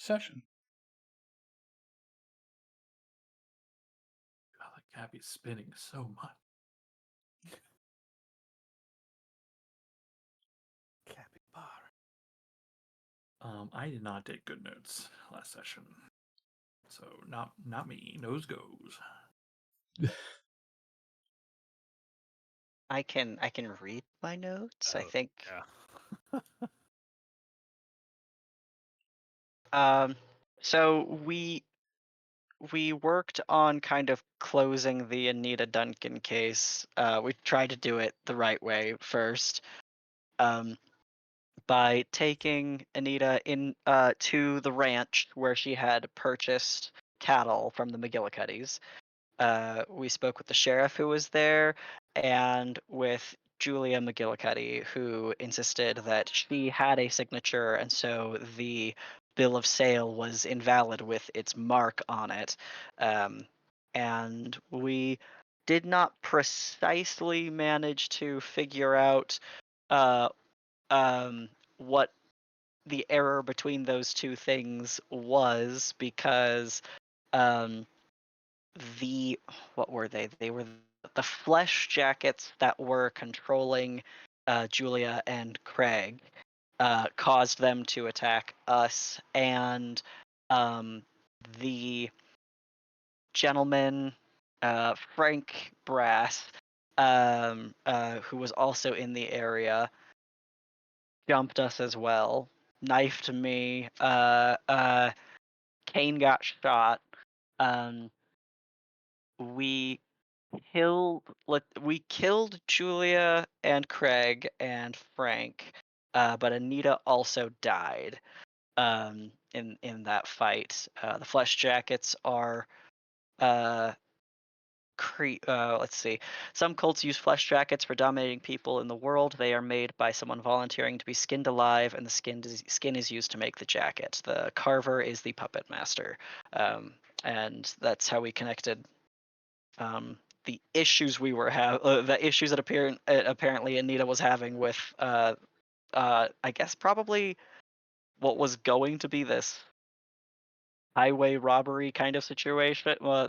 session. God, that Cappy's spinning so much. Capybara. I did not take good notes last session, so not me. Nose goes. I can read my notes. I Oh, think. yeah. Um, so we worked on kind of closing the Anita Duncan case. We tried to do it the right way first, by taking Anita in to the ranch where she had purchased cattle from the McGillicuddies. We spoke with the sheriff who was there and with Julia McGillicuddy, who insisted that she had a signature, and so the bill of sale was invalid with its mark on it. Um, and we did not precisely manage to figure out uh, what the error between those two things was because um, the what were they? They were the flesh jackets that were controlling Julia and Craig caused them to attack us, and um, the gentleman Frank Brass, who was also in the area, jumped us as well, knifed me. Kane got shot. Um, we we killed Julia and Craig and Frank, but Anita also died in that fight. The Flesh Jackets are uh, let's see. Some cults use flesh jackets for dominating people in the world. They are made by someone volunteering to be skinned alive, and the skin is used to make the jacket. The carver is the puppet master, um, and that's how we connected the issues we were the issues that apparently Anita was having with I guess probably what was going to be this highway robbery kind of situation, well,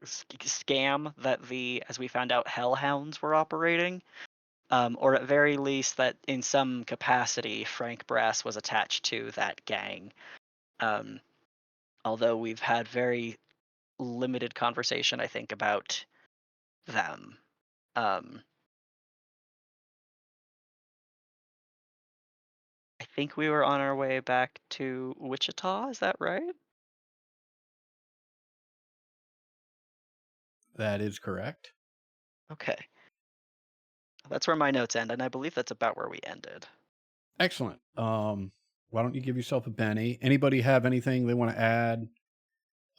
scam that the as we found out hellhounds were operating, or at very least that in some capacity Frank Brass was attached to that gang. Um, Although we've had very limited conversation, I think, about them. Um, I think we were on our way back to Wichita. Is that right? That is correct. Okay. That's where my notes end, and I believe that's about where we ended. Excellent. Why don't you give yourself a penny? Anybody have anything they want to add?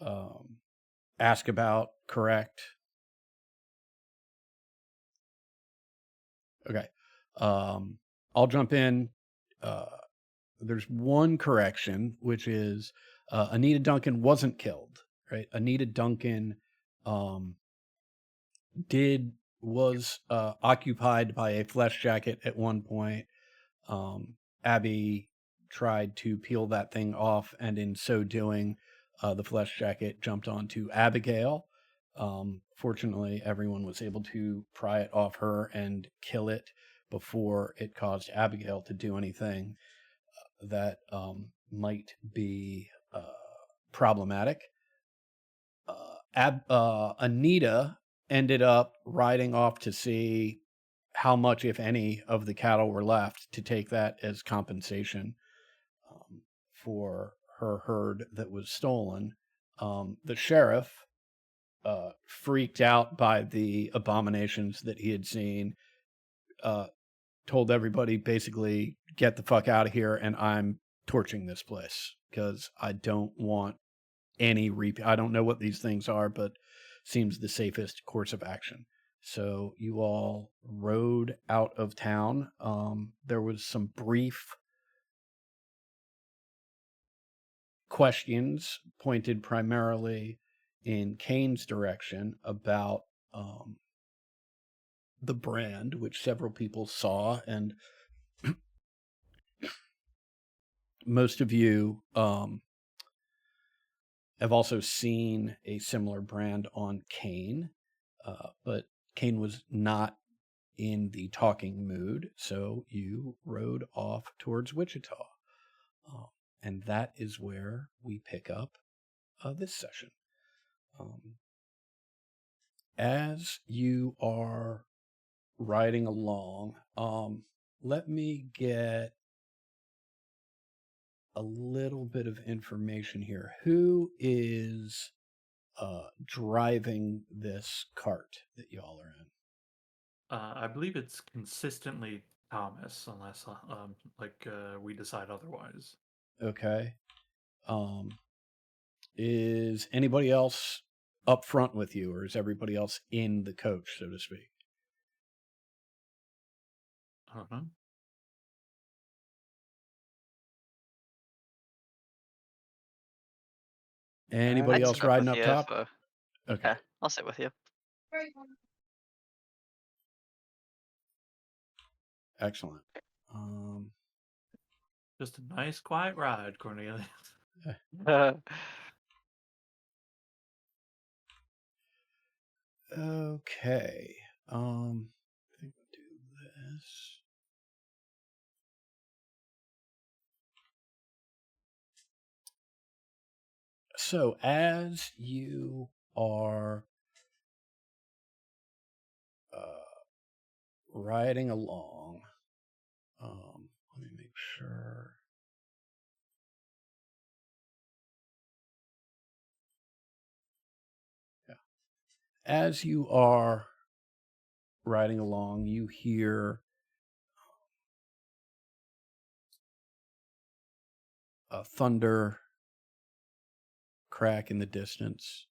Um, ask about, correct? Okay. I'll jump in. Uh, there's one correction, which is Anita Duncan wasn't killed, right? Anita Duncan um, was occupied by a flesh jacket at one point. Abby tried to peel that thing off, and in so doing, the flesh jacket jumped onto Abigail. Fortunately, everyone was able to pry it off her and kill it before it caused Abigail to do anything that might be problematic. Anita ended up riding off to see how much, if any, of the cattle were left to take that as compensation for her herd that was stolen. The sheriff, freaked out by the abominations that he had seen, told everybody basically, get the fuck out of here, and I'm torching this place because I don't want any I don't know what these things are, but seems the safest course of action. So you all rode out of town. There was some brief questions pointed primarily in Kane's direction about the brand, which several people saw, and most of you have also seen a similar brand on Kane, but Kane was not in the talking mood, so you rode off towards Wichita. And that is where we pick up this session. As you are riding along, let me get a little bit of information here. Who is driving this cart that y'all are in? I believe it's consistently Thomas, unless we decide otherwise. Okay. Is anybody else up front with you, or is everybody else in the coach, so to speak? I don't know. Anybody I'd else sit up riding with up you top? if, Okay. yeah, I'll sit with you. Excellent. Just a nice, quiet ride, Cornelius. Okay. I think we'll do this. So as you are riding along, let me make sure. Yeah. As you are riding along, you hear a thunder crack in the distance,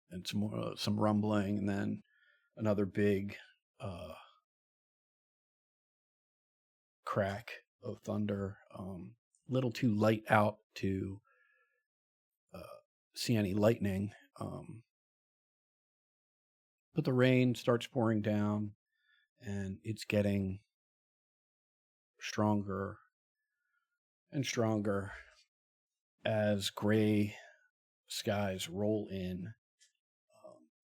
and some rumbling, and then another big crack of thunder. Little too light out to see any lightning, but the rain starts pouring down, and it's getting stronger and stronger as gray skies roll in,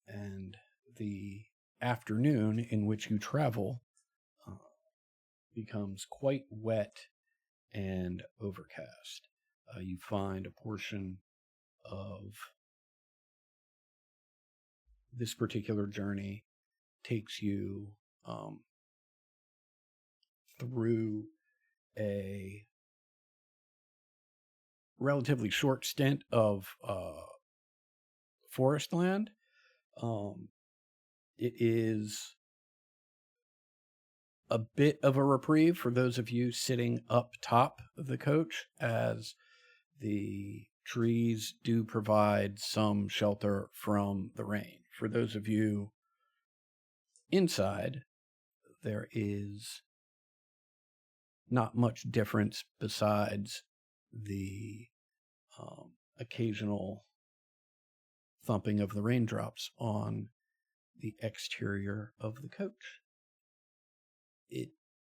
and the afternoon in which you travel becomes quite wet and overcast. You find a portion of this particular journey takes you through a relatively short stint of forest land. It is a bit of a reprieve for those of you sitting up top of the coach, as the trees do provide some shelter from the rain. For those of you inside, there is not much difference besides the occasional thumping of the raindrops on the exterior of the coach.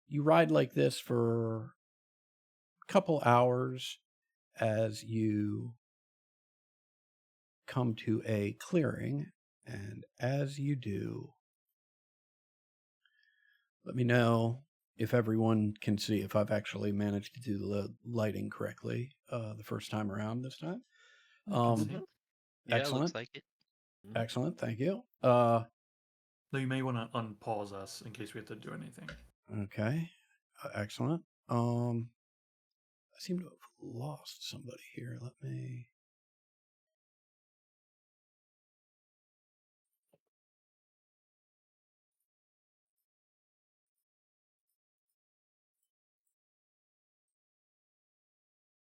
You ride like this for a couple hours as you come to a clearing, and as you do, let me know if everyone can see if I've actually managed to do the lighting correctly the first time around this time. Yeah, Excellent. looks like it. Excellent, thank you. Though you may want to unpause us in case we have to do anything. Okay, excellent. I seem to have lost somebody here. Let me...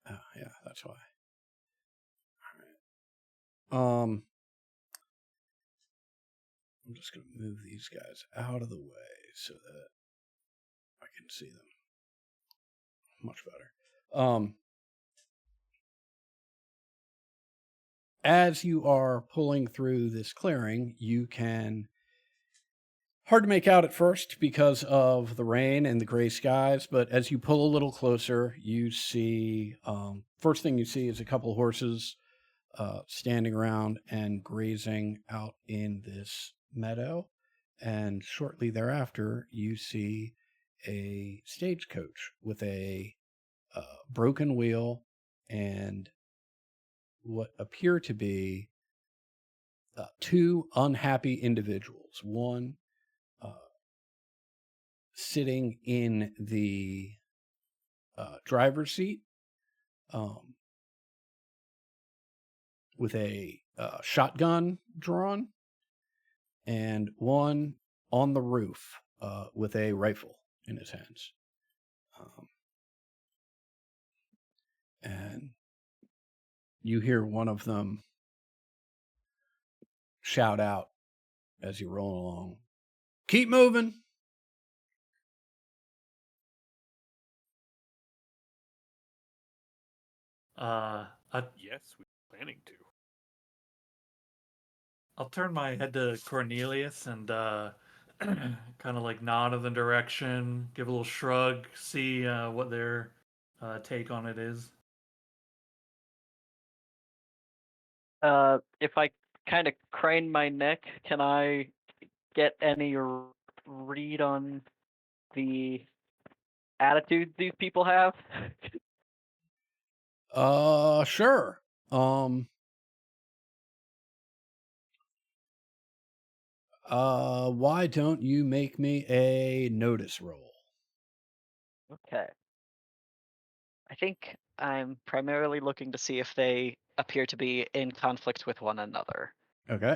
Oh, yeah, that's why. All right. I'm just going to move these guys out of the way so that I can see them much better. As you are pulling through this clearing, you can hard to make out at first because of the rain and the gray skies, but as you pull a little closer, you see, first thing you see is a couple of horses standing around and grazing out in this meadow. And shortly thereafter, you see a stagecoach with a broken wheel and what appear to be two unhappy individuals. One sitting in the driver's seat with a shotgun drawn, and one on the roof with a rifle in his hands. And you hear one of them shout out as you roll along, "Keep moving." Yes, we're planning to. I'll turn my head to Cornelius and kind of like nod in the direction, give a little shrug, see what their take on it is. If I kind of crane my neck, can I get any read on the attitude these people have? Sure. Why don't you make me a notice roll? Okay. I think I'm primarily looking to see if they appear to be in conflict with one another. Okay.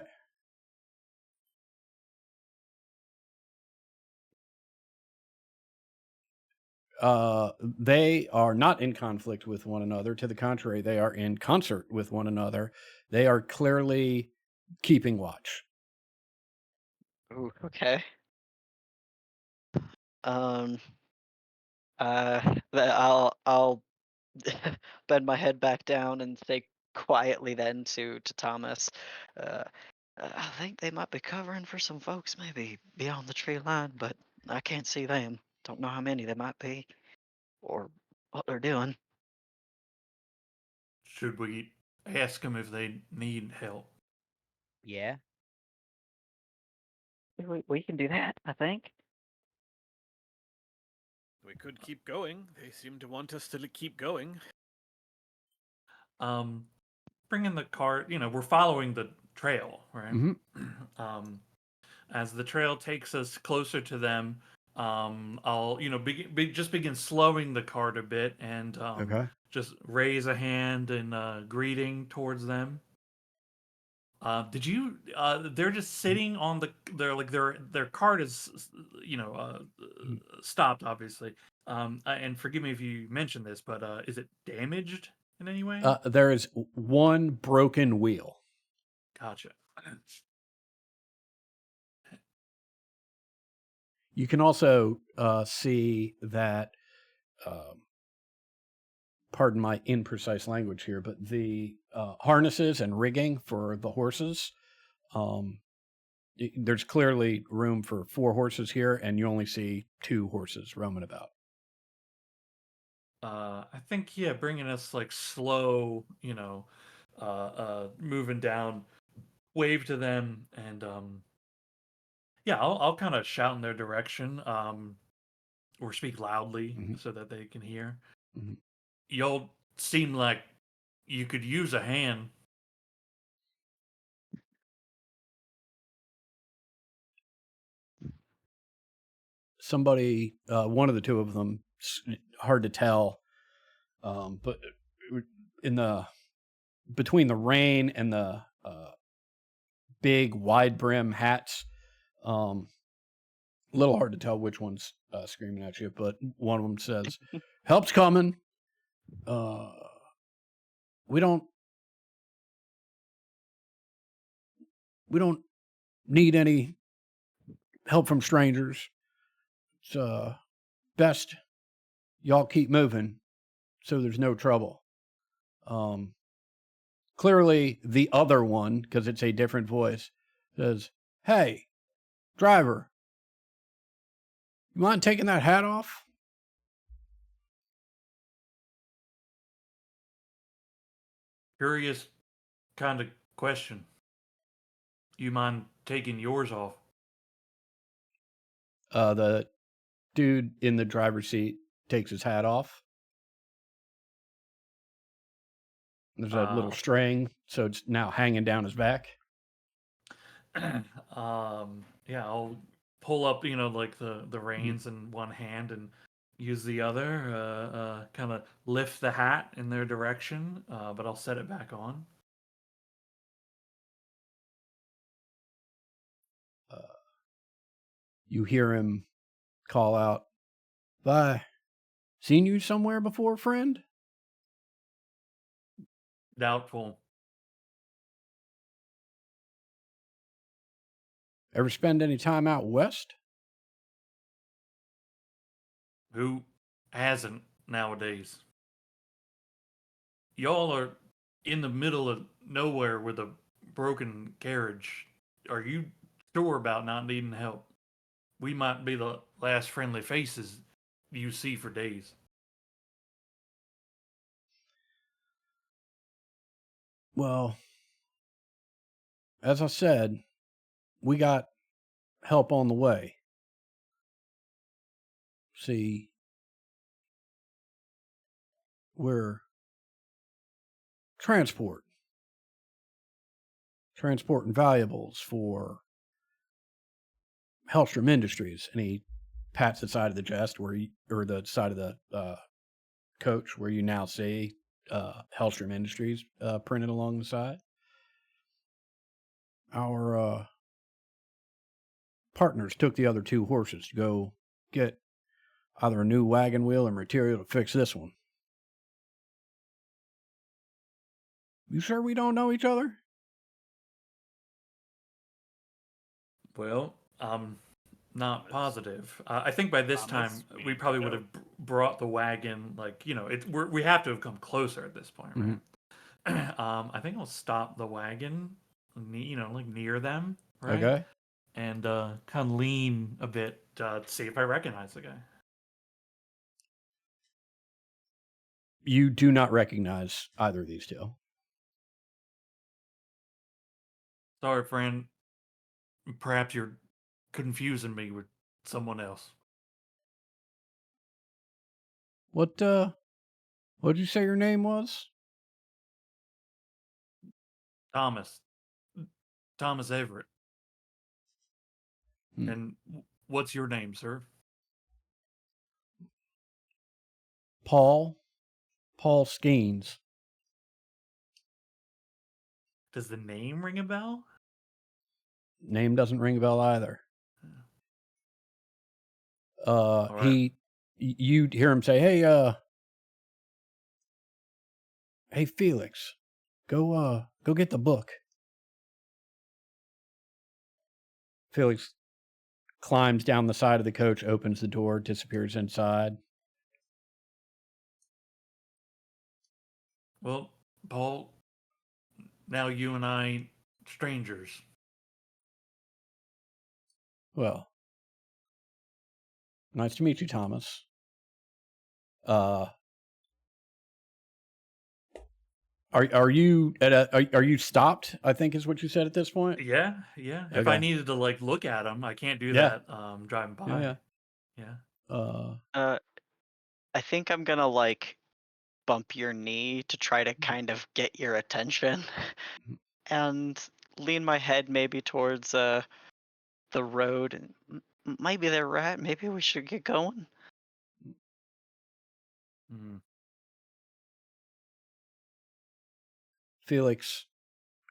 They are not in conflict with one another. To the contrary, they are in concert with one another. They are clearly keeping watch. Ooh, okay. I'll bend my head back down and say quietly then to Thomas, uh, I think they might be covering for some folks maybe beyond the tree line, but I can't see them. Don't know how many there might be or what they're doing. Should we ask them if they need help? Yeah. We can do that, I think. We could keep going. They seem to want us to keep going. Bring in the cart. We're following the trail, right? Mhm. As the trail takes us closer to them, I'll just begin slowing the cart a bit and Okay. just raise a hand in greeting towards them. Did you? They're just sitting on their cart is stopped, obviously. And forgive me if you mentioned this, but is it damaged in any way? There is one broken wheel. Gotcha. You can also see that, pardon my imprecise language here, but the harnesses and rigging for the horses, there's clearly room for 4 horses here, and you only see 2 horses roaming about. I think bringing us like slow, moving down, wave to them, and I'll kind of shout in their direction, or speak loudly Mhm. so that they can hear. Mhm. Y'all seem like you could use a hand. Somebody, one of the 2 of them, hard to tell, but in the between the rain and the big wide brim hats, a little hard to tell which one's screaming at you, but one of them says, "Help's coming. Uh, we don't need any help from strangers. It's best y'all keep moving so there's no trouble." Clearly, the other one, because it's a different voice, says, "Hey, driver, You mind taking that hat off? Curious kind of question. You mind taking yours off? The dude in the driver's seat takes his hat off. There's a little string, so it's now hanging down his back. Yeah, I'll pull up, like the reins in one hand and use the other, kind of lift the hat in their direction, but I'll set it back on. You hear him call out, "Bye. Seen you somewhere before, friend?" Doubtful. Ever spend any time out west? Who hasn't nowadays? Y'all are in the middle of nowhere with a broken carriage. Are you sure about not needing help? We might be the last friendly faces you see for days. Well, as I said, we got help on the way. See, we're transporting valuables for Hellstrom Industries. And he pats the side of the chest or the side of the coach where you now see Hellstrom Industries printed along the side. Our partners took the other 2 horses to go get either a new wagon wheel or material to fix this one. You sure we don't know each other? Well, I'm not positive. I think by this time Thomas, we probably would have brought the wagon. Like, we have to have come closer at this point, right? I think I'll stop the wagon, like near them, right? Okay. And kind of lean a bit to see if I recognize the guy. You do not recognize either of these 2. Sorry, friend. Perhaps you're confusing me with someone else. What'd you say your name was? Thomas Everett. Hmm. And what's your name, sir? Paul Skeens. Does the name ring a bell? Name doesn't ring a bell either. Right. You hear him say, hey Felix, go get the book. Felix climbs down the side of the coach, opens the door, disappears inside. Well, Paul, now you and I, strangers. Well, nice to meet you, Thomas. Are you are you stopped? I think is what you said at this point. Yeah. If I needed to look at him, I can't do that driving by. Yeah. I think I'm gonna bump your knee to try to kind of get your attention and lean my head maybe towards the road. And maybe they're right. Maybe we should get going. Felix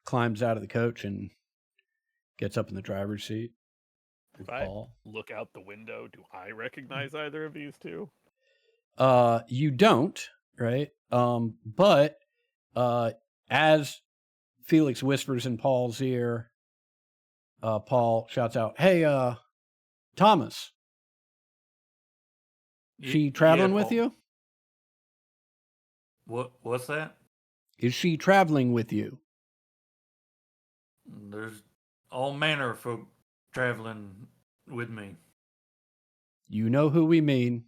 climbs out of the coach and gets up in the driver's seat. If I look out the window, do I recognize either of these 2? You don't, right? But as Felix whispers in Paul's ear, Paul shouts out, "Hey, Thomas, she traveling with Paul. you? What's that? Is she traveling with you?" There's all manner of folk traveling with me. You know who we mean.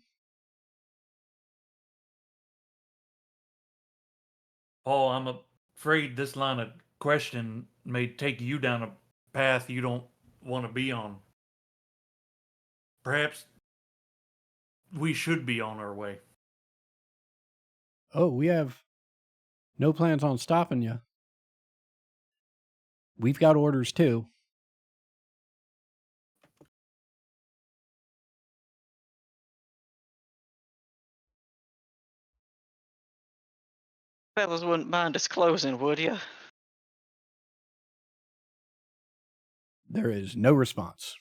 Paul, I'm afraid this line of question may take you down a path you don't want to be on. Perhaps we should be on our way. Oh, we have no plans on stopping you. We've got orders too. Fellas wouldn't mind us closing, would you? There is no response.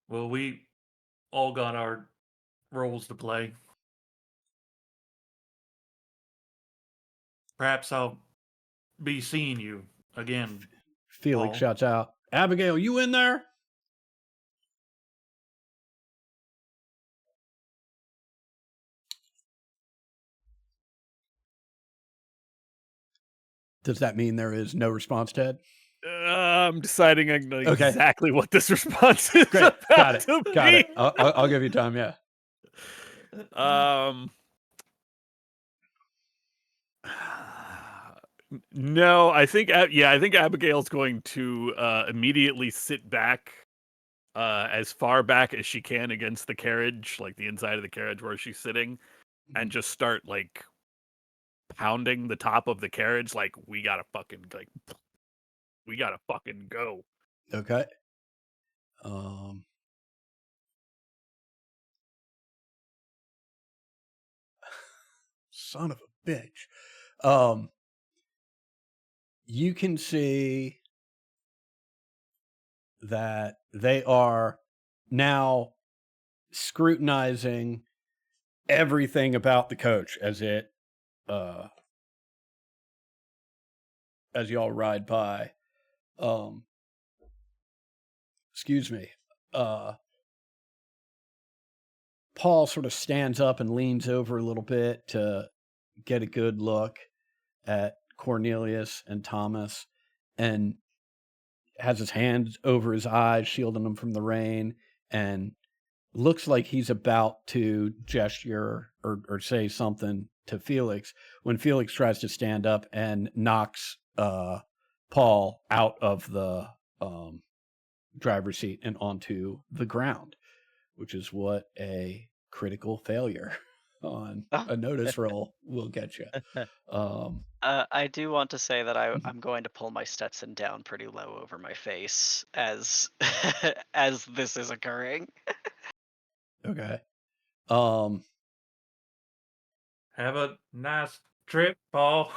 Well, we all got our roles to play. Perhaps I'll be seeing you again. Felix Paul. shouts out, Abigail, you in there? Does that mean there is no response, Ted? I'm deciding Okay. exactly what this response is. Great. Got about it. to Got be. it. I'll give you time. Yeah. No, I think Abigail's going to immediately sit back as far back as she can against the carriage, like the inside of the carriage where she's sitting, and just start like pounding the top of the carriage like we gotta fucking go. Okay. Son of a bitch. You can see that they are now scrutinizing everything about the coach as it as y'all ride by. Excuse me. Paul sort of stands up and leans over a little bit to get a good look at Cornelius and Thomas, and has his hands over his eyes, shielding them from the rain, and looks like he's about to gesture or say something to Felix when Felix tries to stand up and knocks Paul out of the driver's seat and onto the ground, which is what a critical failure on a notice roll will get you. I do want to say that I'm going to pull my Stetson down pretty low over my face as as this is occurring. Okay. Have a nice trip, Paul.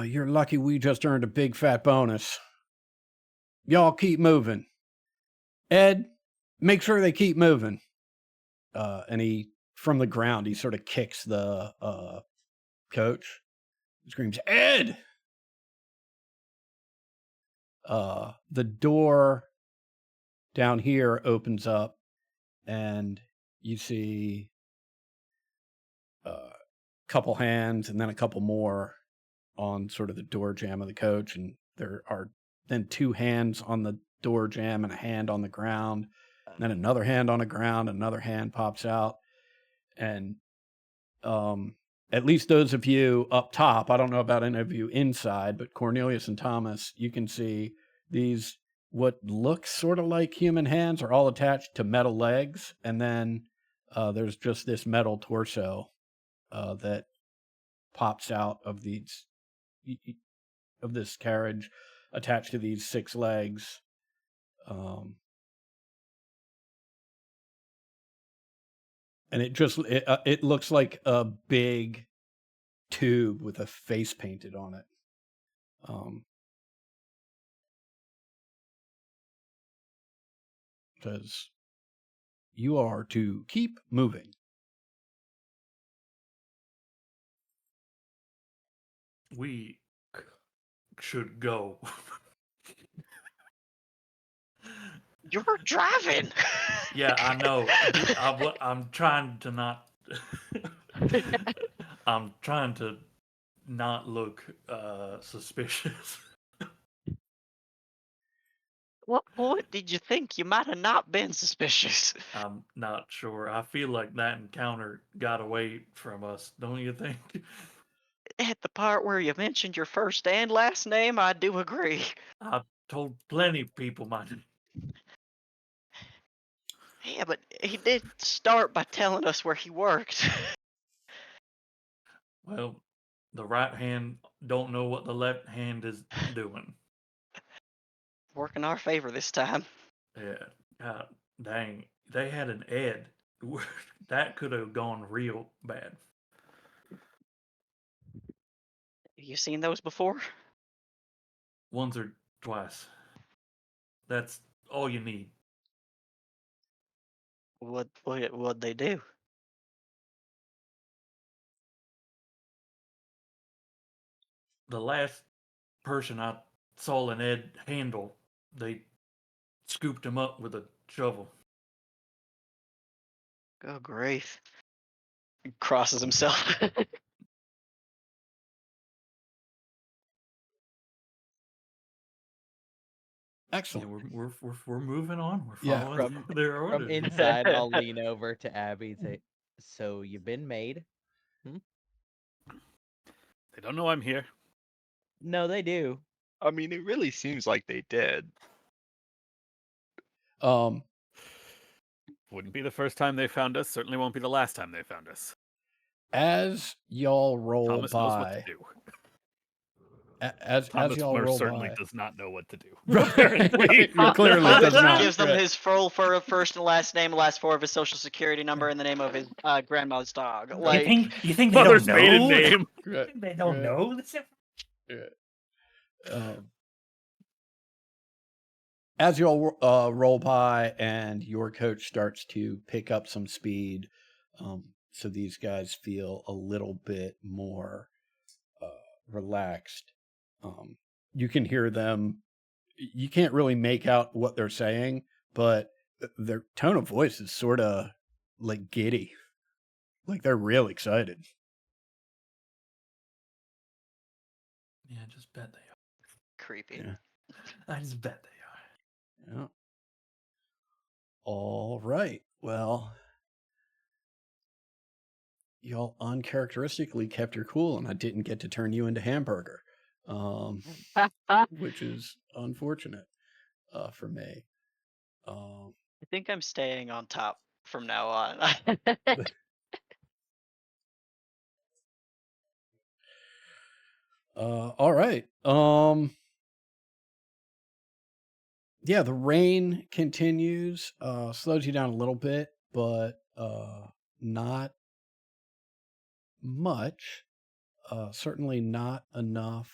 You're lucky we just earned a big fat bonus. Y'all keep moving. Ed, make sure they keep moving. And he, from the ground, he sort of kicks the coach. He screams, Ed! The door down here opens up, and you see a couple hands and then a couple more on sort of the door jamb of the coach, and there are then two hands on the door jamb and a hand on the ground, and then another hand on the ground, another hand pops out, and at least those of you up top, I don't know about any of you inside, but Cornelius and Thomas, you can see these what looks sort of like human hands are all attached to metal legs, and then there's just this metal torso that pops out of this carriage attached to these 6 legs. And it looks like a big tube with a face painted on it. Says, you are to keep moving. We should go. You're driving. Yeah, I know. I'm trying to not. I'm trying to not look suspicious. What did you think? You might have not been suspicious. I'm not sure. I feel like that encounter got away from us, don't you think? At the part where you mentioned your first and last name, I do agree. I've told plenty of people my name. Yeah, but he did start by telling us where he worked. Well, the right hand don't know what the left hand is doing. Working our favor this time. Yeah, God dang. They had an Ed. That could have gone real bad. You seen those before? Once or twice. That's all you need. What'd they do? The last person I saw an Ed handle, they scooped him up with a shovel. Oh, grief. He crosses himself. Yeah, Excellent. we're moving on. We're Yeah. following their From orders. inside, I'll lean over to Abby and say, "So you've been made?" They don't know I'm here. No, they do. I mean, it really seems like they did. Um, Wouldn't be the first time they found us. Certainly won't be the last time they found us. as y'all roll Thomas knows what by, to do. as Thomas y'all most roll certainly by, does not know what to do. Apparently. He clearly Thomas does not. gives them Right. his full first and last name, the last four of his social security number, and the name of his grandmother's dog. Like, You think they Mother's don't maiden know? name. You Right. think they don't Right. know? That's it. As you'll roll by and your coach starts to pick up some speed, so these guys feel a little bit more relaxed. You can hear them. You can't really make out what they're saying, but their tone of voice is sort of like giddy. Like they're real excited. Yeah, I just bet they creepy. Yeah. are. I just bet they are. Yeah. All right. Well, y'all uncharacteristically kept your cool, and I didn't get to turn you into hamburger, which is unfortunate for me. I think I'm staying on top from now on. All right. Yeah, the rain continues, slows you down a little bit, but not much. Certainly not enough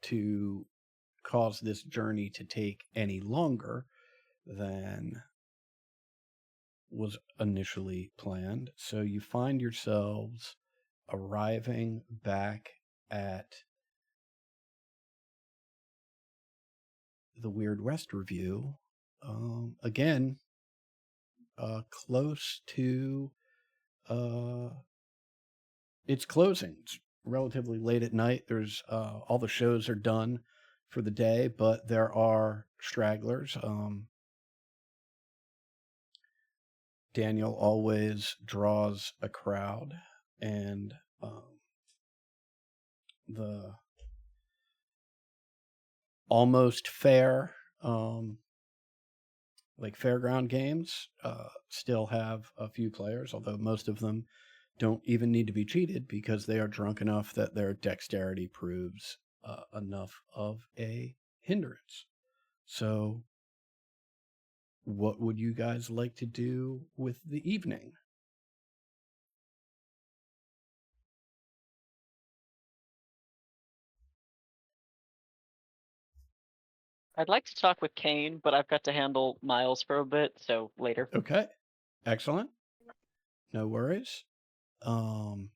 to cause this journey to take any longer than was initially planned. So you find yourselves arriving back at the Weird West Review. Again, close to its closing. It's relatively late at night. There's all the shows are done for the day, but there are stragglers. Daniel always draws a crowd, and the almost fair, like fairground games, still have a few players, although most of them don't even need to be cheated because they are drunk enough that their dexterity proves enough of a hindrance. So, what would you guys like to do with the evening? I'd like to talk with Kane, but I've got to handle Miles for a bit, so later. Okay, excellent. No worries. And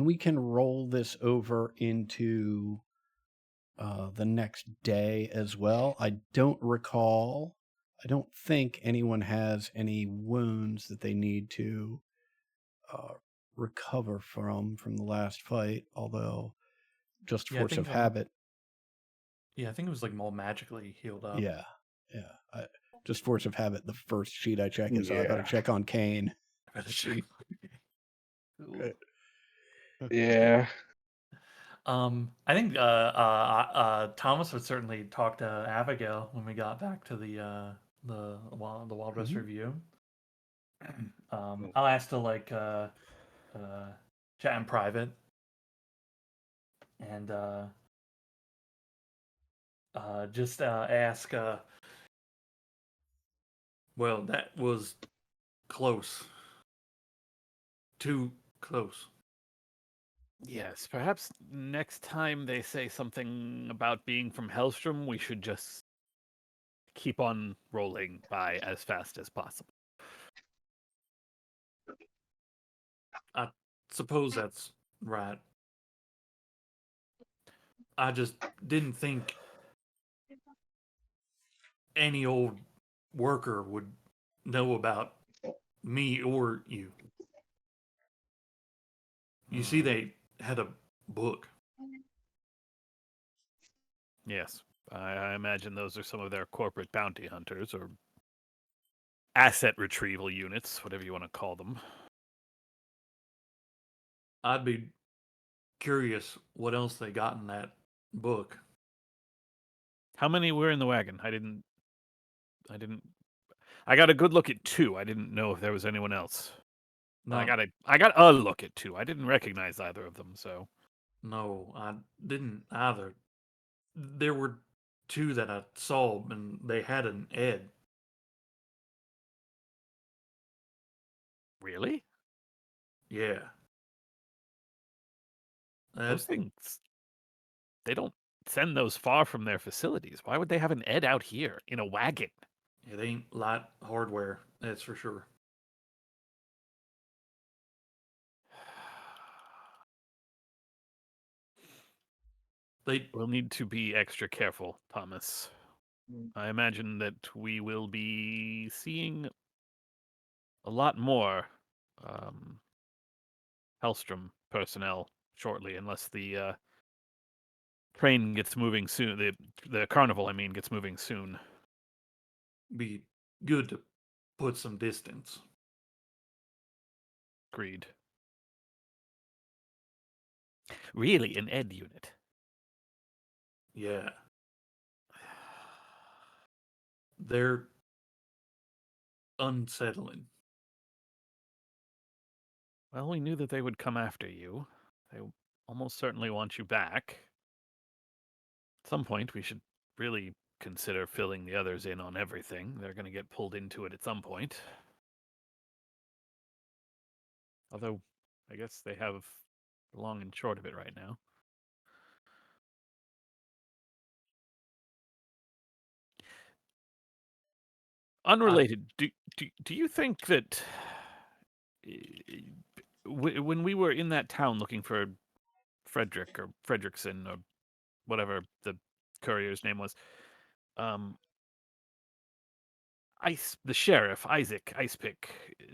we can roll this over into the next day as well. I don't recall. I don't think anyone has any wounds that they need to recover from the last fight, although just Yeah, I force of think habit. yeah, I think it was like more magically healed up. Yeah. Just force of habit. The first sheet I check is I better Yeah. check on Kane. Yeah. I think Thomas would certainly talk to Abigail when we got back to the Wild West Mhm. review. I'll ask to like chat in private and just ask. Well, that was close. Too close. Yes, perhaps next time they say something about being from Hellstrom, we should just keep on rolling by as fast as possible. I suppose that's right. I just didn't think any old worker would know about me or you. You see, they had a book. Yes, I imagine those are some of their corporate bounty hunters or asset retrieval units, whatever you want to call them. I'd be curious what else they got in that book. How many were in the wagon? I got a good look at 2. I didn't know if there was anyone else. No, I got a look at 2. I didn't recognize either of them, so no, I didn't either. There were 2 that I saw, and they had an Ed. really? Yeah. Those things, they don't send those far from their facilities. Why would they have an Ed out here in a wagon? It ain't light hardware, that's for sure. They We'll need to be extra careful, Thomas. I imagine that we will be seeing a lot more Hellstrom personnel shortly, unless the train gets moving soon. The carnival, I mean, gets moving soon. be good to put some distance. Agreed. Really, an Ed unit? Yeah. They're unsettling. Well, we knew that they would come after you. They almost certainly want you back. At some point, we should really consider filling the others in on everything. They're going to get pulled into it at some point. Although, I guess they have the long and short of it right now. Unrelated, do you think that when we were in that town looking for Frederick or Fredrickson or whatever the courier's name was, the sheriff, Isaac Icepick,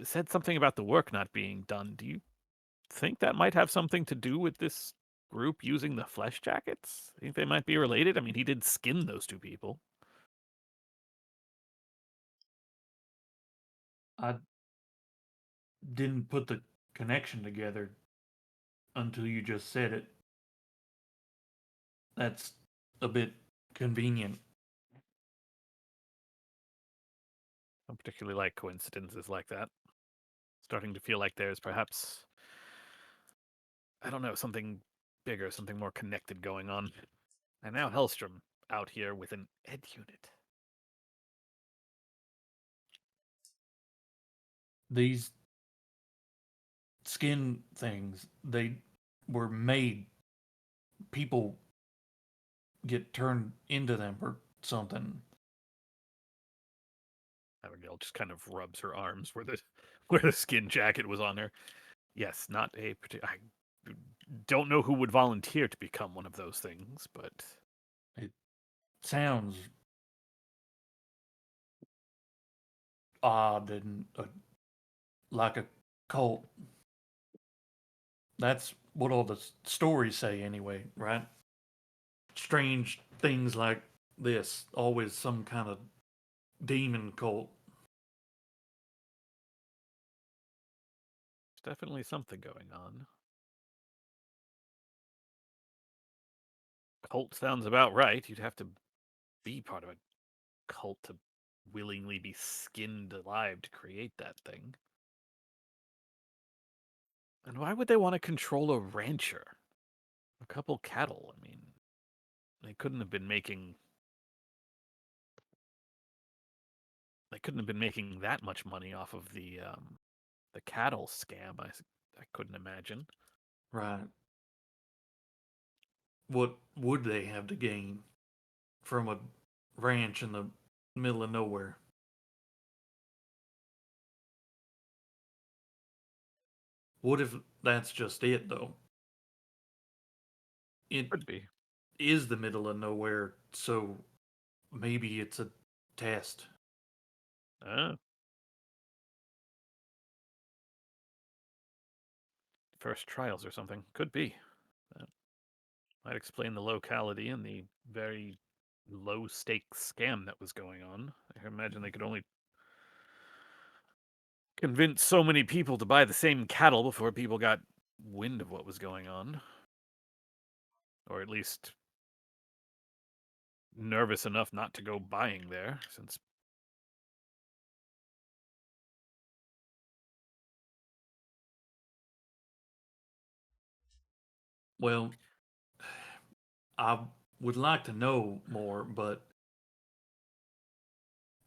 said something about the work not being done. Do you think that might have something to do with this group using the flesh jackets? Think they might be related? I mean, he did skin those 2 people. I didn't put the connection together until you just said it. That's a bit convenient. I don't particularly like coincidences like that. Starting to feel like there's perhaps, I don't know, something bigger, something more connected going on. And now Hellstrom out here with an Ed unit. These skin things, they were made. People get turned into them or something. Abigail just kind of rubs her arms where the skin jacket was on her. Yes, not a particular. I don't know who would volunteer to become one of those things, but It sounds odd and like a cult. That's what all the stories say, anyway, right? Strange things like this, always some kind of demon cult. There's definitely something going on. Cult sounds about right. You'd have to be part of a cult to willingly be skinned alive to create that thing. And why would they want to control a rancher? A couple cattle, I mean, they couldn't have been making that much money off of the cattle scam. I couldn't imagine. Right. What would they have to gain from a ranch in the middle of nowhere? What if that's just it, though? It Could be. is the middle of nowhere, so maybe it's a test. First trials or something. Could be. That might explain the locality and the very low stakes scam that was going on. I can imagine they could only convince so many people to buy the same cattle before people got wind of what was going on. Or at least nervous enough not to go buying there, since Well, I would like to know more, but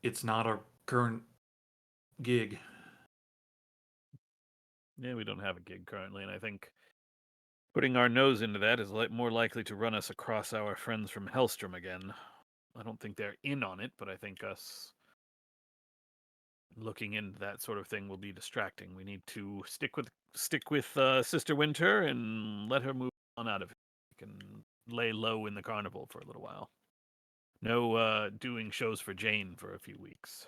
it's not our current gig. yeah, we don't have a gig currently, and I think putting our nose into that is more likely to run us across our friends from Hellstrom again. I don't think they're in on it, but I think us looking into that sort of thing will be distracting. We need to stick with Sister Winter and let her move on out of it. We can lay low in the carnival for a little while. No doing shows for Jane for a few weeks.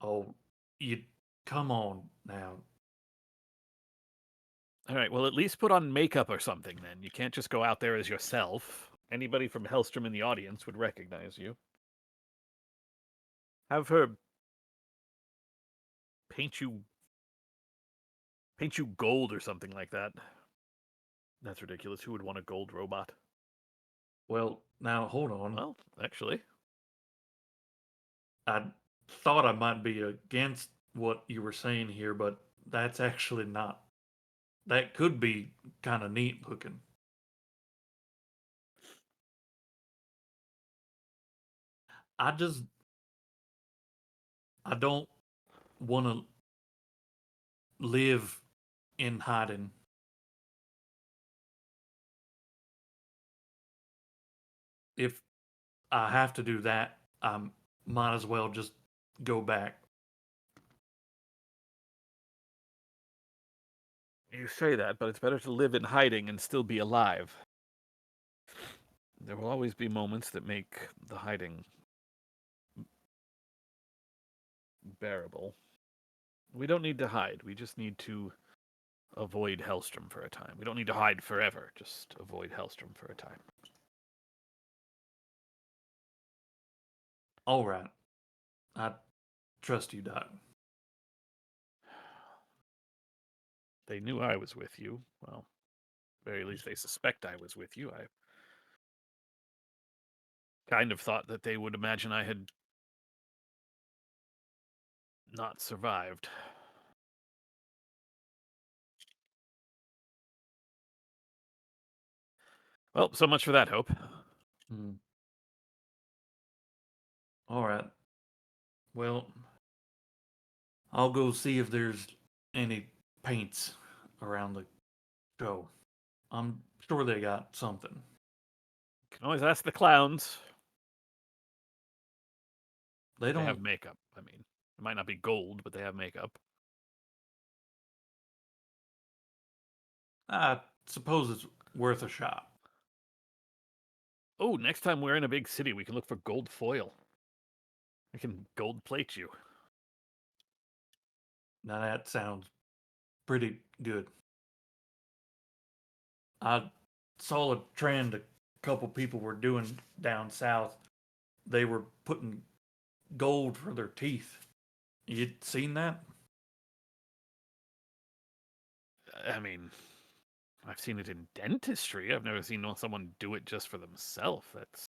Oh, you come on now. All right, well, at least put on makeup or something then. You can't just go out there as yourself. Anybody from Hellstrom in the audience would recognize you. Have her paint you gold or something like that. That's ridiculous. Who would want a gold robot? Well, now hold on. Well, actually, I thought I might be against what you were saying here, but that's actually not. That could be kind of neat looking. I just, I don't want to live in hiding. If I have to do that, I might as well just go back. you say that, but it's better to live in hiding and still be alive. There will always be moments that make the hiding bearable. We don't need to hide. We just need to avoid Hellstrom for a time. We don't need to hide forever. Just avoid Hellstrom for a time. All right. I trust you, Doc. They knew I was with you. Well, very least they suspect I was with you. I kind of thought that they would imagine I had not survived. Well, so much for that hope. Hmm. All right. Well, I'll go see if there's any paints around the show. I'm sure they got something. Can always ask the clowns. They They don't. have makeup. I mean, it might not be gold, but they have makeup. I suppose it's worth a shot. Oh, next time we're in a big city, we can look for gold foil. We can gold plate you. Now that sounds pretty good. I saw a trend a couple people were doing down south. They were putting gold for their teeth. You'd seen that? I mean, I've seen it in dentistry. I've never seen someone do it just for themselves. That's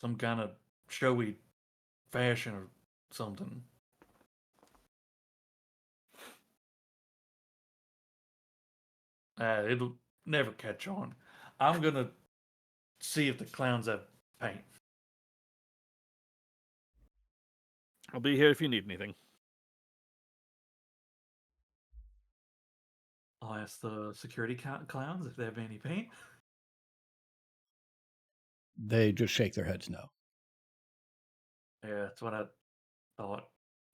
Some kind of showy fashion or something. It'll never catch on. I'm gonna see if the clowns have paint. I'll be here if you need anything. I'll ask the security clowns if they have any paint. They just shake their heads no. Yeah, that's what I thought.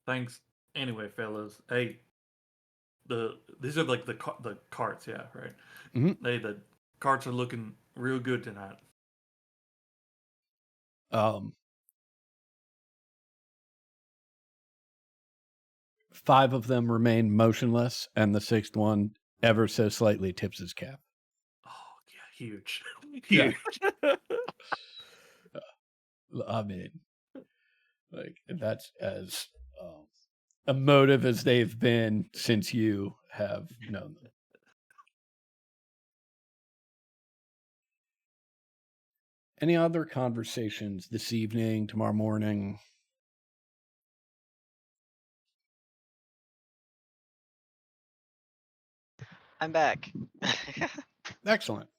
Thanks. Anyway, fellas. Hey, these are like the carts, yeah, right. Mhm. The carts are looking real good tonight. 5 of them remain motionless, and the 6th one ever so slightly tips his cap. Oh yeah, huge, Yeah. huge. I mean, like that's as emotive as they've been since you have known them. Any other conversations this evening, tomorrow morning? I'm back. Excellent.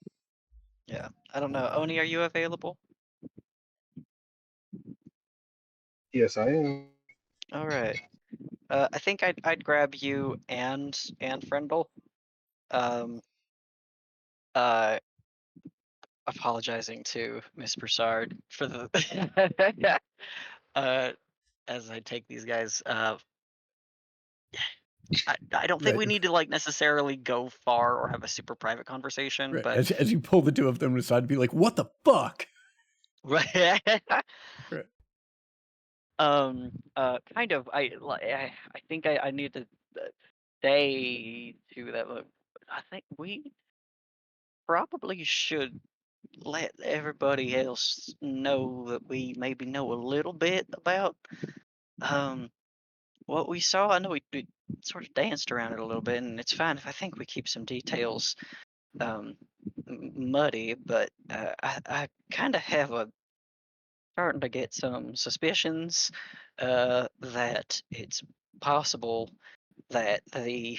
Yeah, I don't know. Oni, are you available? Yes, I am. All right. I think I'd grab you and Frendel. Uh, apologizing to Miss Broussard for the as I take these guys. I don't think we Right. need to like necessarily go far or have a super private conversation, Right. but As you pull the 2 of them aside, be like, "What the fuck?" right. Right. Kind of. I think I need to say to that. Look, I think we probably should let everybody else know that we maybe know a little bit about what we saw. I know we sort of danced around it a little bit, and it's fine if I think we keep some details muddy, but I kind of have a starting to get some suspicions that it's possible that the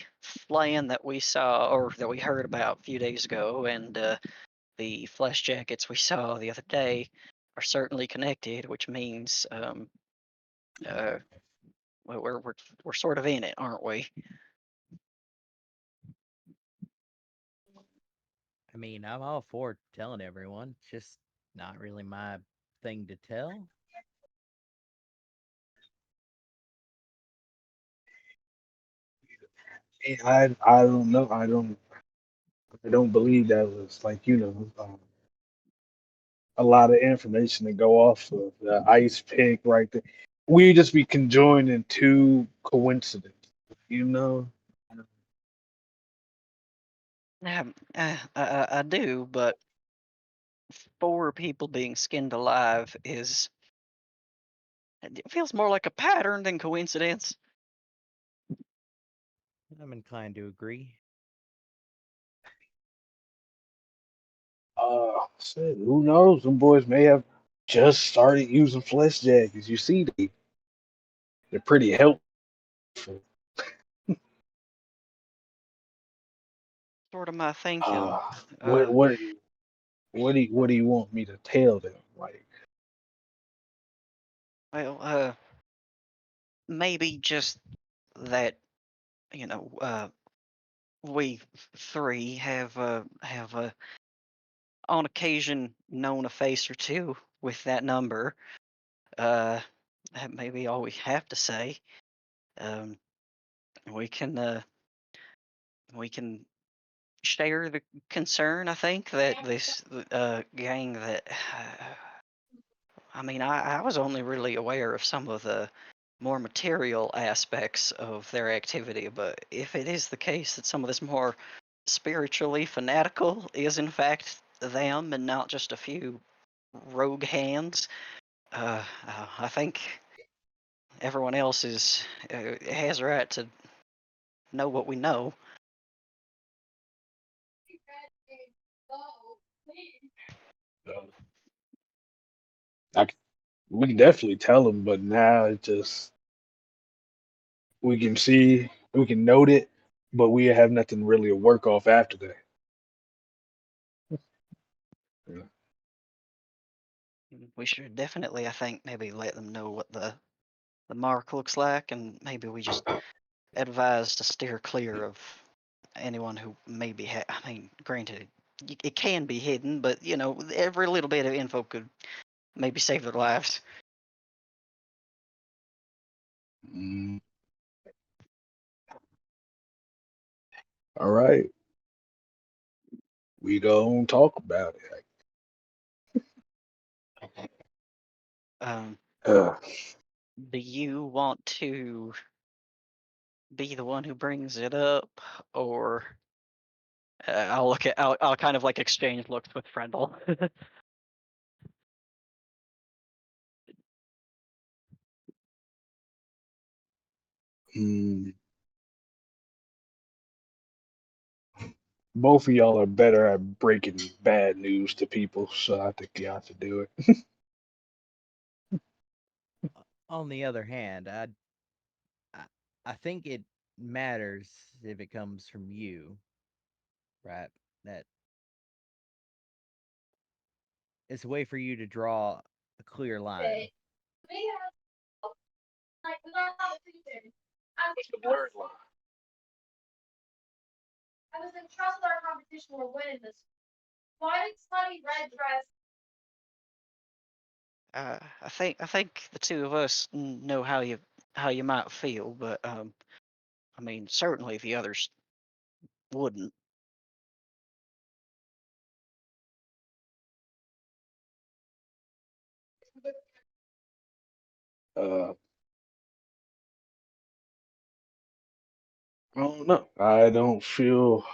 plan that we saw or that we heard about a few days ago and the flesh jackets we saw the other day are certainly connected, which means uh, we're sort of in it, aren't we? I mean, I'm all for telling everyone. It's just not really my thing to tell. I don't know. I don't believe that was like a lot of information to go off of the ice pick right there. We just be conjoining two coincidences, you know. Yeah, I do, but 4 people being skinned alive it feels more like a pattern than coincidence. I'm inclined to agree. Shit, who knows? Some boys may have just started using flesh jackets. You see, they're pretty helpful. Sort of my thinking. Uh, what what what do you want me to tell them? Like, Well, maybe just that we 3 have on occasion known a face or two with that number. That may be all we have to say. Um, we can we can share the concern. I think that this gang that I mean I was only really aware of some of the more material aspects of their activity, but if it is the case that some of this more spiritually fanatical is in fact them and not just a few rogue hands, I think everyone else has a right to know what we know. We can definitely tell them, but now it just we can see, we can note it, but we have nothing really to work off after that. Yeah. We should definitely, I think, maybe let them know what the mark looks like, and maybe we just advise to steer clear of anyone who maybe I mean, granted, it can be hidden, but every little bit of info could maybe save their lives. Mm. All right, we gonna talk about it. Um, Uh, do you want to be the one who brings it up, or I'll kind of like exchange looks with Frendel. mm, both of y'all are better at breaking bad news to people, so I think y'all should do it. On the other hand, I think it matters if it comes from you, right? That it's a way for you to draw a clear line. I think the two of us know how you might feel, but I mean, certainly the others wouldn't. Uh, I don't know. I don't feel.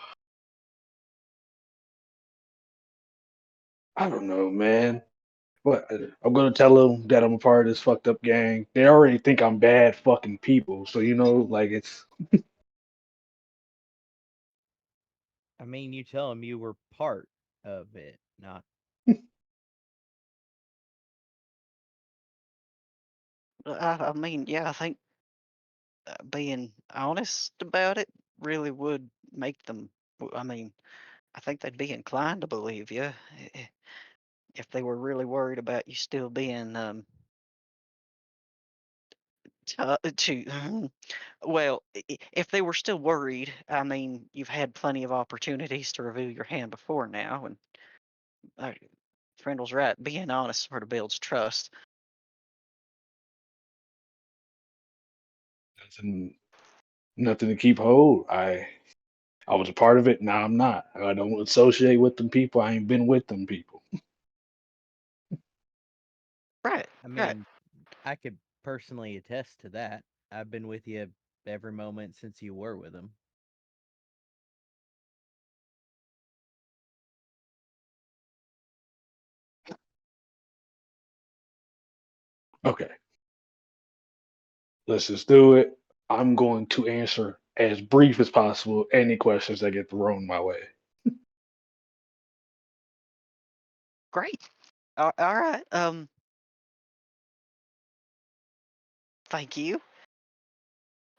I don't know, man. What? I'm gonna tell them that I'm a part of this fucked up gang. They already think I'm bad fucking people, so like it's. I mean, you tell them you were part of it, not. I mean, yeah, I think being honest about it really would make them. I mean, I think they'd be inclined to believe you if they were really worried about you still being well, if they were still worried. I mean, you've had plenty of opportunities to reveal your hand before now, and Frendel's right. Being honest sort of builds trust. Nothing to keep hold. I was a part of it. Now I'm not. I don't associate with them people. I ain't been with them people. Right. I Right. mean, I could personally attest to that. I've been with you every moment since you were with him. Okay, let's just do it. I'm going to answer as brief as possible any questions that get thrown my way. Great. All right. Thank you.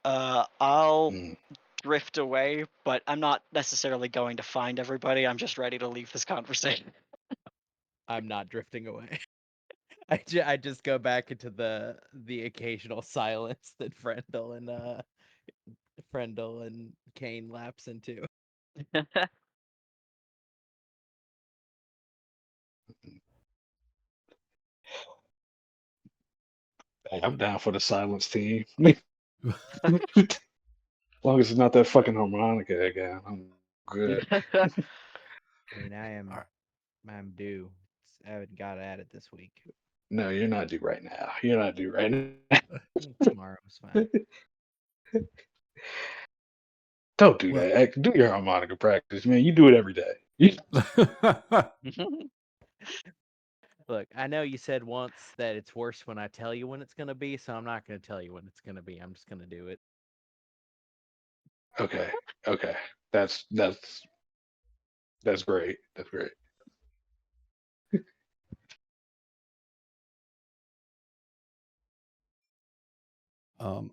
I'll Mm. drift away, but I'm not necessarily going to find everybody. I'm just ready to leave this conversation. I'm not drifting away. I just go back into the occasional silence that Frendel and Kane lapse into. Hey, I'm down for the silence team. As long as it's not that fucking harmonica again, I'm good. I mean, All right. I'm due. I haven't got at it this week. No, you're not due right now. You're not due right now. Tomorrow's fine. Don't do Well- that. Do your harmonica practice, man. You do it every day. Look, I know you said once that it's worse when I tell you when it's gonna be, so I'm not gonna tell you when it's gonna be. I'm just gonna do it. Okay. Okay. That's great. That's great.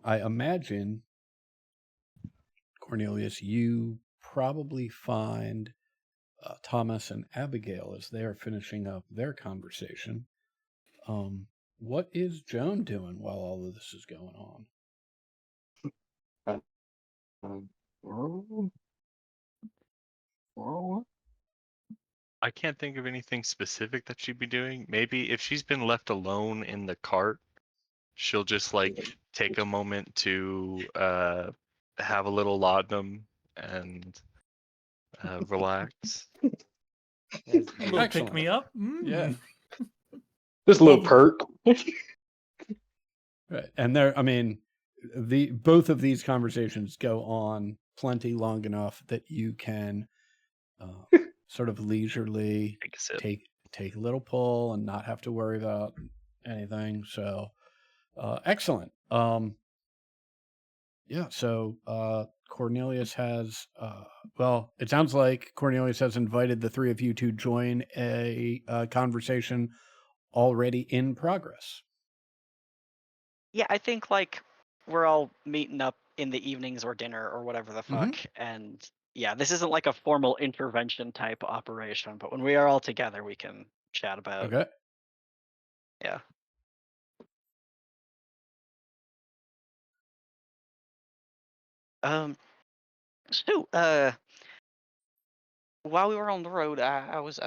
I imagine, Cornelius, you probably find Thomas and Abigail as they are finishing up their conversation. What is Joan doing while all of this is going on? I can't think of anything specific that she'd be doing. Maybe if she's been left alone in the cart, she'll just like take a moment to have a little laudanum and relax. As A you little do. Excellent. pick me up. Yeah. Just a little Both perk. Right. And there, I mean, both of these conversations go on plenty long enough that you can sort of leisurely Take a sip. take a little pull and not have to worry about anything. So excellent. Yeah. So Cornelius has well, it sounds like Cornelius has invited the three of you to join a conversation already in progress. Yeah, I think like we're all meeting up in the evenings or dinner or whatever the fuck, Mhm. and yeah, this isn't like a formal intervention type operation, but when we are all together, we can chat about. Okay. Yeah. So while we were on the road, I was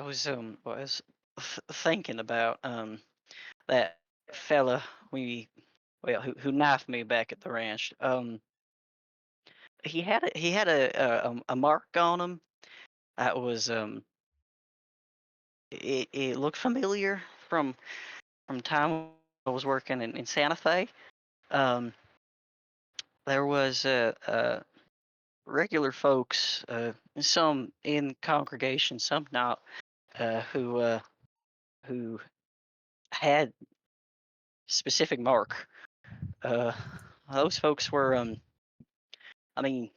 thinking about that fella who knifed me back at the ranch. He had a mark on him that was it looked familiar from time I was working in Santa Fe. Um, there was regular folks, some in congregation, some not, who had specific mark. Uh, those folks were, I mean,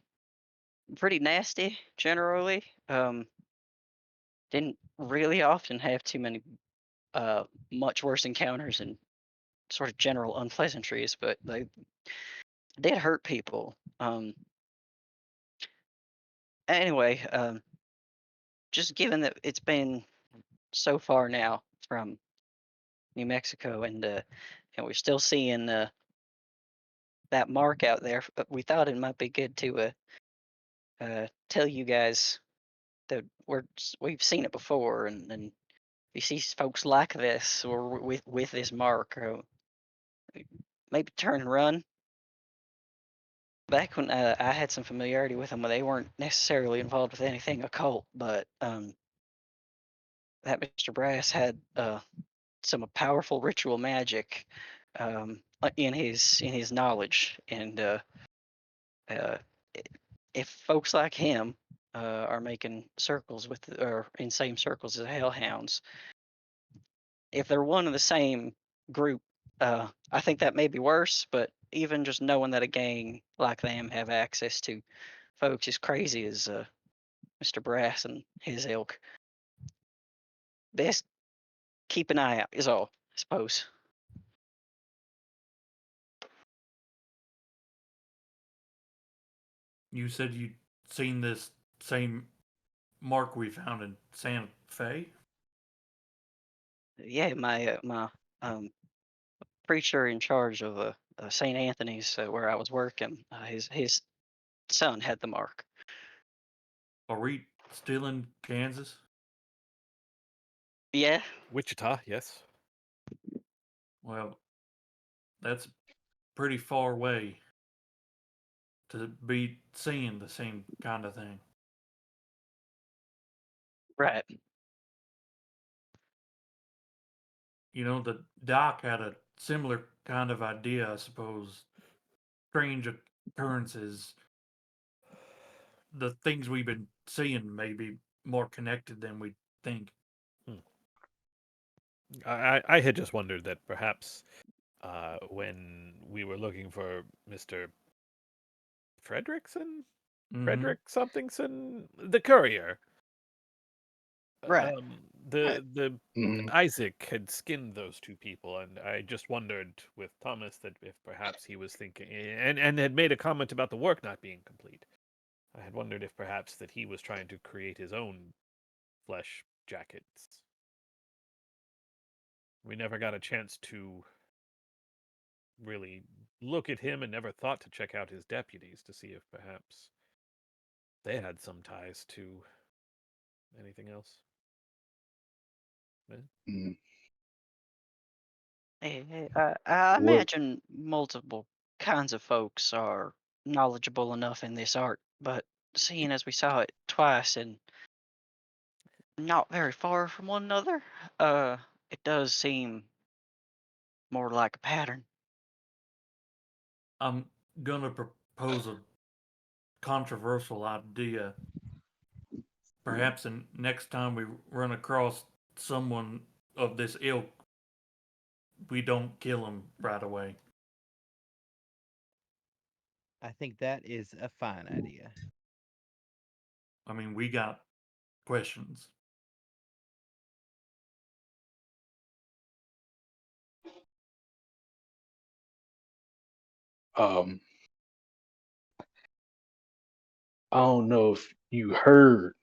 pretty nasty generally. Didn't really often have too many much worse encounters and sort of general unpleasantries, but they did hurt people. Anyway, just given that it's been so far now from New Mexico, and we're still seeing that mark out there, we thought it might be good to tell you guys that we've seen it before, and you see folks like this or with this mark, maybe turn and run. Back when I had some familiarity with them, they weren't necessarily involved with anything occult, but that Mr. Brass had some powerful ritual magic in his knowledge, and uh, if folks like him are making circles with or in same circles as hellhounds, if they're one and the same group, I think that may be worse. But even just knowing that a gang like them have access to folks as crazy as Mr. Brass and his ilk, best keep an eye out is all, I suppose. You said you'd seen this same mark we found in Santa Fe? Yeah, my preacher in charge of St. Anthony's, where I was working, his son had the mark. Are we still in Kansas? Yeah, Wichita, yes. Well, that's pretty far away to be seeing the same kind of thing. right. The doc had a similar kind of idea, I suppose. Strange occurrences. The things we've been seeing may be more connected than we think. I had just wondered that perhaps when we were looking for Mr. Fredrickson, Mhm. Frederick somethingson, the courier, Right. the Mhm. Isaac had skinned those two people, and I just wondered with Thomas that if perhaps he was thinking and had made a comment about the work not being complete. I had wondered if perhaps that he was trying to create his own flesh jackets. We never got a chance to really look at him and never thought to check out his deputies to see if perhaps they had some ties to anything else. Eh? Mhm. I What? imagine multiple kinds of folks are knowledgeable enough in this art, but seeing as we saw it twice and not very far from one another, it does seem more like a pattern. I'm gonna propose a controversial idea. Perhaps next time we run across someone of this ilk, we don't kill him right away. I think that is a fine idea. I mean, we got questions. Um, I don't know if you heard,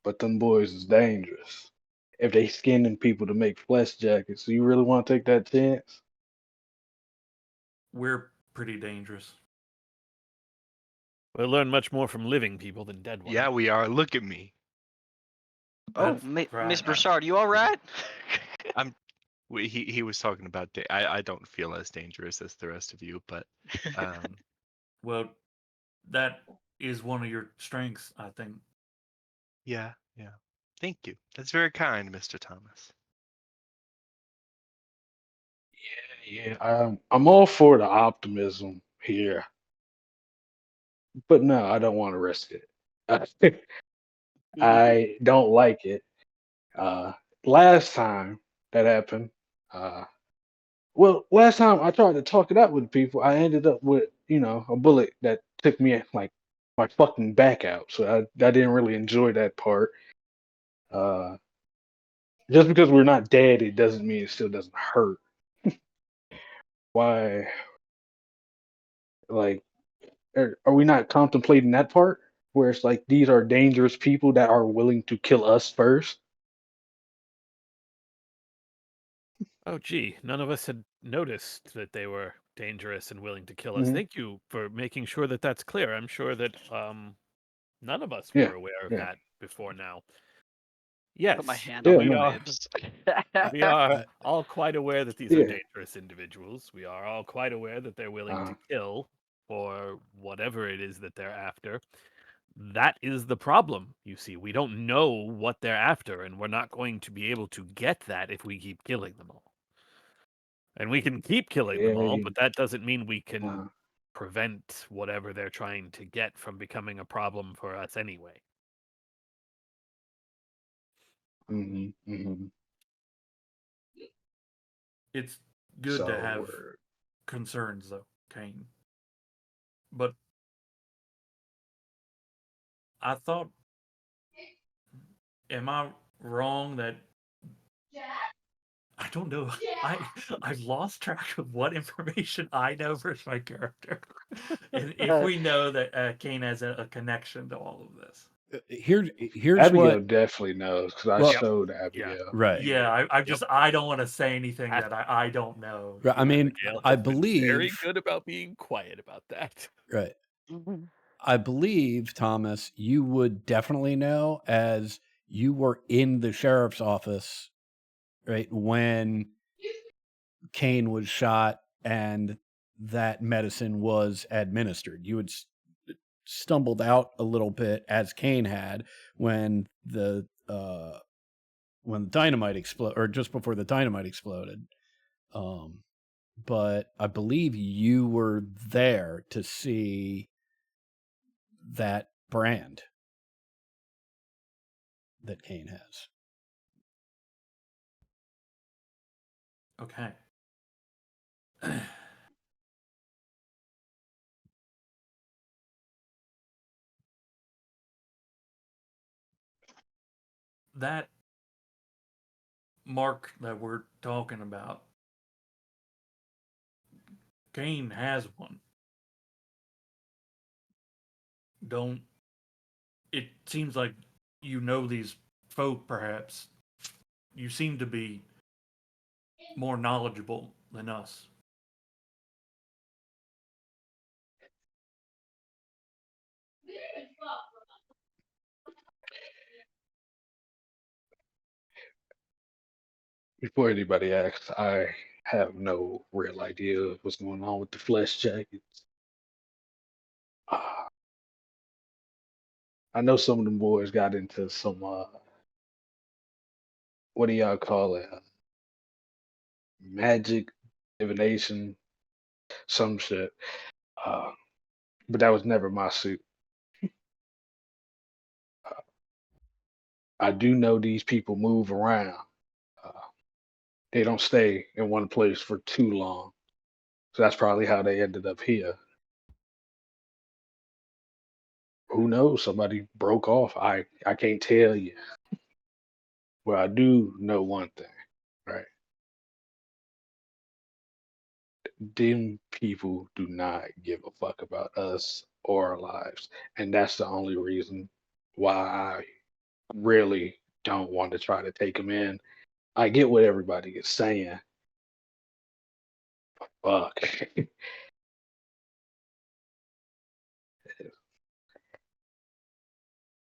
but them boys is dangerous. If they skinning people to make flesh jackets, do you really want to take that chance? We're pretty dangerous. We'll learn much more from living people than dead ones. Yeah, we are. Look at me. Oh, That's Miss right. Broussard, you all right? He was talking about. I don't feel as dangerous as the rest of you, but Well, that is one of your strengths, I think. yeah. Thank you. That's very kind, Mr. Thomas. Yeah. I'm all for the optimism here, but no, I don't want to risk it. I don't like it. Uh, last time that happened, last time I tried to talk it out with people, I ended up with a bullet that took me like my fucking back out. So I didn't really enjoy that part. Uh, just because we're not dead, it doesn't mean it still doesn't hurt. Why? Like, are we not contemplating that part where it's like these are dangerous people that are willing to kill us first? Oh, gee, none of us had noticed that they were dangerous and willing to kill us. Mhm. Thank you for making sure that that's clear. I'm sure that none of us Yeah, were aware of yeah, that before now. Put my Yes, hand yeah. on my we No, are. ribs. We are Uh, all quite aware that these are yeah. dangerous individuals. We are all quite aware that they're willing Uh, to kill for whatever it is that they're after. That is the problem, you see. We don't know what they're after, and we're not going to be able to get that if we keep killing them all. And we can keep killing them all, yeah. but that doesn't mean we can Uh, prevent whatever they're trying to get from becoming a problem for us anyway. hmm hmm It's good to So have concerns, though, Kane. But I thought, am I wrong that I don't know? I've lost track of what information I know versus my character. And if we know that Kane has a connection to all of this. here's Abigail what. definitely knows because I Well, showed Yeah. Abigail. right. Yeah, Yep. I don't want to say anything Ask- that I don't know. Right, I mean, Abigail I has been very believe. good about being quiet about that. Right. Mhm. I believe, Thomas, you would definitely know as you were in the sheriff's office, right, when Kane was shot and that medicine was administered. You had stumbled out a little bit as Kane had when the when the dynamite exploded, or just before the dynamite exploded. But I believe you were there to see that brand that Kane has. Okay. That mark that we're talking about, Kane has one. Don't. It seems like you know these folk, perhaps. You seem to be more knowledgeable than us. Before anybody asks, I have no real idea of what's going on with the flesh jackets. Ah, I know some of them boys got into some what do y'all call it? Magic, divination, some shit. Uh, but that was never my suit. Uh, I do know these people move around. Uh, they don't stay in one place for too long. So that's probably how they ended up here. Who knows? Somebody broke off. I can't tell you. Well, I do know one thing, right? Them people do not give a fuck about us or our lives. And that's the only reason why I really don't want to try to take them in. I get what everybody is saying. Fuck.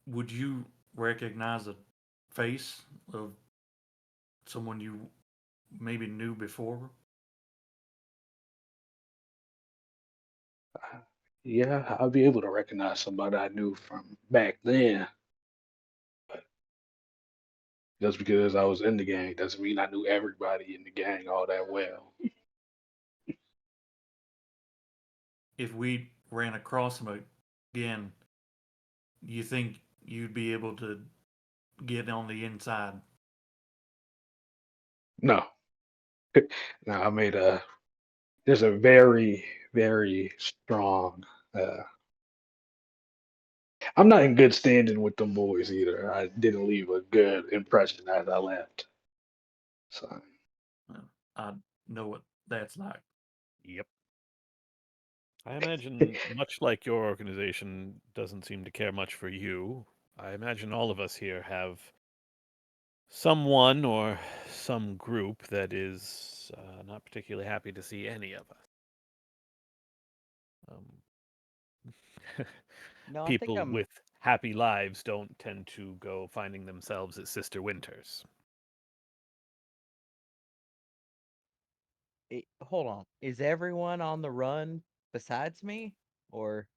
Would you recognize a face of someone you maybe knew before? Yeah, I'll be able to recognize somebody I knew from back then. But just because I was in the gang doesn't mean I knew everybody in the gang all that well. If we ran across him again, you think you'd be able to get on the inside? No. No, I made there's a very, very strong I'm not in good standing with them boys either. I didn't leave a good impression as I left. So Well, I know what that's like. Yep. I imagine, much like your organization doesn't seem to care much for you, I imagine all of us here have someone or some group that is not particularly happy to see any of us. No, I think People I'm. with happy lives don't tend to go finding themselves at Sister Winter's. Hold on. Is everyone on the run besides me, or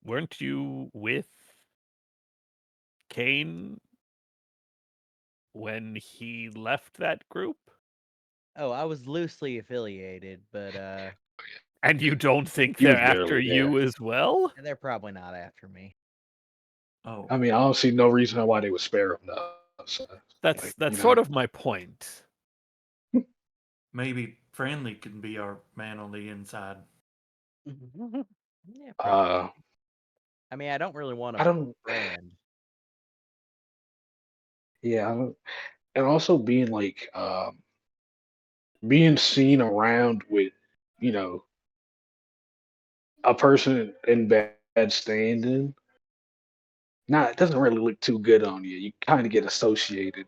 Weren't you with Kane when he left that group? oh, I was loosely affiliated, but And you don't think he they're was after barely there. you as well? they're probably not after me. Oh, I mean, I don't see no reason why they would spare him though. So, That's like, that's sort of my point. maybe Friendly can be our man on the inside. Yeah, probably. uh, I mean, I don't really want I a don't. brand. Yeah, I don't, and also being like being seen around with, you know, a person in bad standing. Nah, it doesn't really look too good on you. You kind of get associated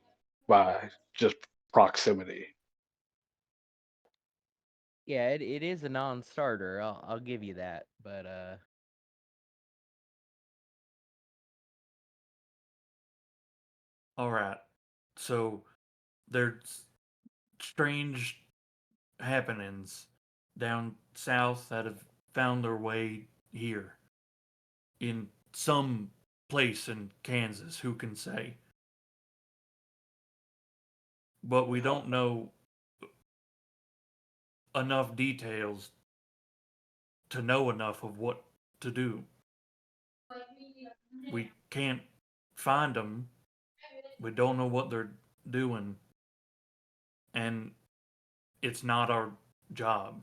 by just proximity. Yeah, it is a non-starter. I'll give you that. But All right. So there's strange happenings down south that have found their way here in some place in Kansas. Who can say? but we don't know enough details to know enough of what to do. We can't find them. We don't know what they're doing, and it's not our job.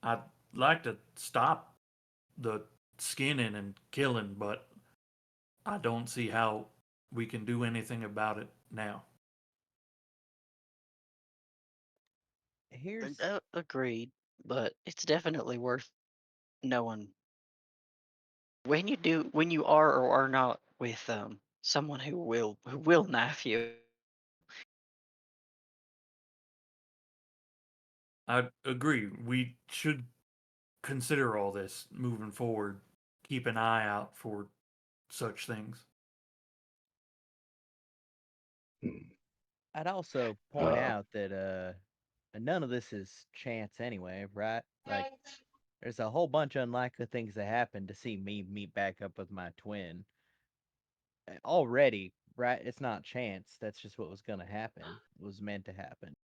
I'd like to stop the skinning and killing, but I don't see how we can do anything about it now. Here's Agreed, but it's definitely worth knowing when you are or are not with someone who will knife you. I agree. We should consider all this moving forward. Keep an eye out for such things. Hmm. I'd also point Uh, out that none of this is chance anyway, right? Like there's a whole bunch of unlikely things that happen to see me meet back up with my twin. Already, right? It's not chance. That's just what was gonna happen. It was meant to happen.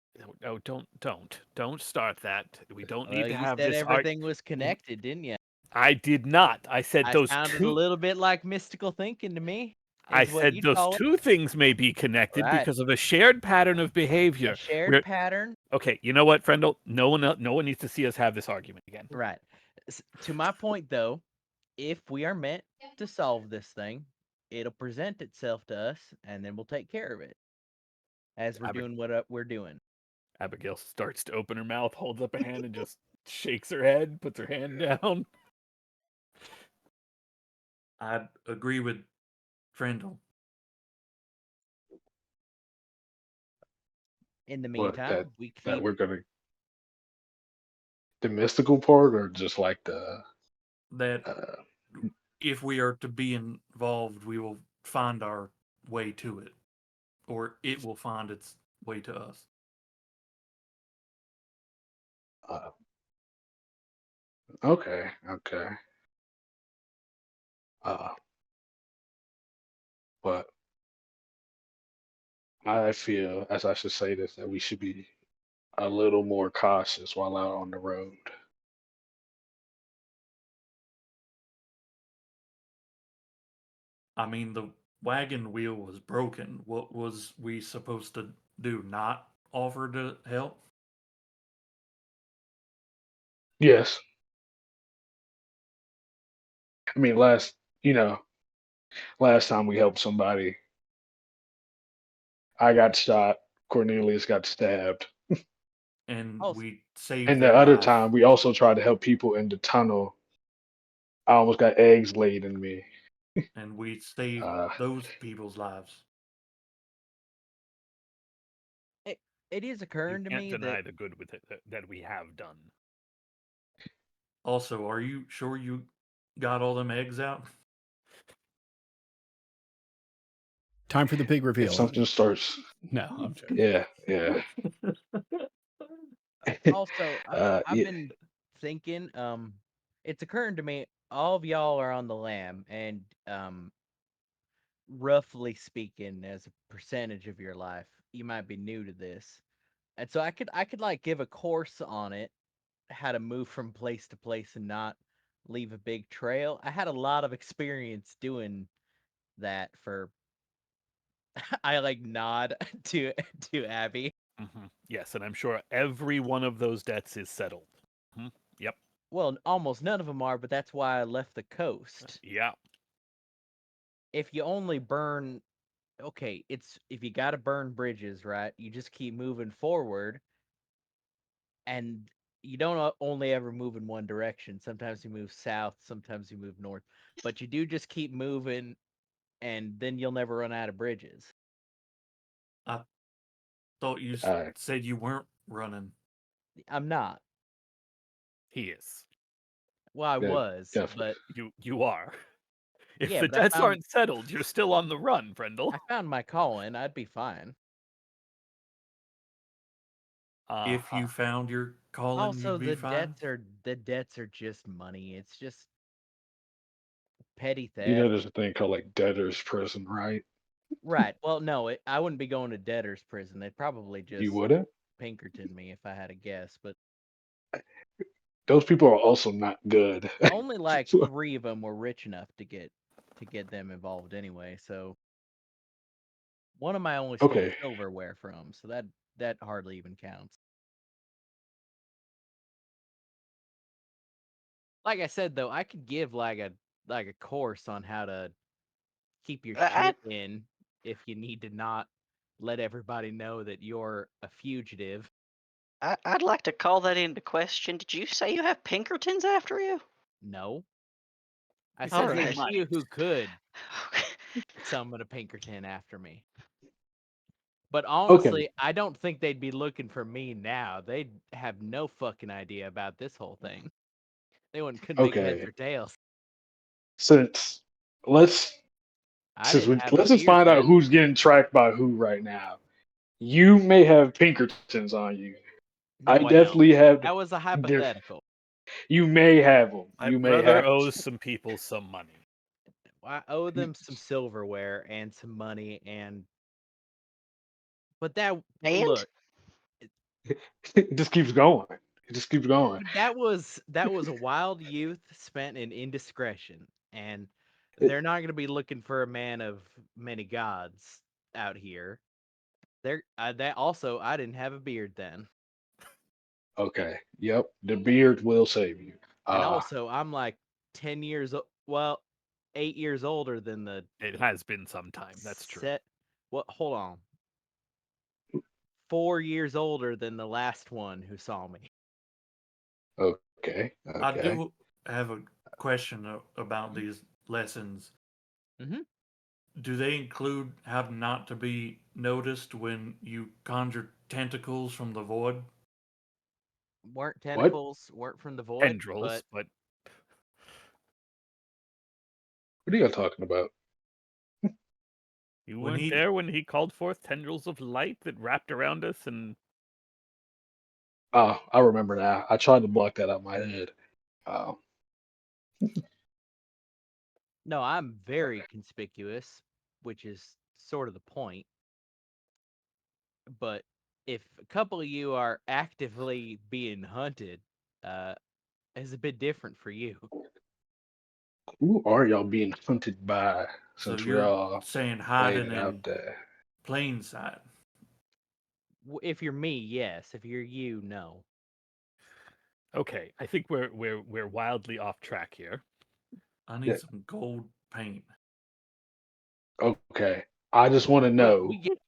No, don't start that. We don't need Well, to you have said this. everything was connected, didn't you? I did not. I said I those sounded a two. little bit like mystical thinking to me. I Is what said you'd those call it. two things may be connected Right. because of a shared pattern of A behavior. shared pattern. Okay, you know what, Frendel? No one needs to see us have this argument again. Right. To my point, though, if we are meant to solve this thing, it'll present itself to us, and then we'll take care of it as we're doing what we're doing. Abigail starts to open her mouth, holds up a hand, and just shakes her head, puts her hand down. I agree with Frendel. In the what meantime, we that keep we're gonna the mystical part, or just like the That uh, if we are to be involved, we will find our way to it, or it will find its way to us. uh okay, okay. Uh, but I feel, as I should say this, that we should be a little more cautious while out on the road. I mean, the wagon wheel was broken. What was we supposed to do? Not offer to help? Yes, I mean last time we helped somebody, I got shot, Cornelius got stabbed, And also we saved and the their other life. time we also tried to help people in the tunnel. I almost got eggs laid in me. And we saved Uh, those people's lives. it is You occurring to can't me deny that the good with it that we have done. Also, are you sure you got all them eggs out? Time for the big if reveal. something starts, No, I'm joking. yeah. also I've Yeah, been thinking it's occurring to me all of y'all are on the lam, and roughly speaking, as a percentage of your life, you might be new to this. And so I could like give a course on it, how to move from place to place and not leave a big trail. I had a lot of experience doing that for I like nod to Abby. Yes, and I'm sure every one of those debts is settled. Yep. Well, almost none of them are, but that's why I left the coast. Yeah. If you only burn okay, it's if you got to burn bridges, right? You just keep moving forward, and you don't only ever move in one direction. Sometimes you move south, sometimes you move north, but you do just keep moving, and then you'll never run out of bridges. I thought you I said you weren't running. I'm not. He is. Well, I yeah, was, definitely. but You are. If yeah, the but debts aren't settled, you're still on the run, Frendel. I found my calling. I'd be fine. If you found your calling, Also, you'd be fine. the debts are just money. It's just petty You know, theft. there's a thing called like debtor's prison, right? Right. Well, no, I wouldn't be going to debtor's prison. They'd probably You just wouldn't? Pinkerton me if I had a guess, but Those people are also not good. only like 3 of them were rich enough to get them involved anyway. So one of my only stole Okay. silverware from, so that hardly even counts. Like I said though, I could give like a course on how to keep your I, shit in if you need to not let everybody know that you're a fugitive. I'd like to call that into question. Did you say you have Pinkertons after you? No. I He said says he there's might. few who could summon a Pinkerton after me. But Okay. honestly, I don't think they'd be looking for me now. They'd have no fucking idea about this whole thing. They couldn't make heads Okay. or tails. Since let's I didn't have a let's just beard find out then. who's getting tracked by who right now. You may have Pinkertons on you. I No, I don't. definitely have. That was a There, hypothetical. you may have them. My You may brother have. owes some people some money. I owe them some silverware and some money but that And look, It just keeps going. It just keeps going. that was a wild youth spent in indiscretion, and It, they're not going to be looking for a man of many gods out here. That also, I didn't have a beard then, okay. Yep. The beard will save you. and also I'm like 8 years older than the It has been some time. That's true. set. What? Hold on. 4 years older than the last one who saw me. Okay. I Okay. do have a question about these lessons. Mhm. Do they include how not to be noticed when you conjure tentacles from the void? Weren't What? tentacles, weren't from the void, Tendrils, but but What are you talking about? you When weren't he there when he called forth tendrils of light that wrapped around us and Oh, I remember now. I tried to block that out of my head. Oh, no, I'm very conspicuous, which is sort of the point. But if a couple of you are actively being hunted, uh, it's a bit different for you. who are y'all being hunted by so since we're you're all saying laying hiding it out in there? plain sight. If you're me, yes. If you're you, no. okay. I think we're wildly off track here. I need Yeah. some gold paint. Okay. I just want to Well, know we get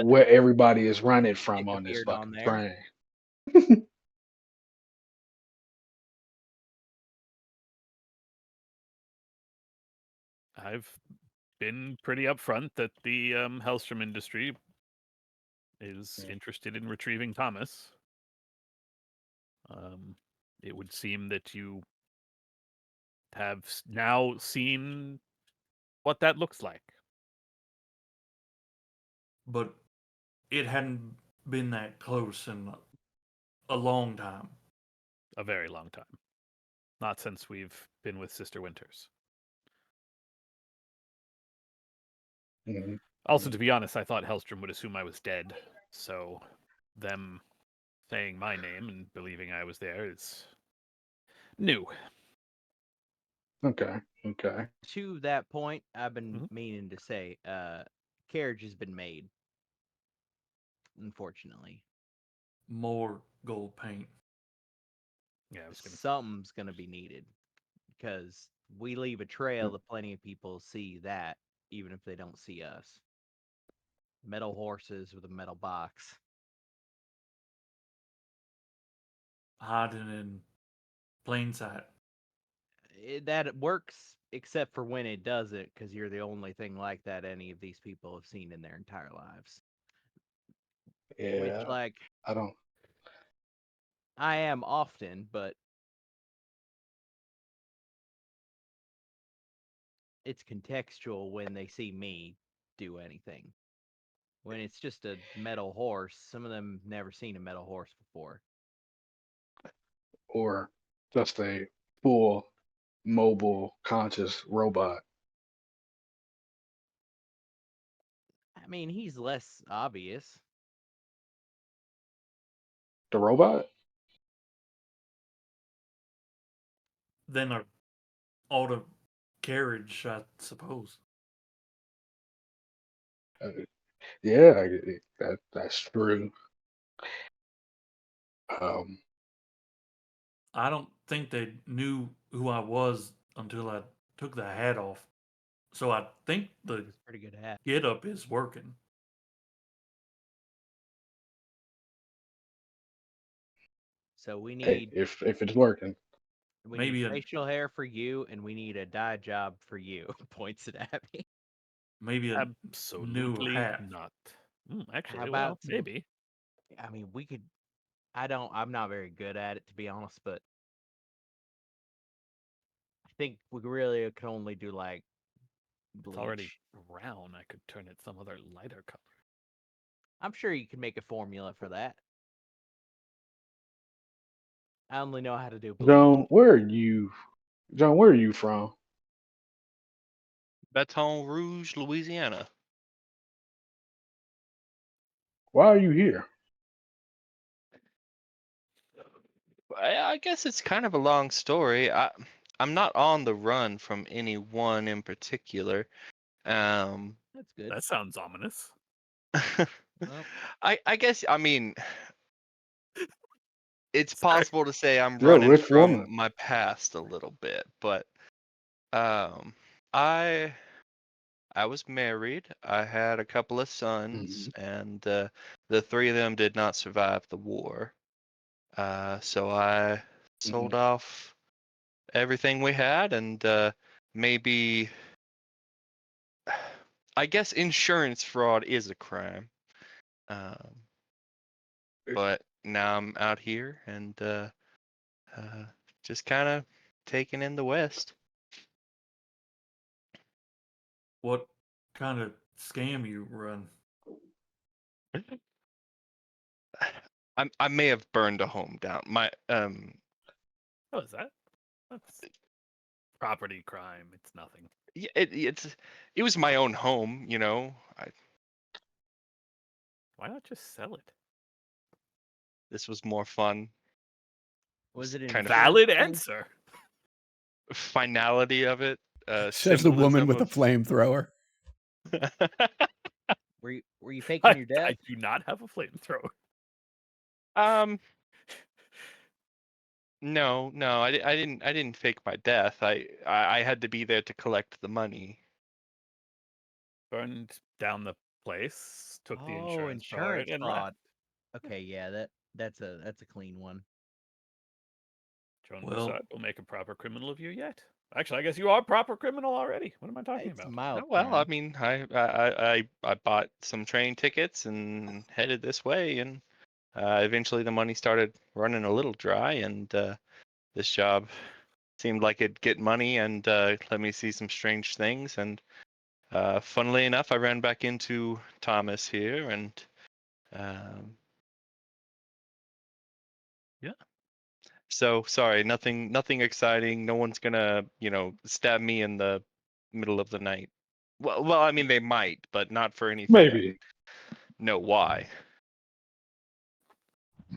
where everybody is running from stick a on this beard on fucking there. train. I've been pretty upfront that the Hellstrom industry is Yeah. interested in retrieving Thomas. It would seem that you have now seen what that looks like. But it hadn't been that close in a long time. A very long time. Not since we've been with Sister Winters. Mhm. Also, to be honest, I thought Hellstrom would assume I was dead. So, them saying my name and believing I was there is new. Okay. Okay. To that point, I've been Mhm. meaning to say, carriage has been made. Unfortunately, More gold paint. Yeah, I was gonna. something's gonna be needed because we leave a trail that plenty of people see that, even if they don't see us. Metal horses with a metal box. Hiding in plain sight. That works, except for when it doesn't, because you're the only thing like that any of these people have seen in their entire lives. Which, Yeah. like, I don't. I am often, but it's contextual when they see me do anything. When it's just a metal horse, some of them never seen a metal horse before. Or just a full mobile conscious robot. I mean, he's less obvious. The robot? Then a auto carriage, I suppose. Uh, yeah, that's true. Um, I don't think they knew who I was until I took the hat off. So I think the It's a pretty good hat. get up is working. So we hey, need if it's working, we maybe need a facial hair for you, and we need a dye job for you. Points it at me. maybe a new Absolutely hat. not. How Actually, about well, some? maybe. I mean, we could. I don't. I'm not very good at it, to be honest, but I think we really can only do like It's already bleach. brown. I could turn it some other lighter color. I'm sure you can make a formula for that. I only know how to do bleach. John, where are you? John, where are you from? Baton Rouge, Louisiana. Why are you here? I guess it's kind of a long story. I'm not on the run from anyone in particular. Um, That's good. That sounds ominous. Well, I guess I mean it's Sorry. possible to say I'm You're a running rich from woman. my past a little bit, but I was married. I had a couple of sons, and the three of them did not survive the war. So I sold off everything we had, and maybe I guess insurance fraud is a crime. Um, but now I'm out here and just kind of taking in the West. What kind of scam you run? I may have burned a home down. My What is that? That's property crime. It's nothing. it was my own home, you know. Why not just sell it? This was more fun. was it kind of Valid insurance-free? answer. finality of it. Says the woman with the flamethrower. Were you faking your I death? do not have a flamethrower. No, I didn't fake my death. I had to be there to collect the money. Burned down the place, took the Oh, insurance for it, insurance and fraud. left. Okay, yeah, that's a clean one. Joan Well- Broussard will make a proper criminal of you yet. Actually, I guess you are a proper criminal already. What am I talking It's a about? mild Oh, well, I crime. mean, I bought some train tickets and headed this way, and eventually the money started running a little dry, and this job seemed like it'd get money and let me see some strange things. And funnily enough, I ran back into Thomas here, and um, yeah. So sorry, nothing exciting. No one's gonna, stab me in the middle of the night. Well, I mean they might, but not for anything. Maybe. Know why?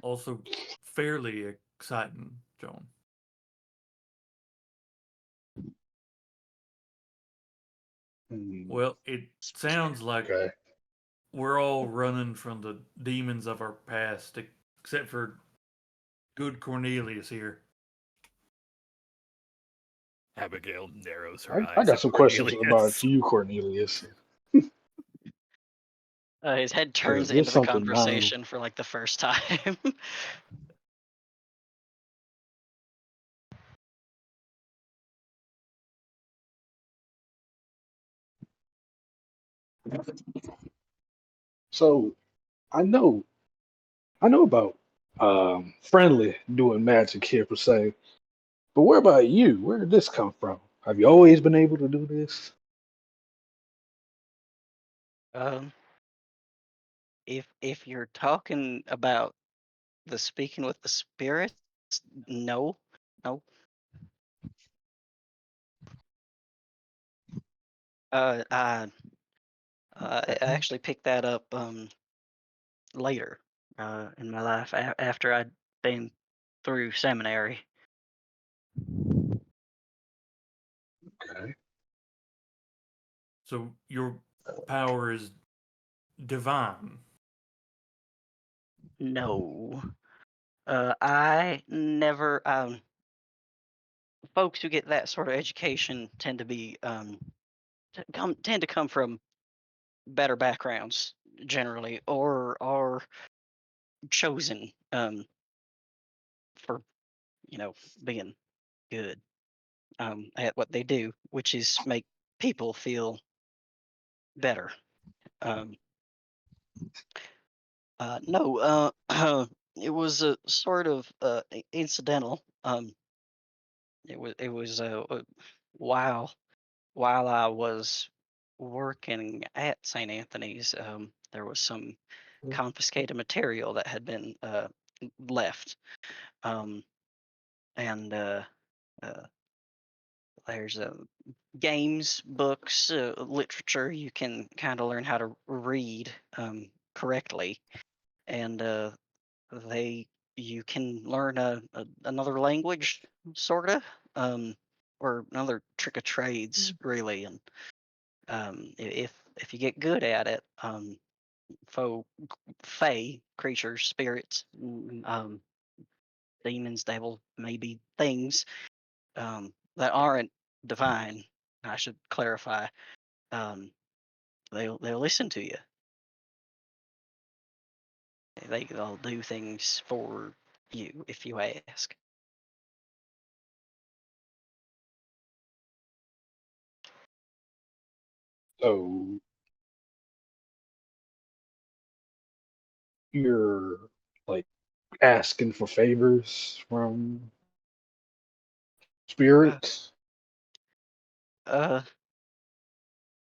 Also, fairly exciting, Joan. Well, it sounds like Okay. we're all running from the demons of our past, except for good Cornelius here. Abigail narrows her eyes. I got at some questions Cornelius. about you, Cornelius. His head turns there's into the something nice. conversation for like the first time. So I know about friendly doing magic here per se, but where about you? Where did this come from? Have you always been able to do this? um, if you're talking about the speaking with the spirits, no, no. Uh, uh, I actually picked that up later in my life after I'd been through seminary. Okay. So your power is divine. No, I never. Folks who get that sort of education tend to be tend to come from better backgrounds generally, or are chosen for being good at what they do, which is make people feel better. Um, no, it was a sort of incidental. It was while while I was working at St. Anthony's, there was some confiscated material that had been left, um, and uh, there's games, books, literature. You can kind of learn how to read correctly, and they you can learn another language, sorta, um, or another trick of trades, really. And if you get good at it, faux fey creatures, spirits, demons, devil, maybe things that aren't divine. I should clarify. Um, they'll listen to you. They'll do things for you if you ask. So you're like asking for favors from Uh, spirits? uh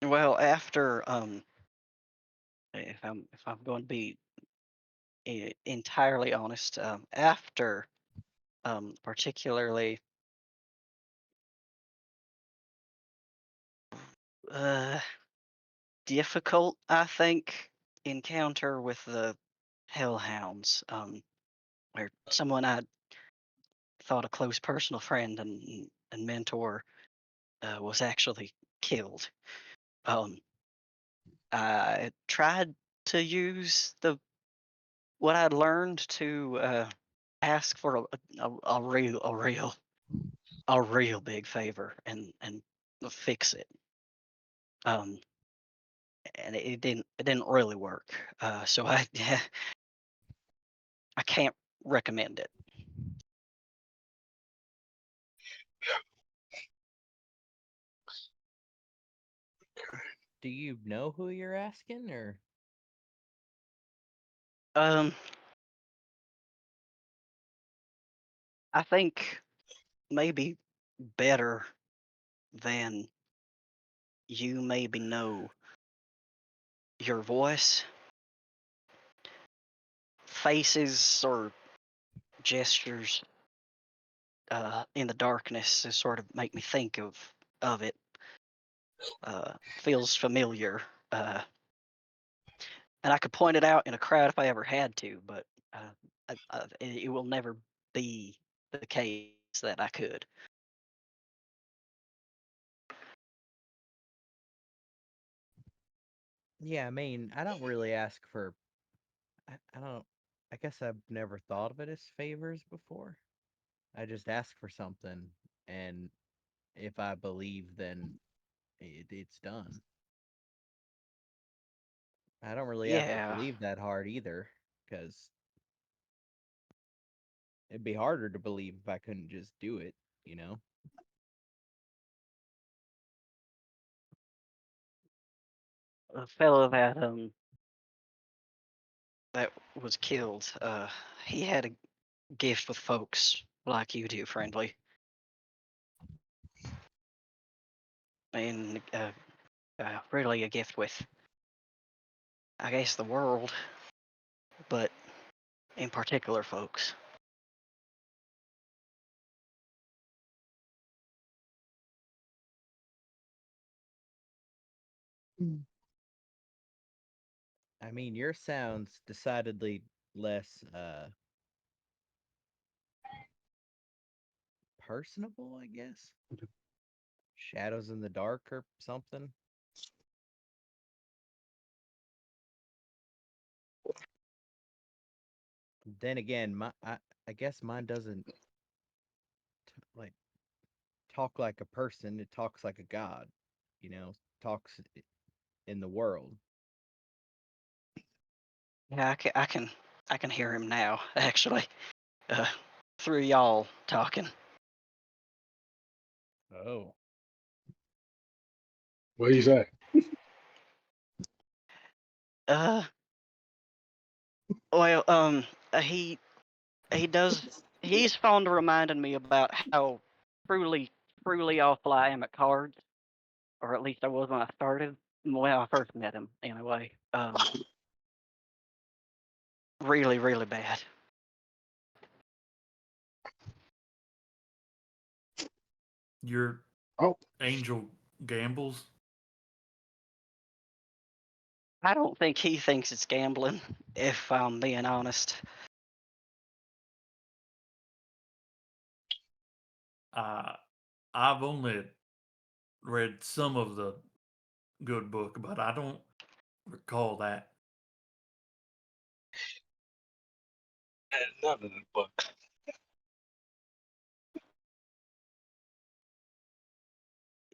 well, after if I'm going to be entirely honest, after particularly uh difficult, I think, encounter with the Hellhounds, where someone I thought a close personal friend and mentor was actually killed. Um, I tried to use the what I'd learned to ask for a real big favor and fix it. Um, and it didn't really work. So I can't recommend it. Do you know who you're asking, or Um, I think maybe better than you maybe know your voice, faces, or gestures in the darkness to sort of make me think of it. Feels familiar, uh, and I could point it out in a crowd if I ever had to, but it will never be the case that I could. yeah, I mean, I don't really ask for. I don't. I guess I've never thought of it as favors before. I just ask for something, and if I believe, then it's done. I don't really have to Yeah, believe that hard either, because it'd be harder to believe if I couldn't just do it, you know? a fellow that was killed. He had a gift with folks like you do, friendly, and really a gift with, I guess, the world, but in particular, folks. I mean, yours sounds decidedly less personable, I guess. Shadows in the dark or something. Then again, I guess mine doesn't like talk like a person. It talks like a god. You know, talks in the world. Yeah, I can hear him now. Actually, uh, through y'all talking. Oh. What do you say? Uh, well, he does. He's fond of reminding me about how truly awful I am at cards, or at least I was when I started. When I first met him, anyway. Really, really bad. Your Oh, angel gambles. I don't think he thinks it's gambling, if I'm being honest. I've only read some of the good book, but I don't recall that. none of the book.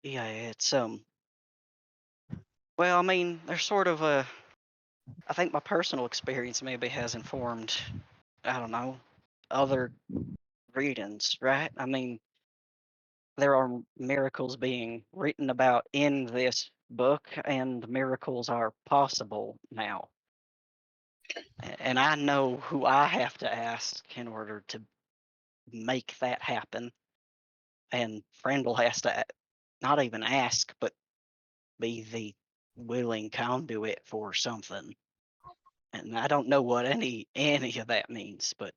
Yeah, it's well, I mean, there's sort of a. I think my personal experience maybe has informed, I don't know, other readings, right? I mean, there are miracles being written about in this book, and miracles are possible now. And I know who I have to ask in order to make that happen. And Frandle has to not even ask, but be the willing conduit for something. And I don't know what any of that means, but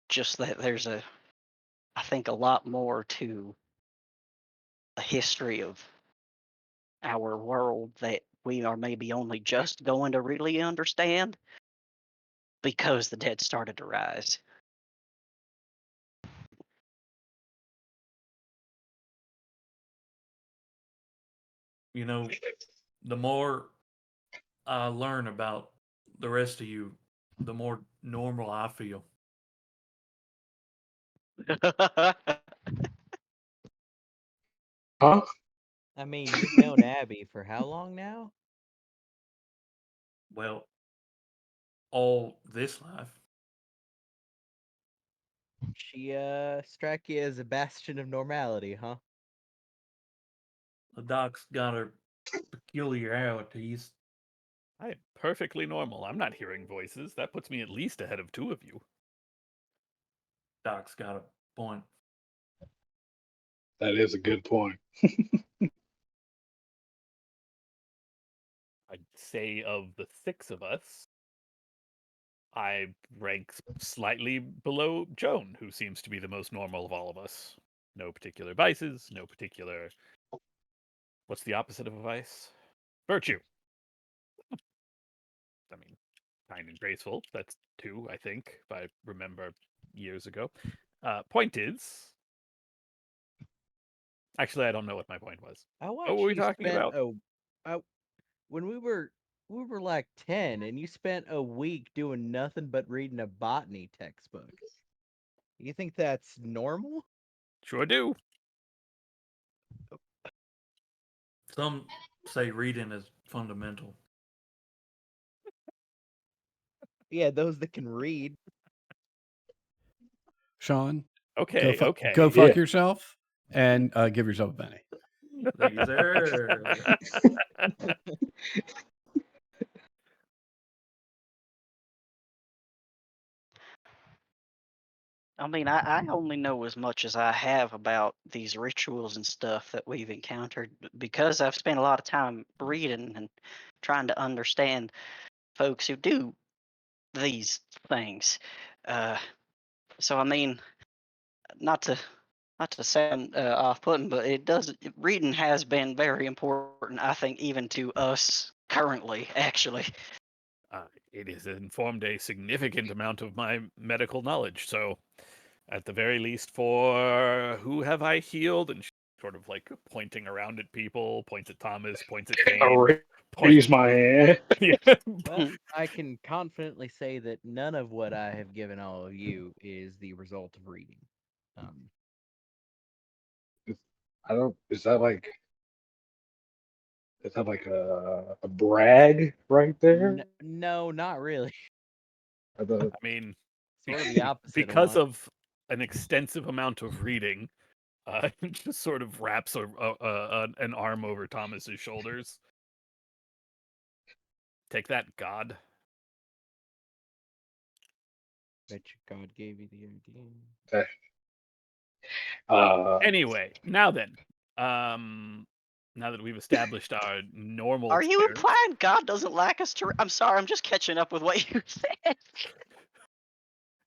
just that there's I think a lot more to a history of our world that we are maybe only just going to really understand because the dead started to rise. You know, the more I learn about the rest of you, the more normal I feel. Huh? I mean, you've known Abby for how long now? Well, all this life. She struck you as a bastion of normality, huh? The doc's got her peculiarities. I am perfectly normal. I'm not hearing voices. That puts me at least ahead of two of you. Doc's got a point. That is a good point. I'd say of the six of us, I rank slightly below Joan, who seems to be the most normal of all of us. No particular vices, no particular. What's the opposite of a vice? Virtue. I mean, kind and graceful. That's two, I think, if I remember years ago. Point is. Actually, I don't know what my point was. I What watched were we you talking spend about? when we were like 10 and you spent a week doing nothing but reading a botany textbook. You think that's normal? Sure do. Some say reading is fundamental. Yeah, those that can read. Sean, Okay, go okay. fuck Yeah. yourself and give yourself a penny. Thank you, sir. I mean, I only know as much as I have about these rituals and stuff that we've encountered because I've spent a lot of time reading and trying to understand folks who do these things. So I mean, not to sound off-putting, but reading has been very important. I think even to us currently, actually. It has informed a significant amount of my medical knowledge. So, at the very least, for who have I healed? And she's sort of like pointing around at people, points at Thomas, points at I Kane, raise points. my hand. Yeah. Well, I can confidently say that none of what I have given all of you is the result of reading. I don't. Is that like a brag right there? No, not really. I thought- I mean, Sort of the opposite. because one. of an extensive amount of reading, just sort of wraps an arm over Thomas's shoulders. Take that, God. Bet you God gave you the idea. Anyway, now then, now that we've established our normal Are you affairs- implying God doesn't lack us to? I'm sorry, I'm just catching up with what you said.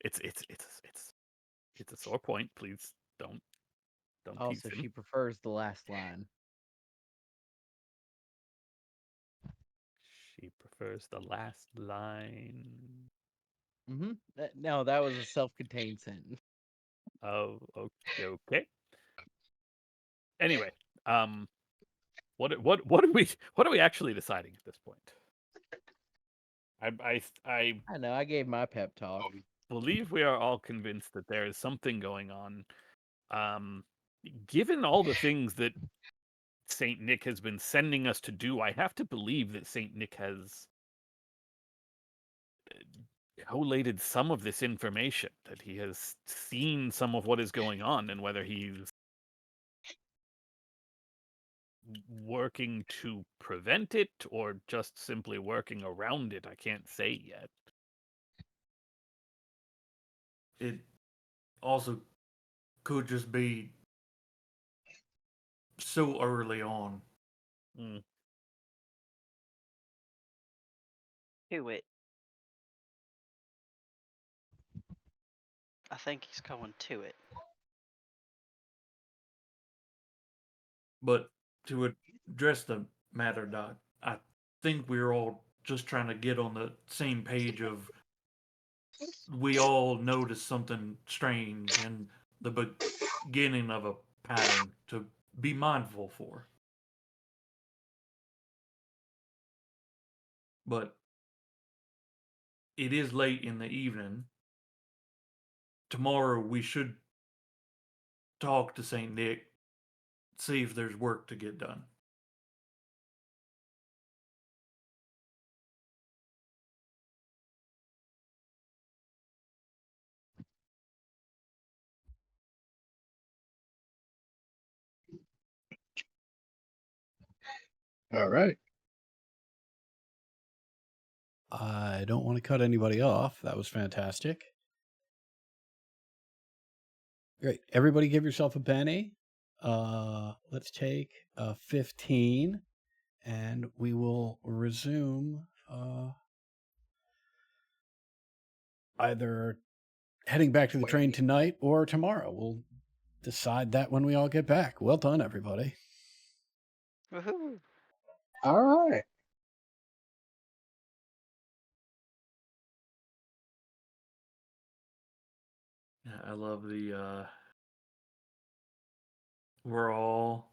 It's a sore point. Please don't Also, tease him. she prefers the last line. She prefers the last line. Mm-hmm. No, that was a self-contained sentence. Oh, okay. Anyway, what are we actually deciding at this point? I I know. I gave my pep talk. believe we are all convinced that there is something going on. Given all the things that Saint Nick has been sending us to do, I have to believe that Saint Nick has collated some of this information, that he has seen some of what is going on, and whether he's working to prevent it or just simply working around it, I can't say yet. It also could just be so early on. Do it. I think he's going to it. But to address the matter, Doc, I think we're all just trying to get on the same page of we all notice something strange in the beginning of a pattern to be mindful for. But it is late in the evening. Tomorrow we should talk to St. Nick, see if there's work to get done. All right. I don't want to cut anybody off. That was fantastic. Great. Everybody give yourself a penny. Let's take 15 and we will resume either heading back to the train tonight or tomorrow. We'll decide that when we all get back. Well done, everybody. Woohoo! All right. I love the we're all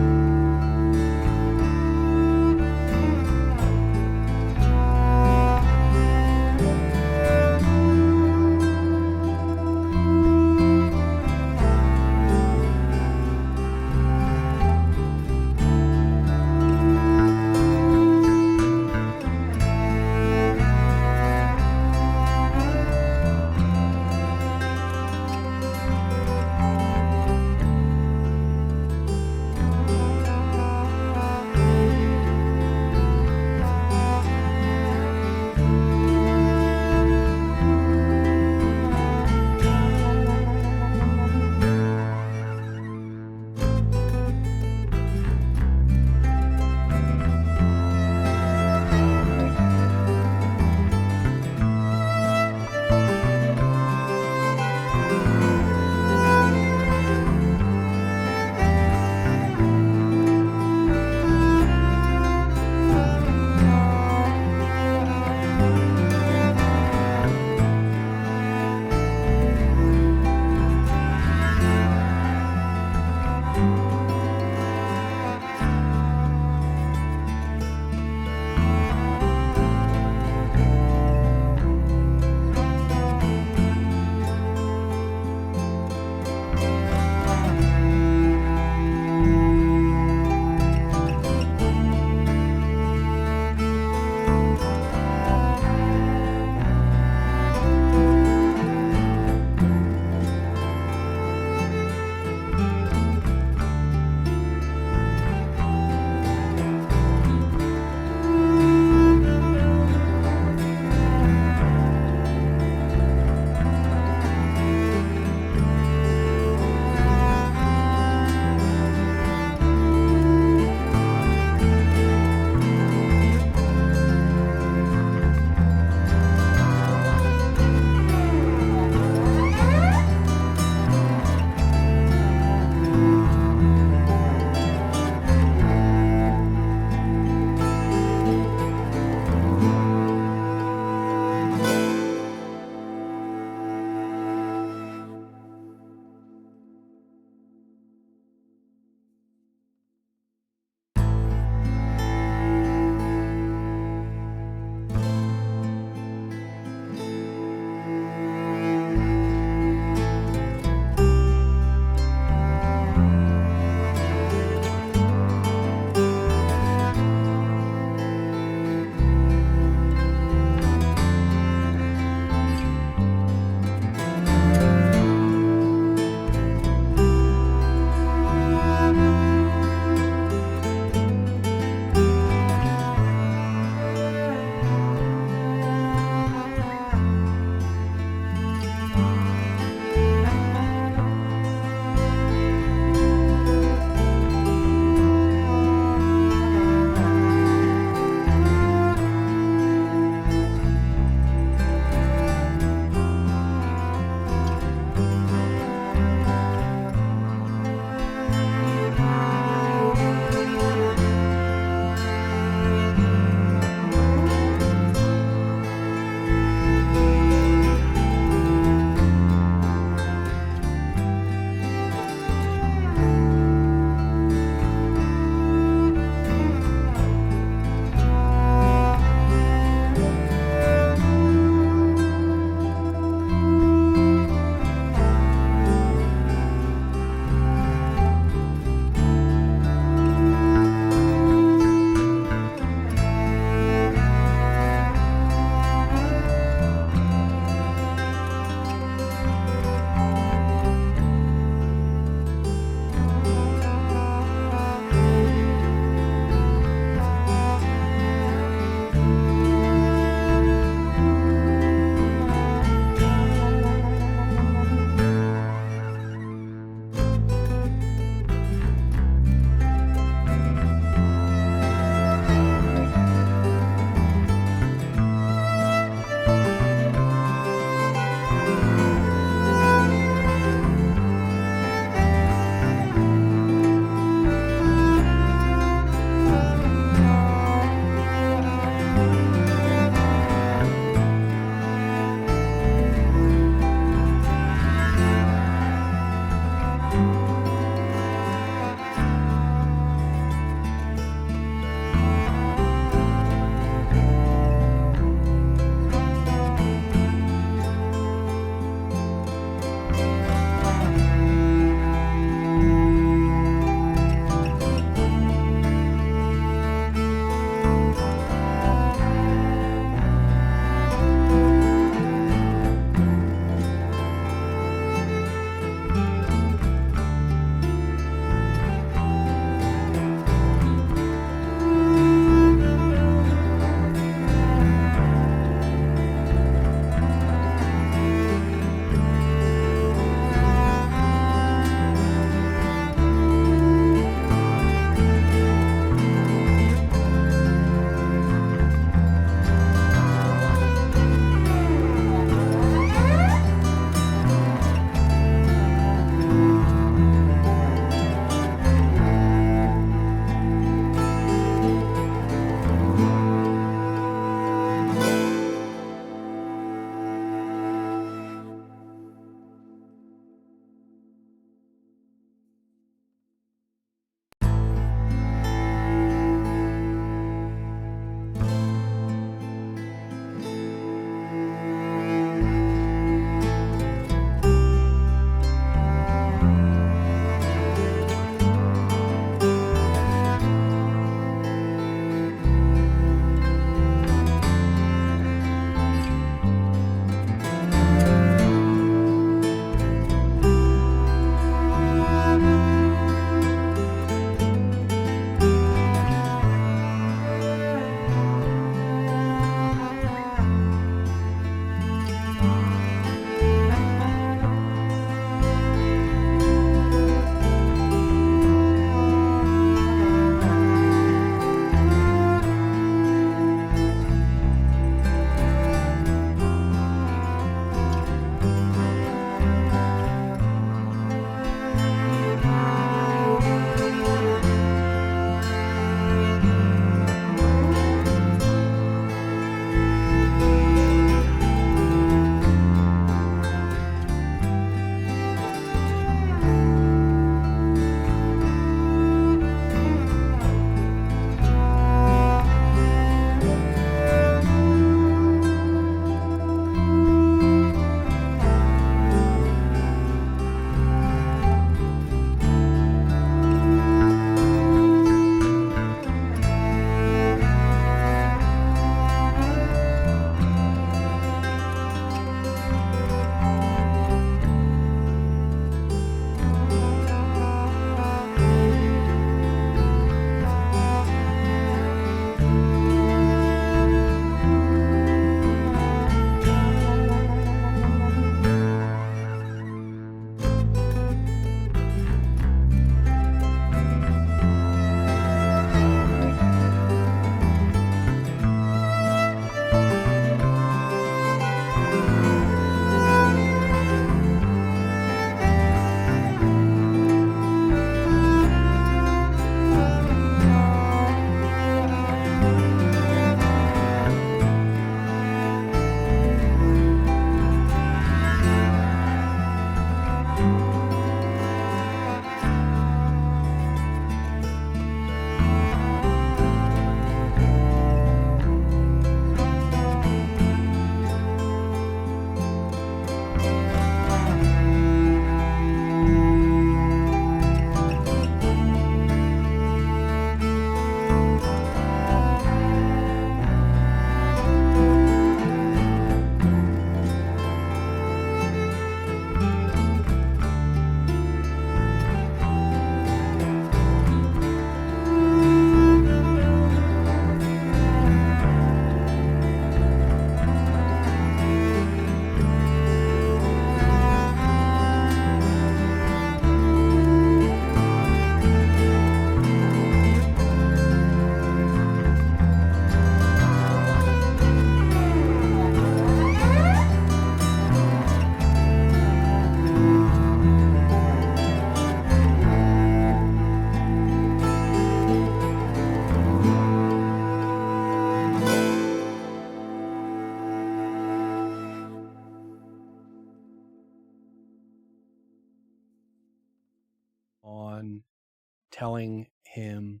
telling him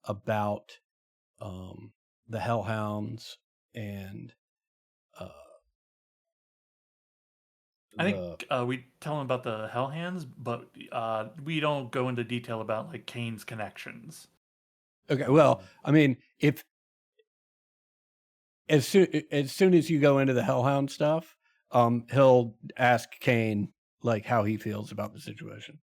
about the Hellhounds and I think we tell him about the Hellhands, but we don't go into detail about like Kane's connections. Okay, well, I mean, if as soon as you go into the Hellhound stuff, he'll ask Kane like how he feels about the situation.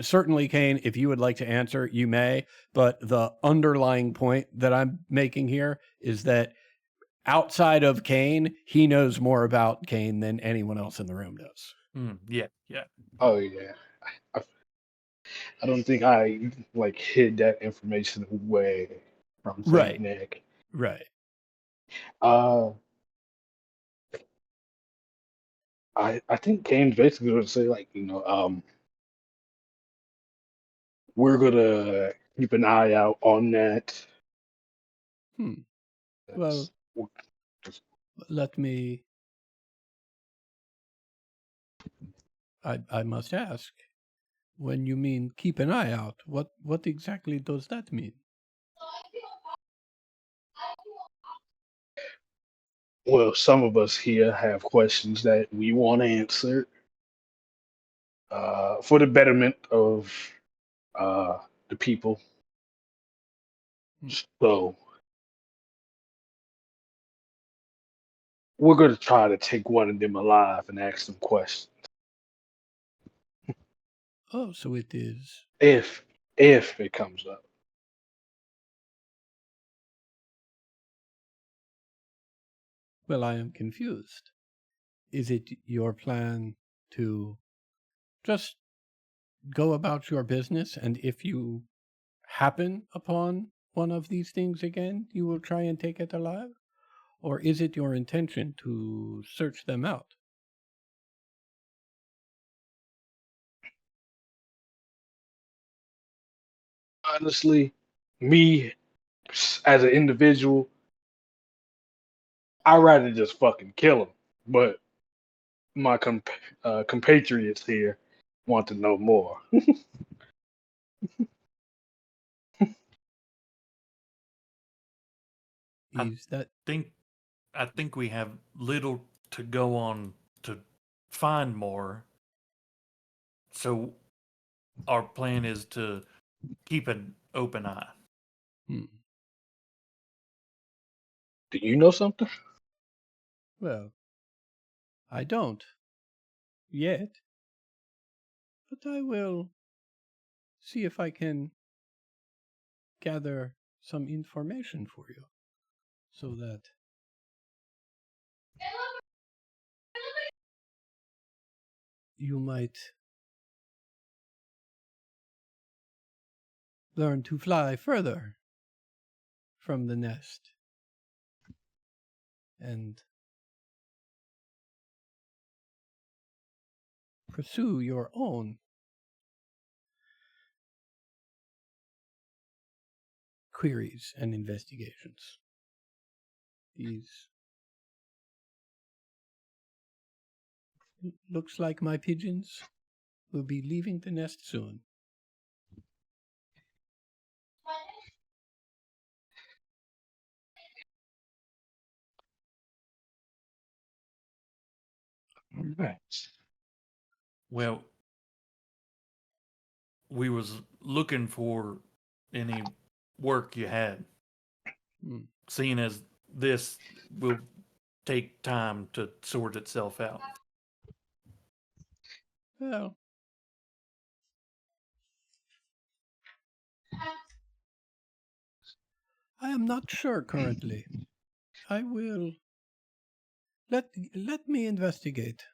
Certainly, Kane, if you would like to answer, you may. But the underlying point that I'm making here is that outside of Kane, he knows more about Kane than anyone else in the room does. Yeah. Oh yeah. I don't think I like hid that information away from Saint Right. Nick. Right. I think Kane's basically gonna say like, we're gonna keep an eye out on that. Well, let me. I must ask. When you mean keep an eye out, what exactly does that mean? Well, some of us here have questions that we want answered for the betterment of the people. So we're going to try to take one of them alive and ask them questions. Oh, so it is. If it comes up. Well, I am confused. Is it your plan to just go about your business, and if you happen upon one of these things again, you will try and take it alive? Or is it your intention to search them out? Honestly, me as an individual, I'd rather just fucking kill him. But my compatriots here want to know more. Is that I think we have little to go on to find more. So our plan is to keep an open eye. Do you know something? Well, I don't yet, but I will see if I can gather some information for you so that you might learn to fly further from the nest and pursue your own queries and investigations. Looks like my pigeons will be leaving the nest soon. All right. Well, we was looking for any work you had. Seeing as this will take time to sort itself out. Well, I am not sure currently. I will let me investigate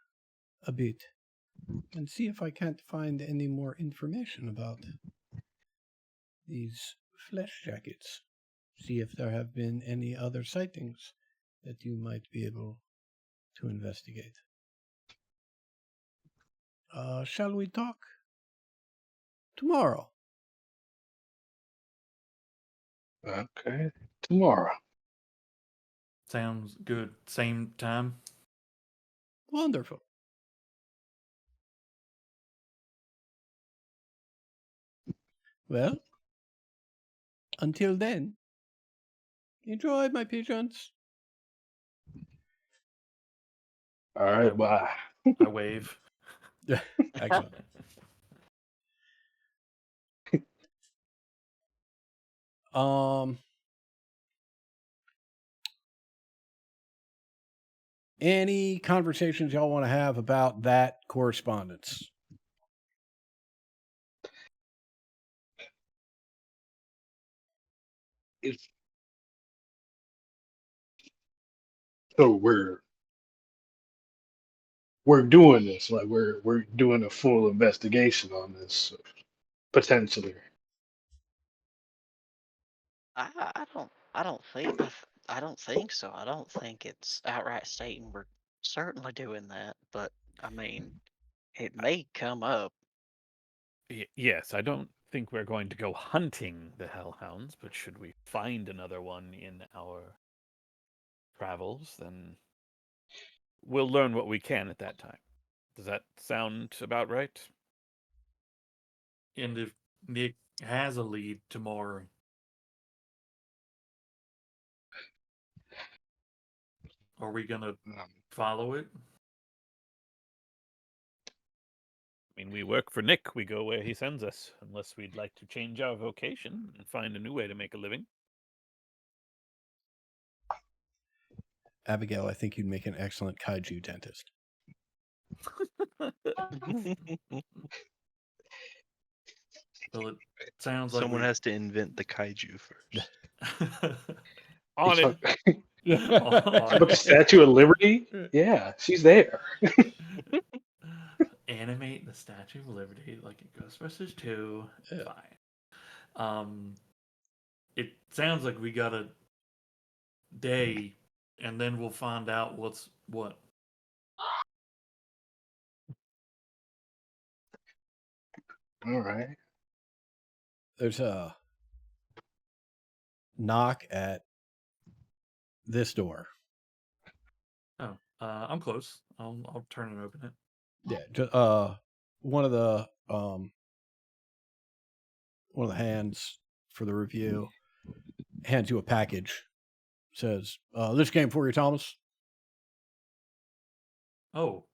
a bit and see if I can't find any more information about these flesh jackets. See if there have been any other sightings that you might be able to investigate. Shall we talk tomorrow? Okay. Tomorrow. Sounds good. Same time? Wonderful. Well, until then, enjoy, my pigeons. All right, I- bye. I wave. Excellent. Any conversations y'all want to have about that correspondence? It's, so we're doing this, like we're doing a full investigation on this potentially. I don't think I don't think so. I don't think it's outright stating we're certainly doing that, but I mean, it may come up. Yes, I don't think we're going to go hunting the hellhounds, but should we find another one in our travels, then we'll learn what we can at that time. Does that sound about right? And if Nick has a lead tomorrow, are we gonna follow it? I mean, we work for Nick. We go where he sends us, unless we'd like to change our vocation and find a new way to make a living. Abigail, I think you'd make an excellent kaiju dentist. Well, it sounds like Someone has to invent the kaiju first. On it. But the Statue of Liberty, yeah, she's there. Animate the Statue of Liberty like in Ghostbusters 2. Yeah. Fine. It sounds like we got a day, and then we'll find out what's what. All right. There's a knock at this door. Oh, I'm close. I'll turn and open it. Yeah, one of the hands for the review hands you a package. Says, "This came for you, Thomas." Oh.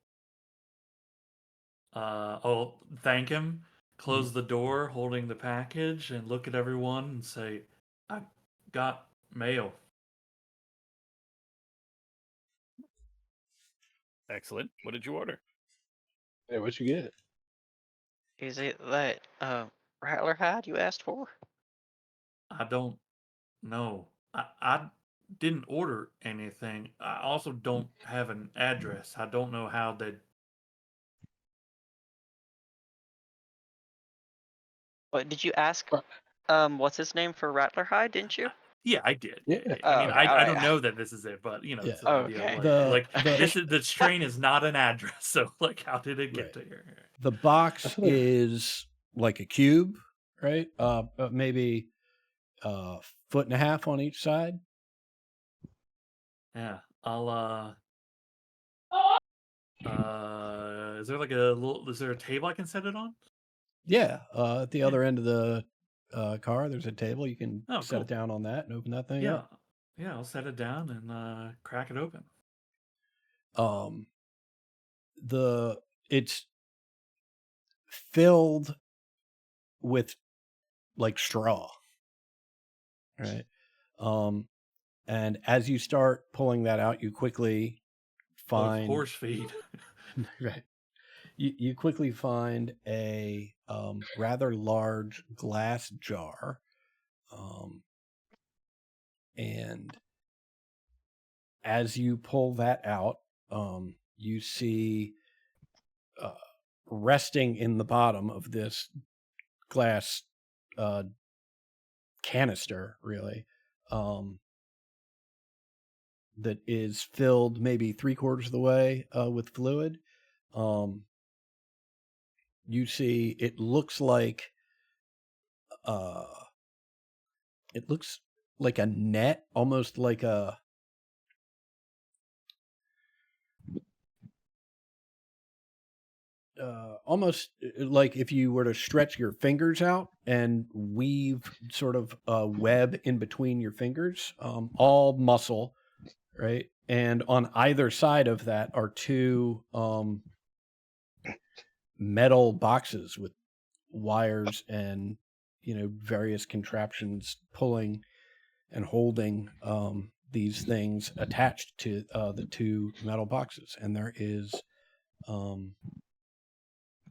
I'll thank him, close the door, holding the package, and look at everyone and say, "I got mail." Excellent. What did you order? Hey, what you get? Is it that Rattler hide you asked for? I don't know. I didn't order anything. I also don't have an address. I don't know how they. What did you ask? What's his name for Rattler hide? Didn't you? Yeah, I did. Yeah. I mean, Okay, I don't alright. know that this is it, but you know, Yeah. it's the idea. Okay. This is the strain is not an address. So like, how did it get Right. to here? The box That's what I- is like a cube, right? Maybe a foot and a half on each side. Yeah, I'll is there like is there a table I can set it on? Yeah, at the other end of the car, there's a table. You can Oh, set it cool. down on that and open that thing Yeah. up. Yeah, I'll set it down and crack it open. It's filled with like straw, right? And as you start pulling that out, you quickly Oh, it's find horse feed. right. You quickly find a rather large glass jar, and as you pull that out, you see resting in the bottom of this glass canister, really, that is filled maybe 3/4 of the way with fluid. You see, it looks like a net, almost like a almost like if you were to stretch your fingers out and weave sort of a web in between your fingers, all muscle, right? And on either side of that are two metal boxes with wires and various contraptions pulling and holding these things attached to the two metal boxes. And there is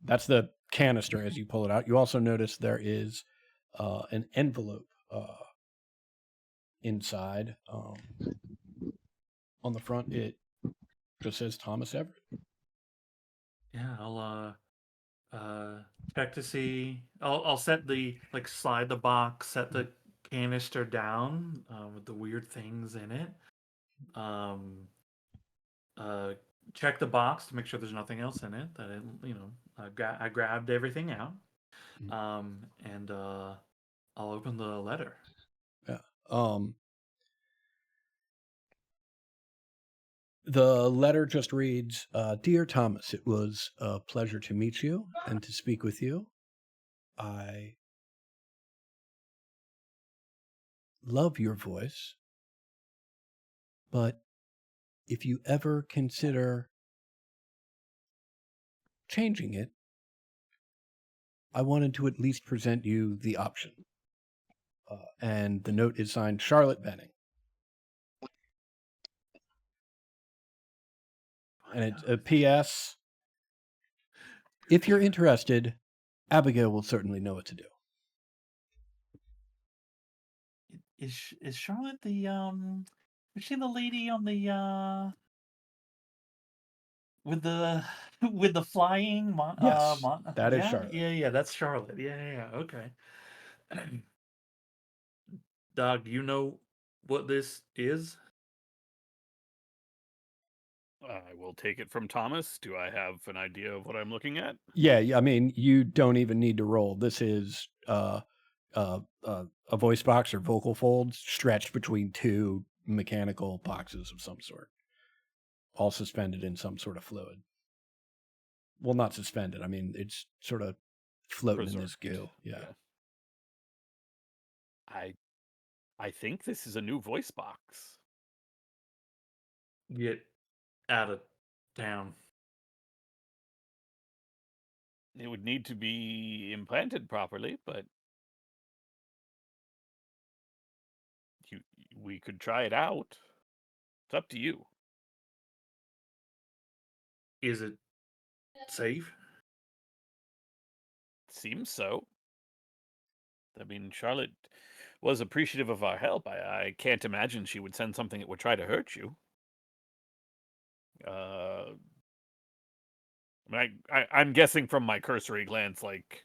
that's the canister as you pull it out. You also notice there is an envelope inside. On the front, it just says Thomas Everett. Yeah, I'll check to see. I'll set the slide the box, set the canister down with the weird things in it. Check the box to make sure there's nothing else in it. That I grabbed everything out. And I'll open the letter. Yeah. The letter just reads, Dear Thomas, it was a pleasure to meet you and to speak with you. I love your voice, but if you ever consider changing it, I wanted to at least present you the option. And the note is signed Charlotte Benning. And it's a P.S. If you're interested, Abigail will certainly know what to do. Is Charlotte the is she the lady on the with the with the flying Yes, that is yeah? Charlotte. Yeah, that's Charlotte. Yeah, okay. Dog, do you know what this is? I will take it from Thomas. Do I have an idea of what I'm looking at? Yeah, I mean, you don't even need to roll. This is a voice box or vocal folds stretched between two mechanical boxes of some sort, all suspended in some sort of fluid. Well, not suspended. I mean, it's sort of floating in this goo. Yeah. I think this is a new voice box. Get out of town. It would need to be implanted properly, but we could try it out. It's up to you. Is it safe? Seems so. I mean, Charlotte was appreciative of our help. I can't imagine she would send something that would try to hurt you. I'm guessing from my cursory glance, like,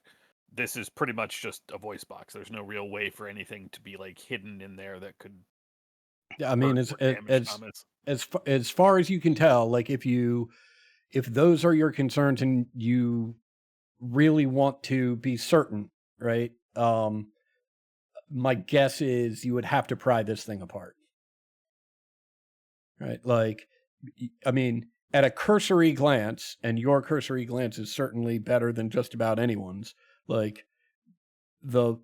this is pretty much just a voice box. There's no real way for anything to be like hidden in there that could. Yeah, I mean, hurt or damage Thomas. as far as you can tell, like if those are your concerns and you really want to be certain, right? My guess is you would have to pry this thing apart. Right? Like, I mean, at a cursory glance, and your cursory glance is certainly better than just about anyone's, like the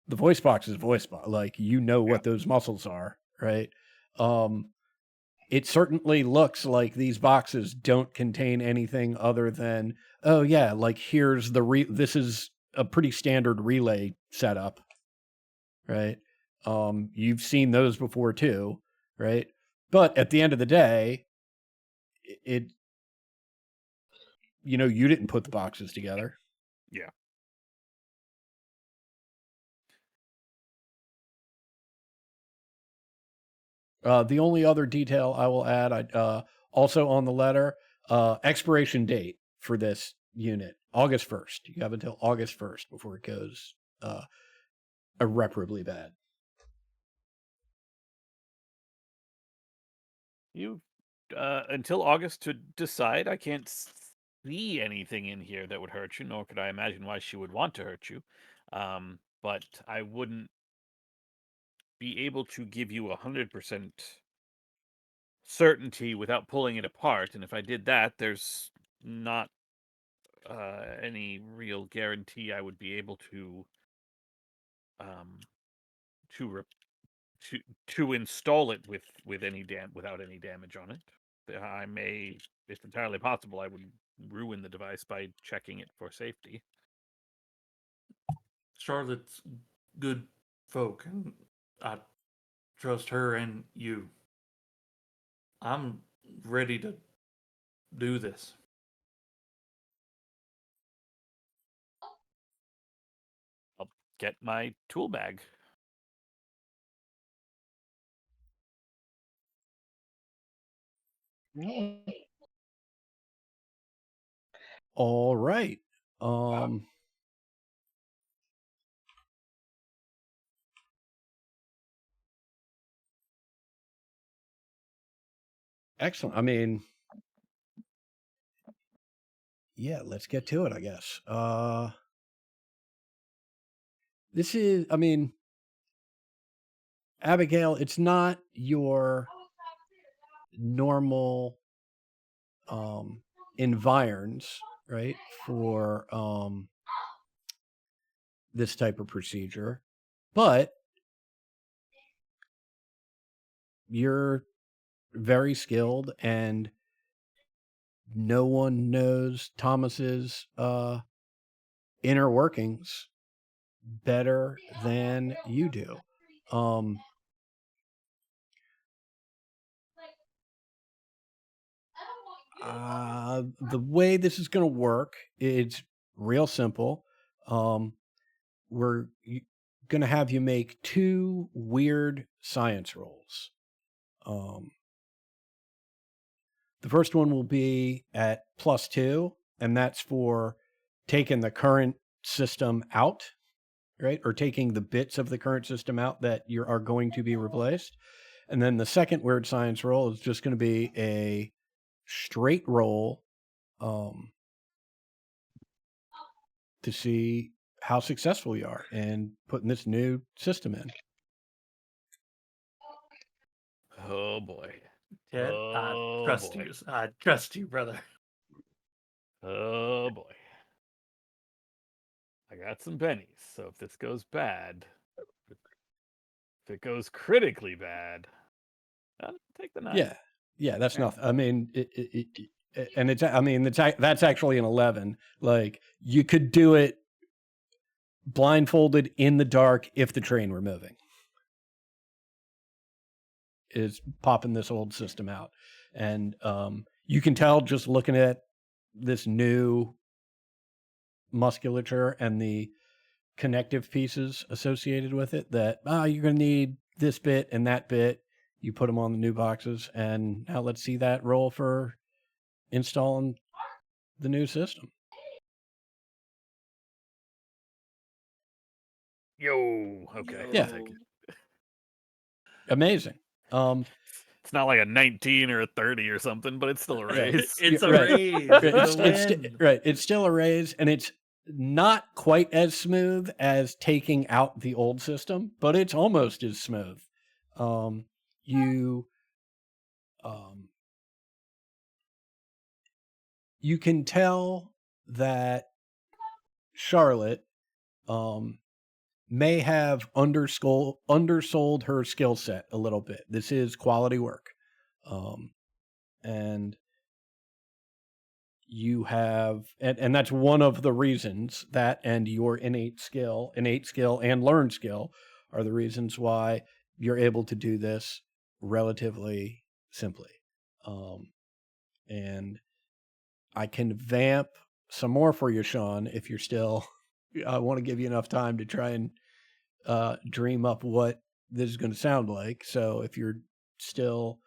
voice box is voice box. Like, what those muscles are, right? It certainly looks like these boxes don't contain anything other than, oh yeah, like here's this is a pretty standard relay setup, right? You've seen those before too, right? But at the end of the day, you didn't put the boxes together. Yeah. The only other detail I will add, also on the letter, expiration date for this unit, August 1st. You have until August 1st before it goes irreparably bad. You until August to decide. I can't see anything in here that would hurt you, nor could I imagine why she would want to hurt you. But I wouldn't be able to give you 100% certainty without pulling it apart. And if I did that, there's not any real guarantee I would be able to to re- to install it with any without any damage on it. I may, it's entirely possible I would ruin the device by checking it for safety. Charlotte's good folk, and I trust her and you. I'm ready to do this. I'll get my tool bag. All right. Excellent. I mean, yeah, let's get to it, I guess. This is, I mean, Abigail, it's not your normal environs, right, for this type of procedure, but you're very skilled, and no one knows Thomas's inner workings better than you do. The way this is going to work, it's real simple. We're going to have you make 2 weird science rolls. The first one will be at +2, and that's for taking the current system out, right? Or taking the bits of the current system out that are going to be replaced. And then the second weird science roll is just going to be a straight roll to see how successful you are in putting this new system in. Oh boy. Ted, Oh, I trust boy. you. I trust you, brother. Oh boy. I got some pennies, so if this goes bad, if it goes critically bad, I'll take the 9. Yeah, that's Yeah. nothing. I mean, and it's, I mean, that's actually an 11. Like, you could do it blindfolded in the dark if the train were moving. Is popping this old system out. And you can tell just looking at this new musculature and the connective pieces associated with it that you're going to need this bit and that bit. You put them on the new boxes, and now let's see that roll for installing the new system. Yo, okay. Yeah. I'll take it. Amazing. It's not like a 19 or a 30 or something, but it's still a raise. It's a Right. raise. Right, It's a it's win. right. It's still a raise, and it's not quite as smooth as taking out the old system, but it's almost as smooth. You can tell that Charlotte may have undersold her skill set a little bit. This is quality work, and you have, and that's one of the reasons that, and your innate skill and learned skill are the reasons why you're able to do this relatively simply. And I can vamp some more for you, Sean, if you're still, I want to give you enough time to try and dream up what this is going to sound like. So if you're still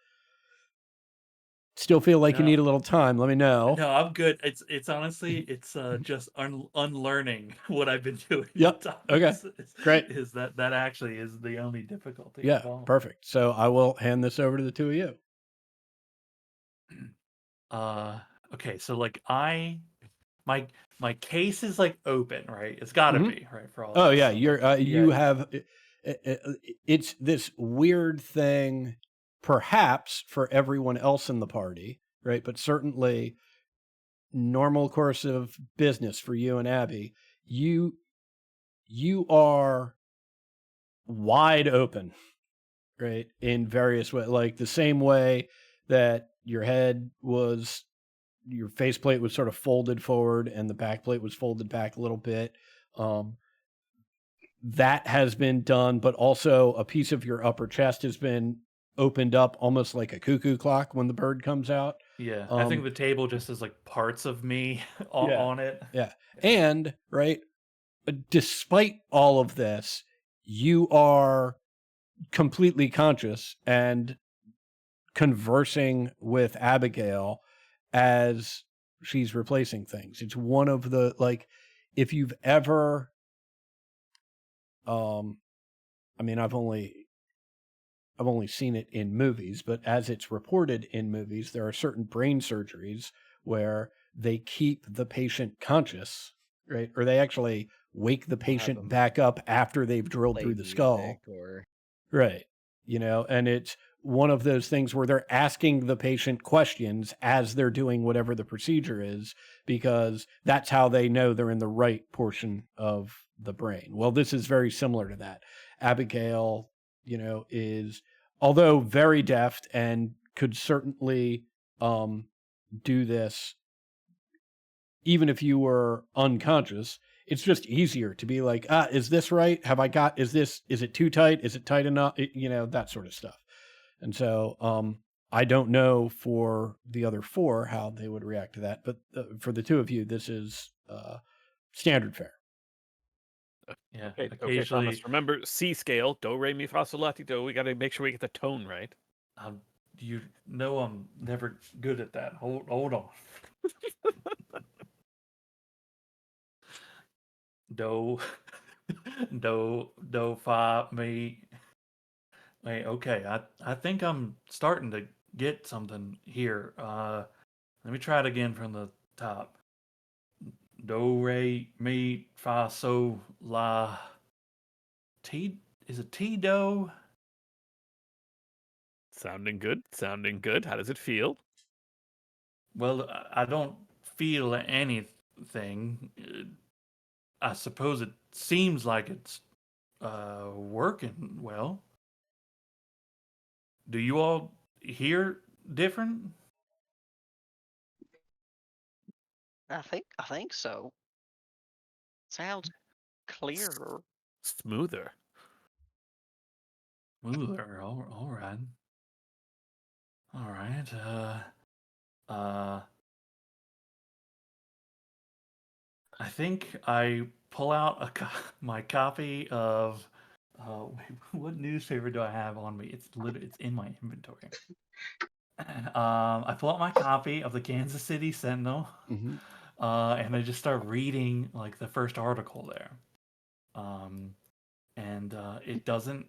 feel like you No. need a little time, let me know. No, I'm good. It's honestly, it's just unlearning what I've been doing. Yep. Okay. Great. Is that actually is the only difficulty? Yeah, of all. perfect. So I will hand this over to the two of you. Okay, so like my case is like open, right? It's got to Mhm. be right for all. Oh this yeah, stuff. you're you have it's this weird thing, perhaps for everyone else in the party, right? But certainly normal course of business for you and Abby, you are wide open, right? In various ways, like the same way that your faceplate was sort of folded forward and the backplate was folded back a little bit. That has been done, but also a piece of your upper chest has been opened up almost like a cuckoo clock when the bird comes out. Yeah, I think the table just has like parts of me on it. Yeah. And, right, despite all of this, you are completely conscious and conversing with Abigail as she's replacing things. It's one of the, like, if you've ever, I mean, I've only seen it in movies, but as it's reported in movies, there are certain brain surgeries where they keep the patient conscious, right? Or they actually wake the patient them back up after they've drilled Play through the skull. music or Right. And it's one of those things where they're asking the patient questions as they're doing whatever the procedure is, because that's how they know they're in the right portion of the brain. Well, this is very similar to that. Abigail, is, although very deft and could certainly do this even if you were unconscious. It's just easier to be like, is this right? Is it too tight? Is it tight enough? That sort of stuff. And so, I don't know for the other four how they would react to that, but for the two of you, this is standard fare. Yeah, Okay, occasionally. Thomas, remember C scale, do, re, mi, fa, sol, la, ti, do. We got to make sure we get the tone right. You know I'm never good at that. Hold on. Do, fa, mi. Wait, okay. I think I'm starting to get something here. Let me try it again from the top. Do, re, mi, fa, sol, la. Ti, is it ti, do? Sounding good. Sounding good. How does it feel? Well, I don't feel anything. I suppose it seems like it's working well. Do you all hear different? I think so. Sounds clearer. Smoother. Smoother. All right. All right. I think I pull out my copy of what newspaper do I have on me? It's in my inventory. I pull out my copy of the Kansas City Sentinel, Mm-hmm. and I just start reading like the first article there. And it doesn't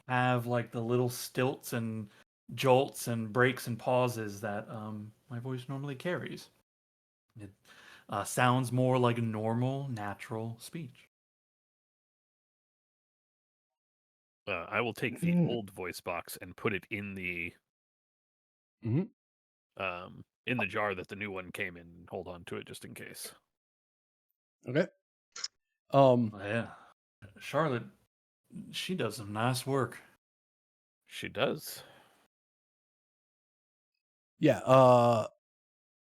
have like the little stilts and jolts and breaks and pauses that my voice normally carries. It sounds more like normal, natural speech. I will take the old voice box and put it in the in the jar that the new one came in, and hold on to it just in case. Okay. Yeah, Charlotte, she does some nice work. She does. Yeah.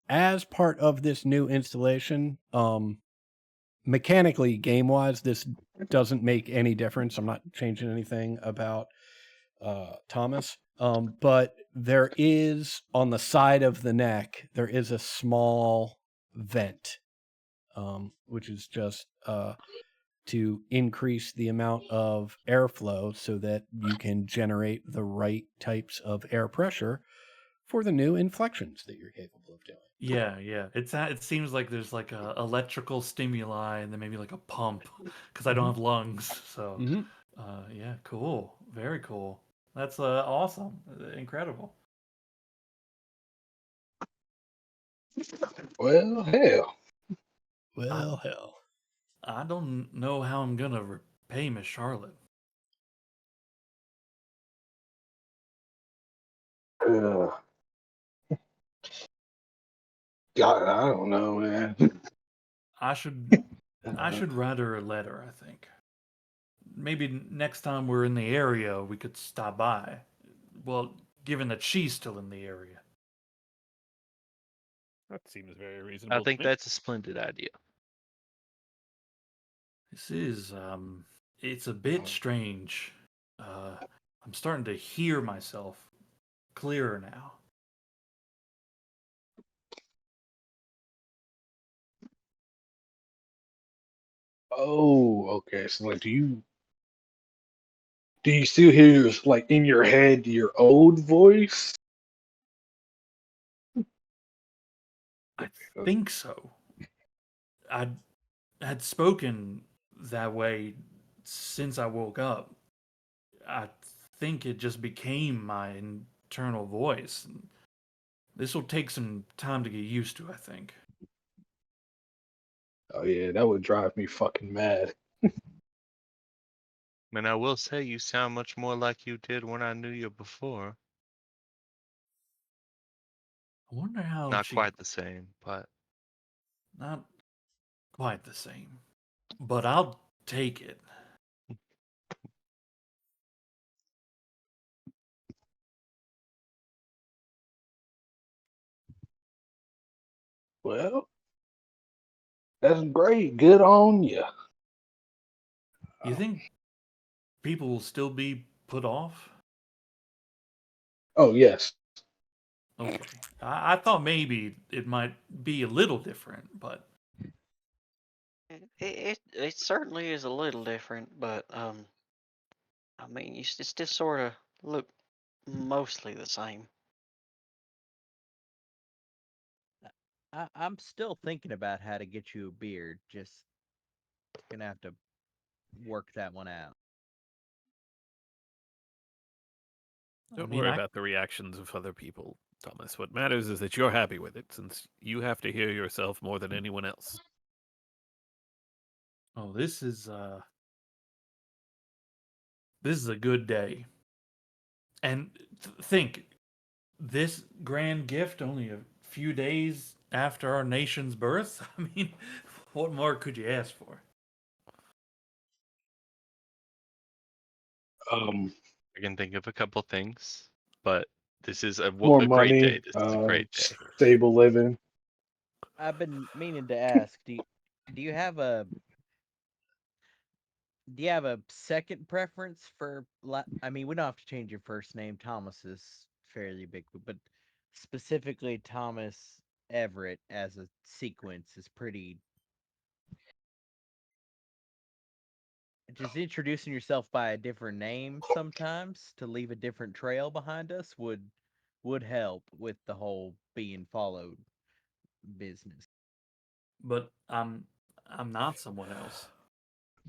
As part of this new installation, mechanically, game wise, this doesn't make any difference. I'm not changing anything about Thomas. But there is, on the side of the neck, there is a small vent, which is just to increase the amount of airflow so that you can generate the right types of air pressure for the new inflections that you're capable of doing. Yeah. It seems like there's like a electrical stimuli and then maybe like a pump because I don't have lungs. So, yeah, cool, very cool. That's awesome, incredible. Well, hell. Well, hell. I don't know how I'm gonna repay Miss Charlotte. God, I don't know, man. I should write her a letter, I think. Maybe next time we're in the area, we could stop by. Well, given that she's still in the area. That seems very I reasonable. think to me. that's a splendid idea. This is, it's a bit strange. I'm starting to hear myself clearer now. Oh, okay. So like, do you still hear like in your head your old voice? I think so. I had spoken that way since I woke up. I think it just became my internal voice. This will take some time to get used to, I think. Oh yeah, that would drive me fucking mad. And I will say you sound much more like you did when I knew you before. I wonder how Not she. quite the same, but Not quite the same. But I'll take it. Well, that's great. Good on you. You think people will still be put off? Oh yes. Okay. I thought maybe it might be a little different, but It certainly is a little different, but I mean, you still sort of look mostly the same. I'm still thinking about how to get you a beard. Just gonna have to work that one out. Don't mean, worry about the reactions of other people, Thomas. What matters is that you're happy with it, since you have to hear yourself more than anyone else. Oh, this is a good day. And think, this grand gift only a few days after our nation's birth? I mean, what more could you ask for? I can think of a couple things. But this is a More great day. money, This is a great day. stable living. I've been meaning to ask. Do you have a second preference for? I mean, we don't have to change your first name. Thomas is fairly big, but specifically Thomas Everett as a sequence is pretty. Just introducing yourself by a different name sometimes to leave a different trail behind us would help with the whole being followed business. But I'm not someone else.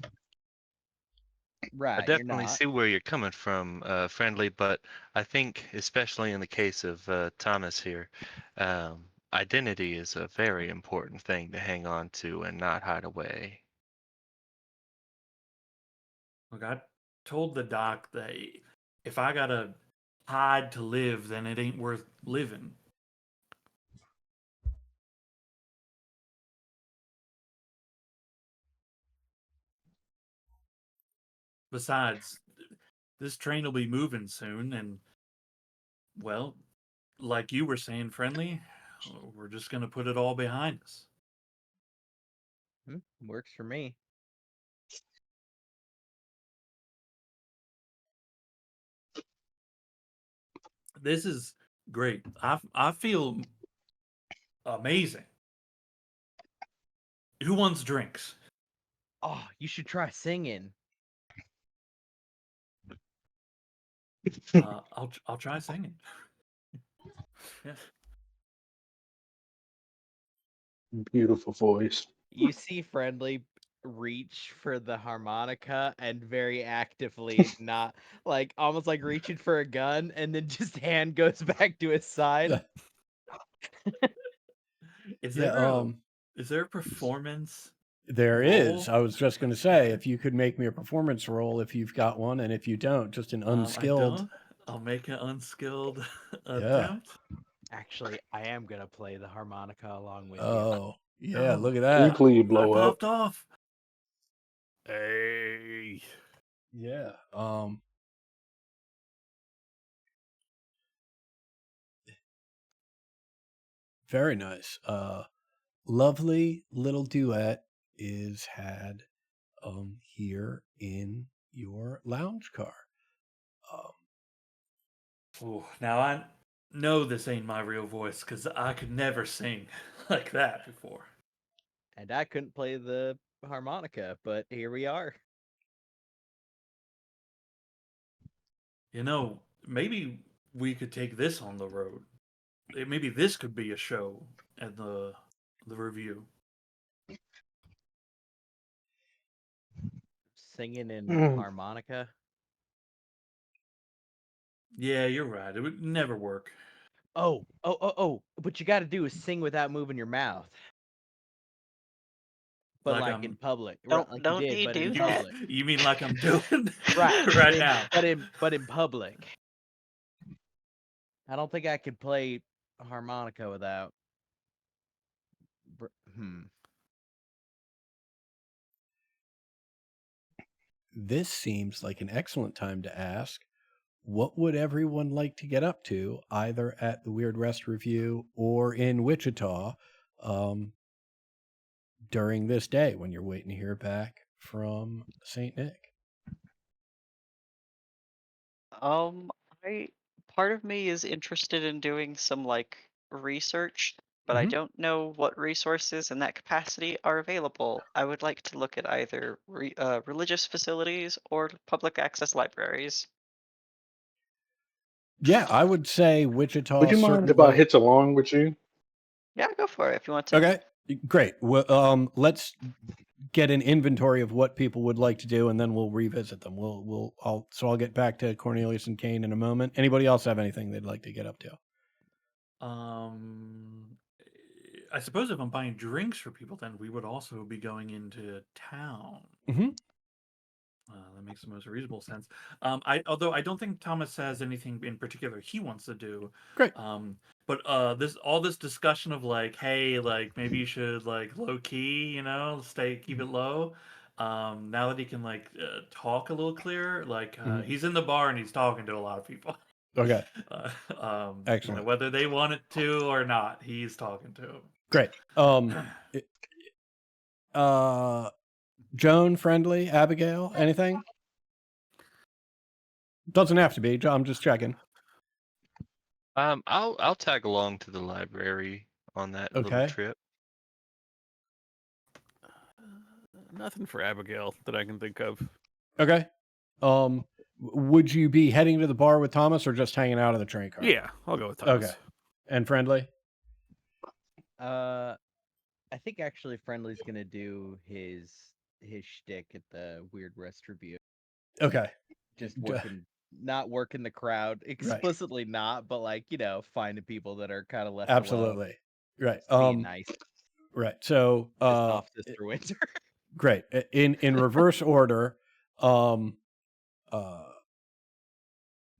I Right, you're definitely not. see where you're coming from, Friendly, but I think, especially in the case of Thomas here, identity is a very important thing to hang on to and not hide away. Look, I told the doc that if I gotta hide to live, then it ain't worth living. Besides, this train will be moving soon, and, well, like you were saying, Friendly, we're just gonna put it all behind us. Works for me. This is great. I feel amazing. Who wants drinks? Oh, you should try singing. I'll try singing. Yeah. Beautiful voice. You see Friendly reach for the harmonica and very actively not like almost like reaching for a gun and then just hand goes back to his side. Is Yeah, there a performance there roll? is. I was just going to say, if you could make me a performance roll, if you've got one, and if you don't, just an I unskilled. don't. I'll make an unskilled Yeah. attempt. Actually, I am gonna play the harmonica along with you. Oh, yeah, No. look at We that. please I blow up. popped off. Hey. Yeah. Very nice. Lovely little duet is had here in your lounge car. Um, Ooh, now I know this ain't my real voice because I could never sing like that before. And I couldn't play the harmonica, but here we are. You know, maybe we could take this on the road. Maybe this could be a show at the review. Singing in Mm. harmonica. Yeah, you're right. It would never work. Oh, what you gotta do is sing without moving your mouth. But Like like in I'm. public. Don't Like you don't did, you but in do that? public. You mean like I'm doing Right. right now? But in public. I don't think I could play harmonica without. This seems like an excellent time to ask, what would everyone like to get up to, either at the Weird West Review or in Wichita, during this day when you're waiting to hear back from St. Nick? I part of me is interested in doing some like research, but I Mhm. don't know what resources in that capacity are available. I would like to look at either religious facilities or public access libraries. Yeah, I would say Wichita Would you mind if I certainly. hitch along with you? Yeah, go for it if you want to. Okay, great. Well, let's get an inventory of what people would like to do, and then we'll revisit them. I'll get back to Cornelius and Kane in a moment. Anybody else have anything they'd like to get up to? I suppose if I'm buying drinks for people, then we would also be going into town. Mm-hmm. That makes the most reasonable sense. Although I don't think Thomas has anything in particular he wants to do. Great. But all this discussion of like, hey, like maybe you should like low key, keep it low. Now that he can like talk a little clearer, like Mhm. he's in the bar and he's talking to a lot of people. Okay, Excellent. Whether they want it to or not, he's talking to them. great. Joan, Friendly, Abigail, anything? Doesn't have to be. I'm just checking. I'll tag along to the library on that little Okay. trip. Nothing for Abigail that I can think of. Okay. Would you be heading to the bar with Thomas or just hanging out in the train car? Yeah, I'll go with Thomas. Okay. And Friendly? I think actually Friendly's gonna do his shtick at the Weird West Review. Okay. Just not working the crowd explicitly, not, but like finding people that are kind of left Absolutely. alone. Right. Being nice. Right. So off Sister Winter. Great. In reverse order,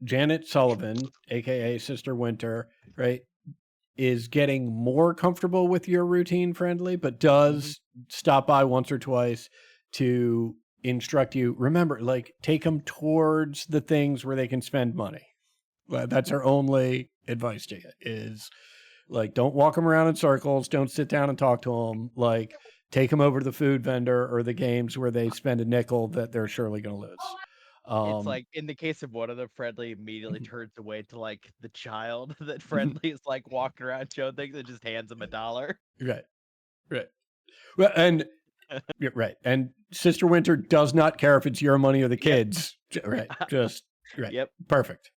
Janet Sullivan, aka Sister Winter, right, is getting more comfortable with your routine, Friendly, but does stop by once or twice to instruct you. Remember, like, take them towards the things where they can spend money. That's her only advice to you is, like, don't walk them around in circles. Don't sit down and talk to them. Like, take them over to the food vendor or the games where they spend a nickel that they're surely going to lose. It's like in the case of one of them, Friendly immediately turns away to like the child that Friendly is like walking around showing things and just hands him $1. Right. Well, and right. And Sister Winter does not care if it's your money or the kids. Right. Just right. Yep. Perfect.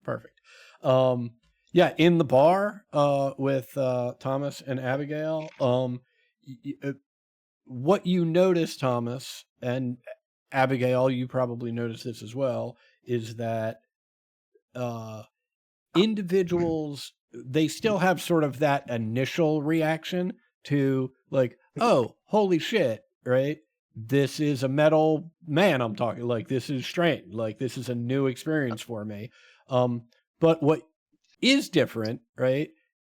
Yeah, in the bar with Thomas and Abigail, what you notice, Thomas and Abigail, you probably noticed this as well, is that individuals, they still have sort of that initial reaction to like, oh, holy shit, right? This is a metal man I'm talking, like this is strange, like this is a new experience for me. But what is different, right,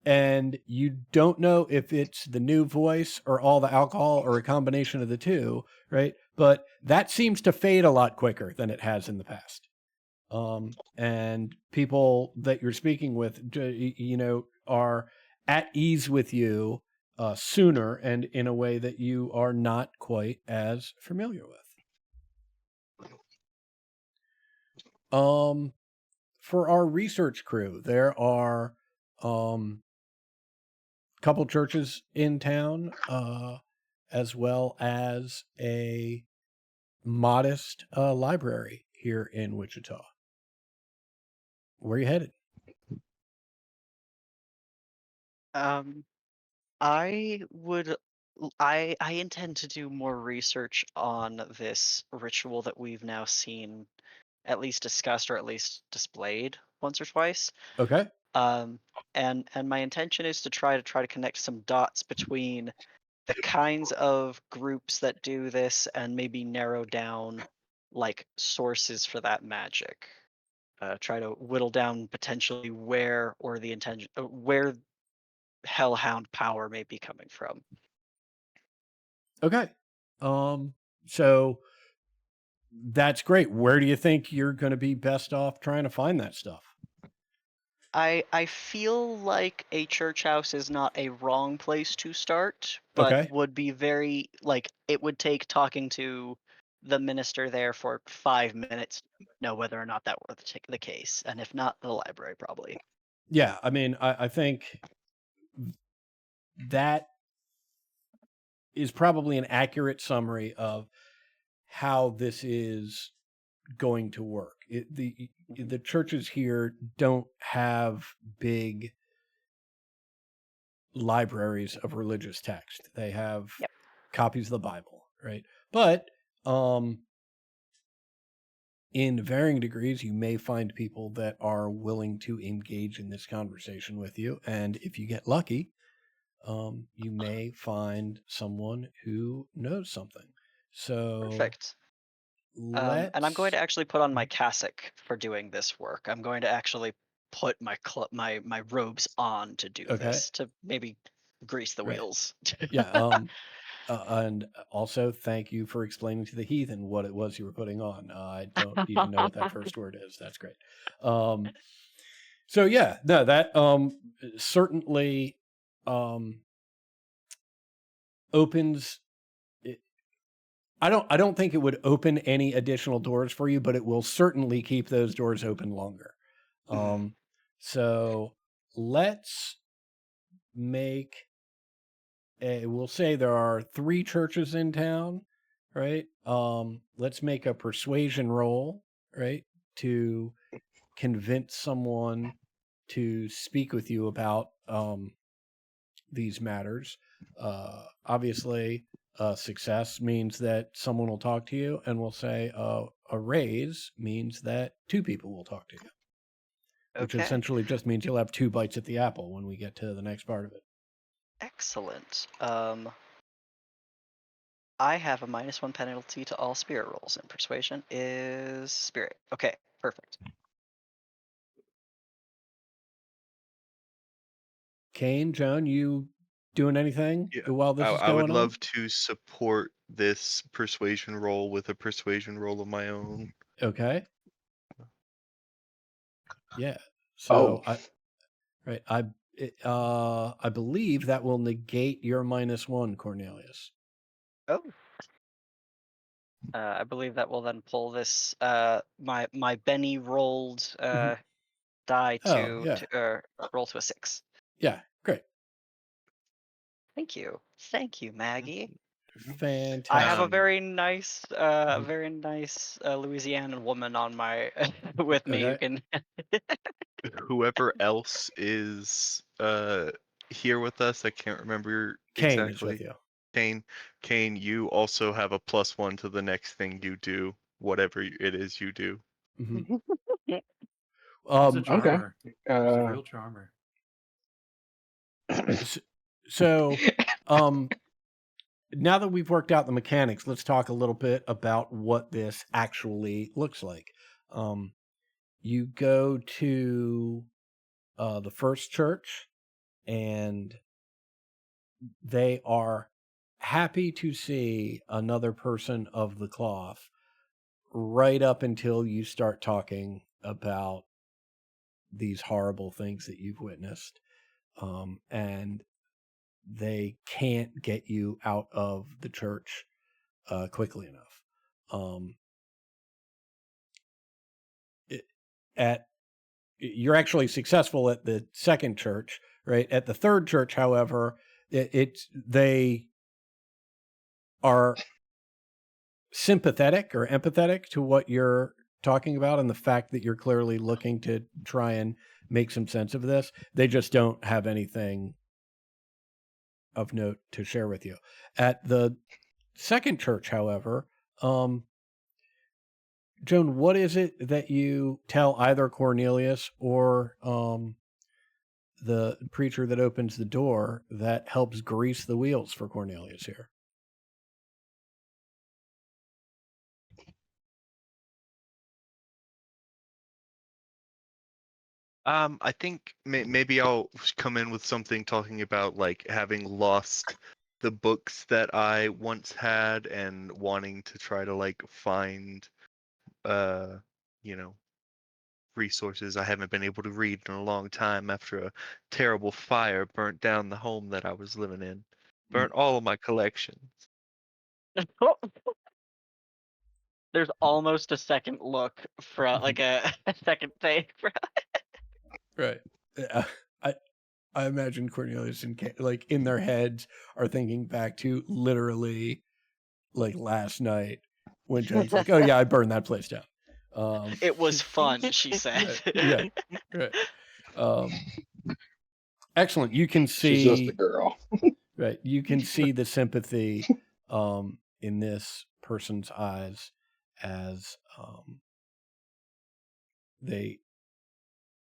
and you don't know if it's the new voice or all the alcohol or a combination of the two, right? But that seems to fade a lot quicker than it has in the past. And people that you're speaking with, are at ease with you sooner and in a way that you are not quite as familiar with. For our research crew, there are couple churches in town, as well as a modest library here in Wichita. Where are you headed? I would. I intend to do more research on this ritual that we've now seen, at least discussed or at least displayed once or twice. Okay. And my intention is to try to connect some dots between the kinds of groups that do this and maybe narrow down like sources for that magic. Try to whittle down potentially where or the intention where hellhound power may be coming from. Okay. So that's great. Where do you think you're going to be best off trying to find that stuff? I feel like a church house is not a wrong place to start, but Okay. would be very like it would take talking to the minister there for 5 minutes to know whether or not that were the case, and if not, the library probably. Yeah. I mean, I think that is probably an accurate summary of how this is going to work. The churches here don't have big libraries of religious text. They have Yep. copies of the Bible, right? But in varying degrees, you may find people that are willing to engage in this conversation with you, and if you get lucky, you may find someone who knows something. So Perfect. And I'm going to actually put on my cassock for doing this work. I'm going to actually put my my robes on to do Okay. this, to maybe grease the Right. wheels. Yeah. And also, thank you for explaining to the heathen what it was you were putting on. I don't even know what that first word is. That's great. So yeah, no, that certainly opens. I don't think it would open any additional doors for you, but it will certainly keep those doors open longer. So let's make we'll say there are 3 churches in town, right? Let's make a persuasion roll, right? To convince someone to speak with you about these matters. Obviously, success means that someone will talk to you, and we'll say a raise means that 2 people will talk to you, which Okay. essentially just means you'll have 2 bites at the apple when we get to the next part of it. Excellent. I have a -1 penalty to all spirit rolls, and persuasion is spirit. Okay, perfect. Kane, Joan, you doing anything Yeah, while this is I would going on? love to support this persuasion roll with a persuasion roll of my own. Okay. Yeah. Oh, So I believe that will negate your -1, Cornelius. Oh. I believe that will then pull this my Benny rolled Mhm. die Oh, to yeah. roll to a 6. Yeah, great. Thank you, Maggie. Fantastic. I have a Um, very nice Louisianan woman on my with me who Okay. can. Whoever else is here with us, I can't remember Kane is with exactly. you. Kane, you also have a +1 to the next thing you do, whatever it is you do. Mhm. He's a Um, okay. charmer. He's a real charmer. so now that we've worked out the mechanics, let's talk a little bit about what this actually looks like. You go to the first church, and they are happy to see another person of the cloth right up until you start talking about these horrible things that you've witnessed. And they can't get you out of the church quickly enough. You're actually successful at the second church, right? At the third church, however, they are sympathetic or empathetic to what you're talking about and the fact that you're clearly looking to try and make some sense of this. They just don't have anything of note to share with you. At the second church, however, Joan, what is it that you tell either Cornelius or the preacher that opens the door that helps grease the wheels for Cornelius here? I think maybe I'll come in with something talking about like having lost the books that I once had and wanting to try to like find, you know, resources I haven't been able to read in a long time after a terrible fire burnt down the home that I was living in, burnt all of my collections. There's almost a second look from like a second thing. Right. I imagine Cornelius and like in their heads are thinking back to literally like last night when Jen's like, "Oh yeah, I burned that place down." It was fun, she said. Right, yeah, right. Excellent. You can She's just a see, girl. right? You can see the sympathy in this person's eyes as they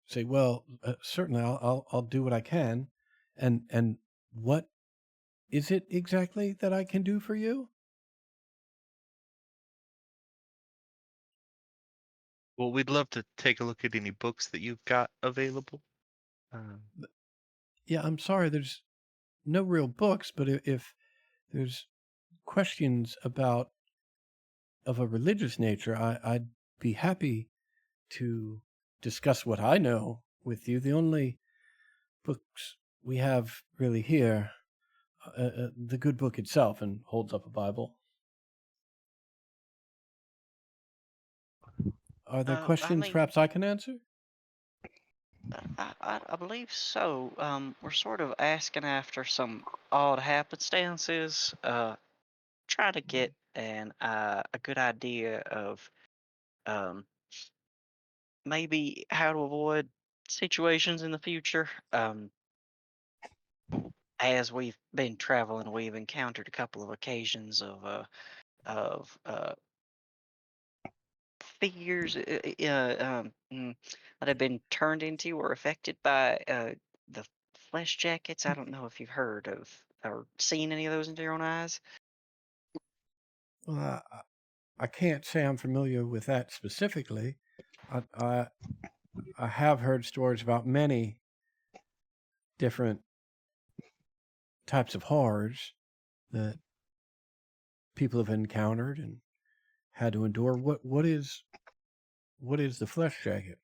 say, "Well, certainly, I'll do what I can." And what is it exactly that I can do for you? Well, we'd love to take a look at any books that you've got available. Yeah, I'm sorry, there's no real books, but if there's questions about of a religious nature, I'd be happy to discuss what I know with you. The only books we have really here, the good book itself, and holds up a Bible. Are there I questions mean, perhaps I can answer? I believe so. We're sort of asking after some odd happenstances. Trying to get a good idea of um maybe how to avoid situations in the future. As we've been traveling, we've encountered a couple of occasions of figures that have been turned into or affected by the flesh jackets. I don't know if you've heard of or seen any of those into your own eyes. Well, I can't say I'm familiar with that specifically. I have heard stories about many different types of horrors that people have encountered and had to endure. What is the flesh jacket?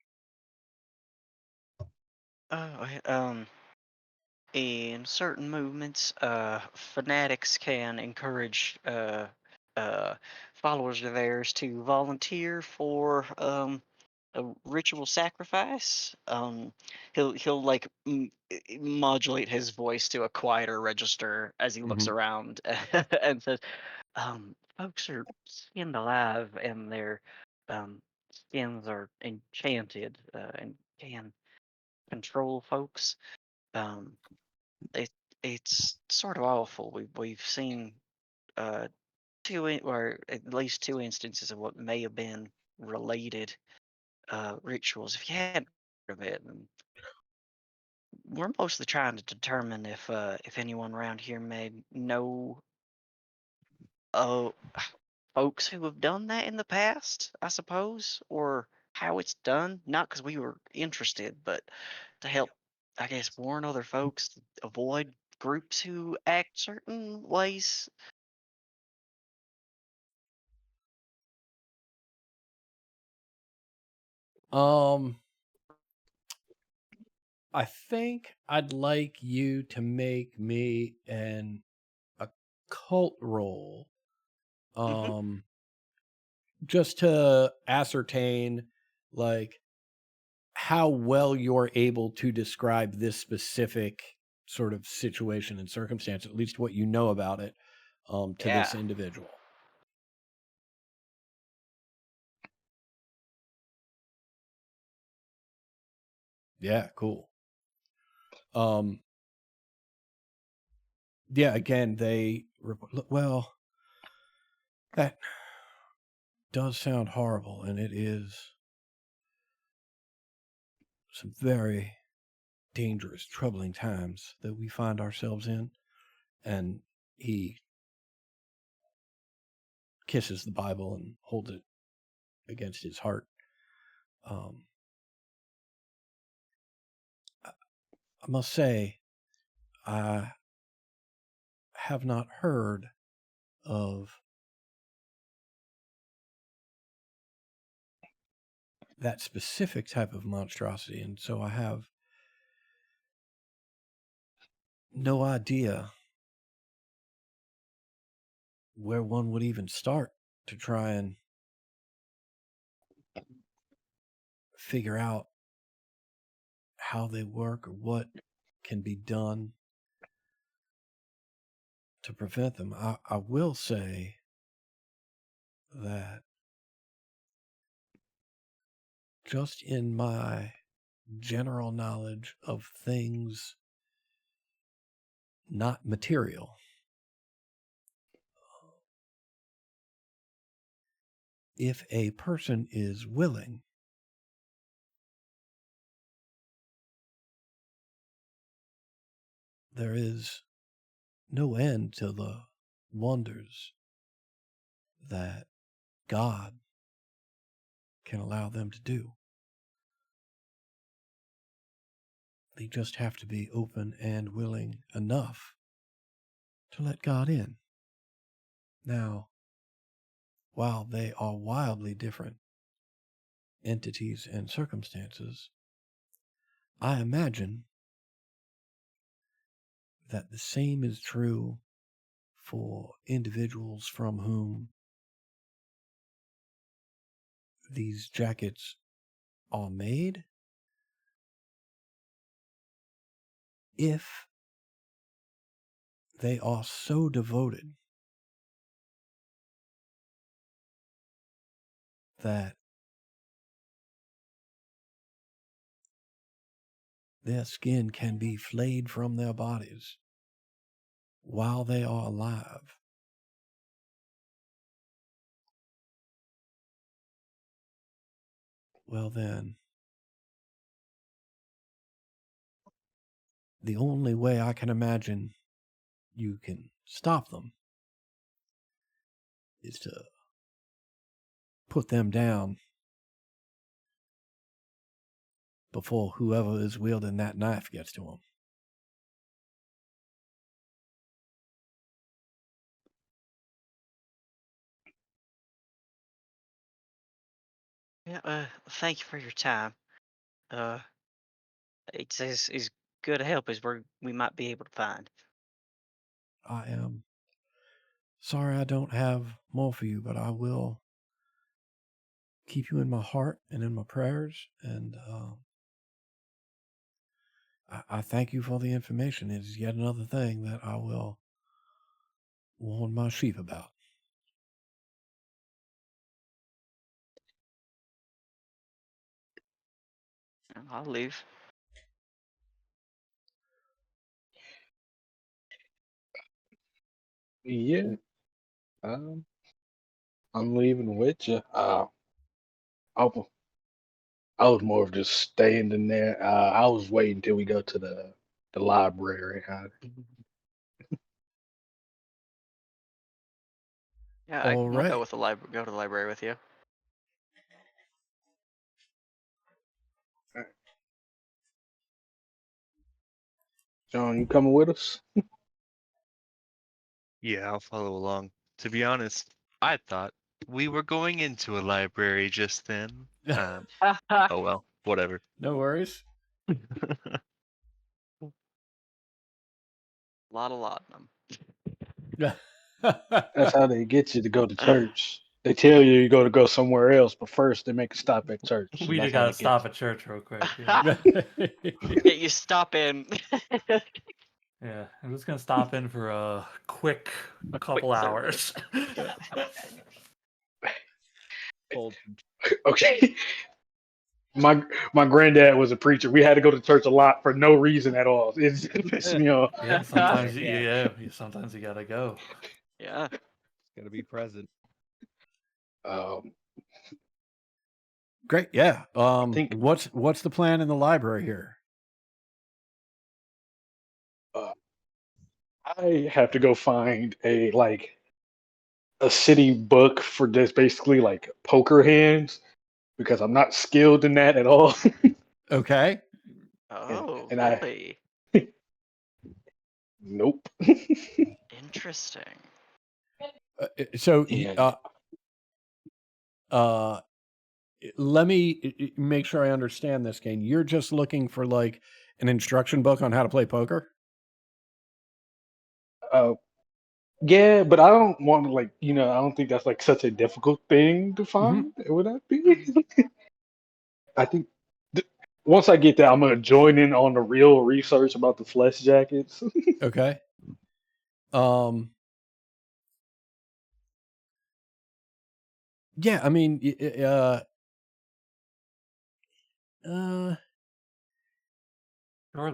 Uh, in certain movements, fanatics can encourage followers of theirs to volunteer for a ritual sacrifice. He'll like modulate his voice to a quieter register as he looks around and says, "Folks are skinned alive, and their skins are enchanted and can control folks." Um, it it's sort of awful. We've seen uh or at least two instances of what may have been related rituals. If you hadn't heard of it, and we're mostly trying to determine if anyone around here may know uh folks who have done that in the past, I suppose, or how it's done. Not because we were interested, but to help I guess, warn other folks to avoid groups who act certain ways. I think I'd like you to make me an occult roll. Just to ascertain like how well you're able to describe this specific sort of situation and circumstance, at least what you know about it, to this Yeah. individual. Yeah, cool. Yeah, again, well, that does sound horrible, and it is some very dangerous, troubling times that we find ourselves in. And he kisses the Bible and holds it against his heart. I must say, I have not heard of that specific type of monstrosity, and so I have no idea where one would even start to try and figure out how they work or what can be done to prevent them. I will say that just in my general knowledge of things not material, if a person is willing, there is no end to the wonders that God can allow them to do. They just have to be open and willing enough to let God in. Now, while they are wildly different entities and circumstances, I imagine that the same is true for individuals from whom these jackets are made. If they are so devoted that their skin can be flayed from their bodies while they are alive, well then, the only way I can imagine you can stop them is to put them down before whoever is wielding that knife gets to them. Yeah. Thank you for your time. It's as good a help as we might be able to find. I am sorry I don't have more for you, but I will keep you in my heart and in my prayers. And I thank you for the information. It is yet another thing that I will warn my sheep about. I'll leave. Yeah, um, I'm leaving with you. I I was more of just staying in there. I was waiting till we go to the library. Yeah, All I'll go right. with go to the library with you. John, you coming with us? Yeah, I'll follow along. To be honest, I thought we were going into a library just then. Oh well, whatever. No worries. Lot of laudanum. That's how they get you to go to church. They tell you you go somewhere else, but first they make a stop at church. and We that's just how gotta they get stop you. at church real quick. Yeah. Yeah, you stop in. Yeah, I'm just gonna stop in for a quick couple service. hours. Old Okay. My granddad was a preacher. We had to go to church a lot for no reason at all. It pissed me off. Yeah, sometimes Yeah. sometimes you gotta go. Yeah. Gotta be present. Um, Great. Yeah. think- What's the plan in the library here? I have to go find a city book for just basically like poker hands because I'm not skilled in that at all. Okay. Oh, and I- really? Nope. Interesting. So Yeah. let me make sure I understand this, Kane. You're just looking for like an instruction book on how to play poker? Yeah, but I don't want to I don't think that's like such a difficult thing to find. Would that be? I think once I get that, I'm gonna join in on the real research about the flesh jackets. Okay. Yeah, I mean, Surely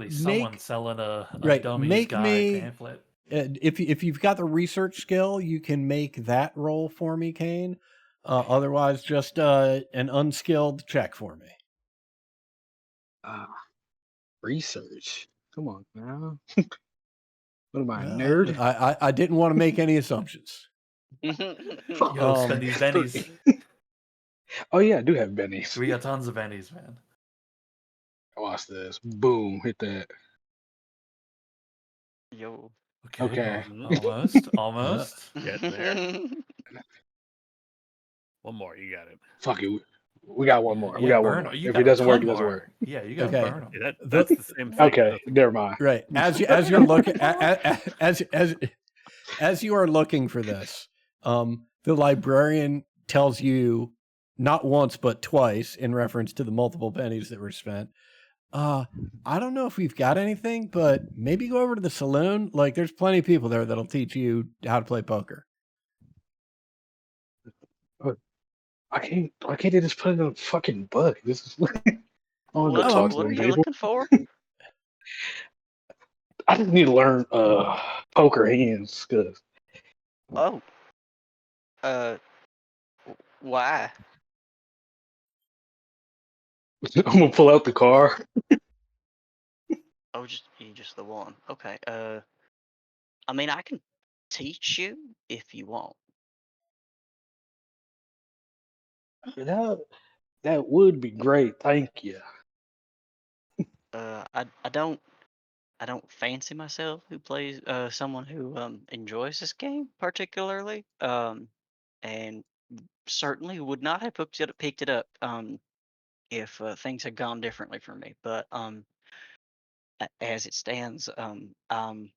Make- someone's selling a right, dummy's make guide me- pamphlet. if you've got the research skill, you can make that roll for me, Kane. Otherwise, just an unskilled check for me. Research. Come on now. What am I, a Well, nerd? I didn't want to make any assumptions. Fuck. Yo, spend these bennies. Oh yeah, I do have bennies. We got tons of bennies, man. Watch this. Boom. Hit that. Yo. Okay. Almost. Getting there. One more, you got it. Fuck it. We got one more. We Yeah, got one burn more. you If got it a doesn't work, ton it doesn't more. work. Yeah, you gotta Okay. burn them. Yeah, that's the same thing. Okay, never mind. Right. As you're looking as you are looking for this, the librarian tells you not once but twice in reference to the multiple pennies that were spent. I don't know if we've got anything, but maybe go over to the saloon. Like, there's plenty of people there that'll teach you how to play poker. I can't just put it in a fucking book. This is I want to go What, talk to what them are you people. looking for? I just need to learn poker hands because Oh. Why? I'm gonna pull out the car. Oh, just the one. Okay. I mean, I can teach you if you want. That would be great. Thank you. I don't fancy myself who plays someone who enjoys this game particularly. And certainly would not have picked it up if things had gone differently for me. But as it stands, I'm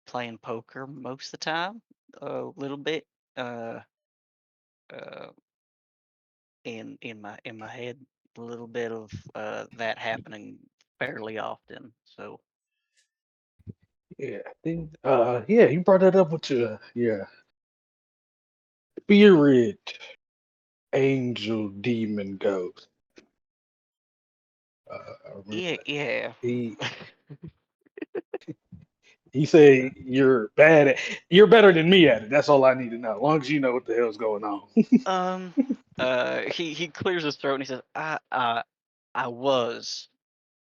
playing poker most of the time, a little bit uh, uh, in my head, a little bit of that happening fairly often. So Yeah, I think yeah, you brought that up with your spirit angel demon ghost. I remember yeah. he said you're better than me at it. That's all I need to know. As long as you know what the hell's going on. He clears his throat and he says, I was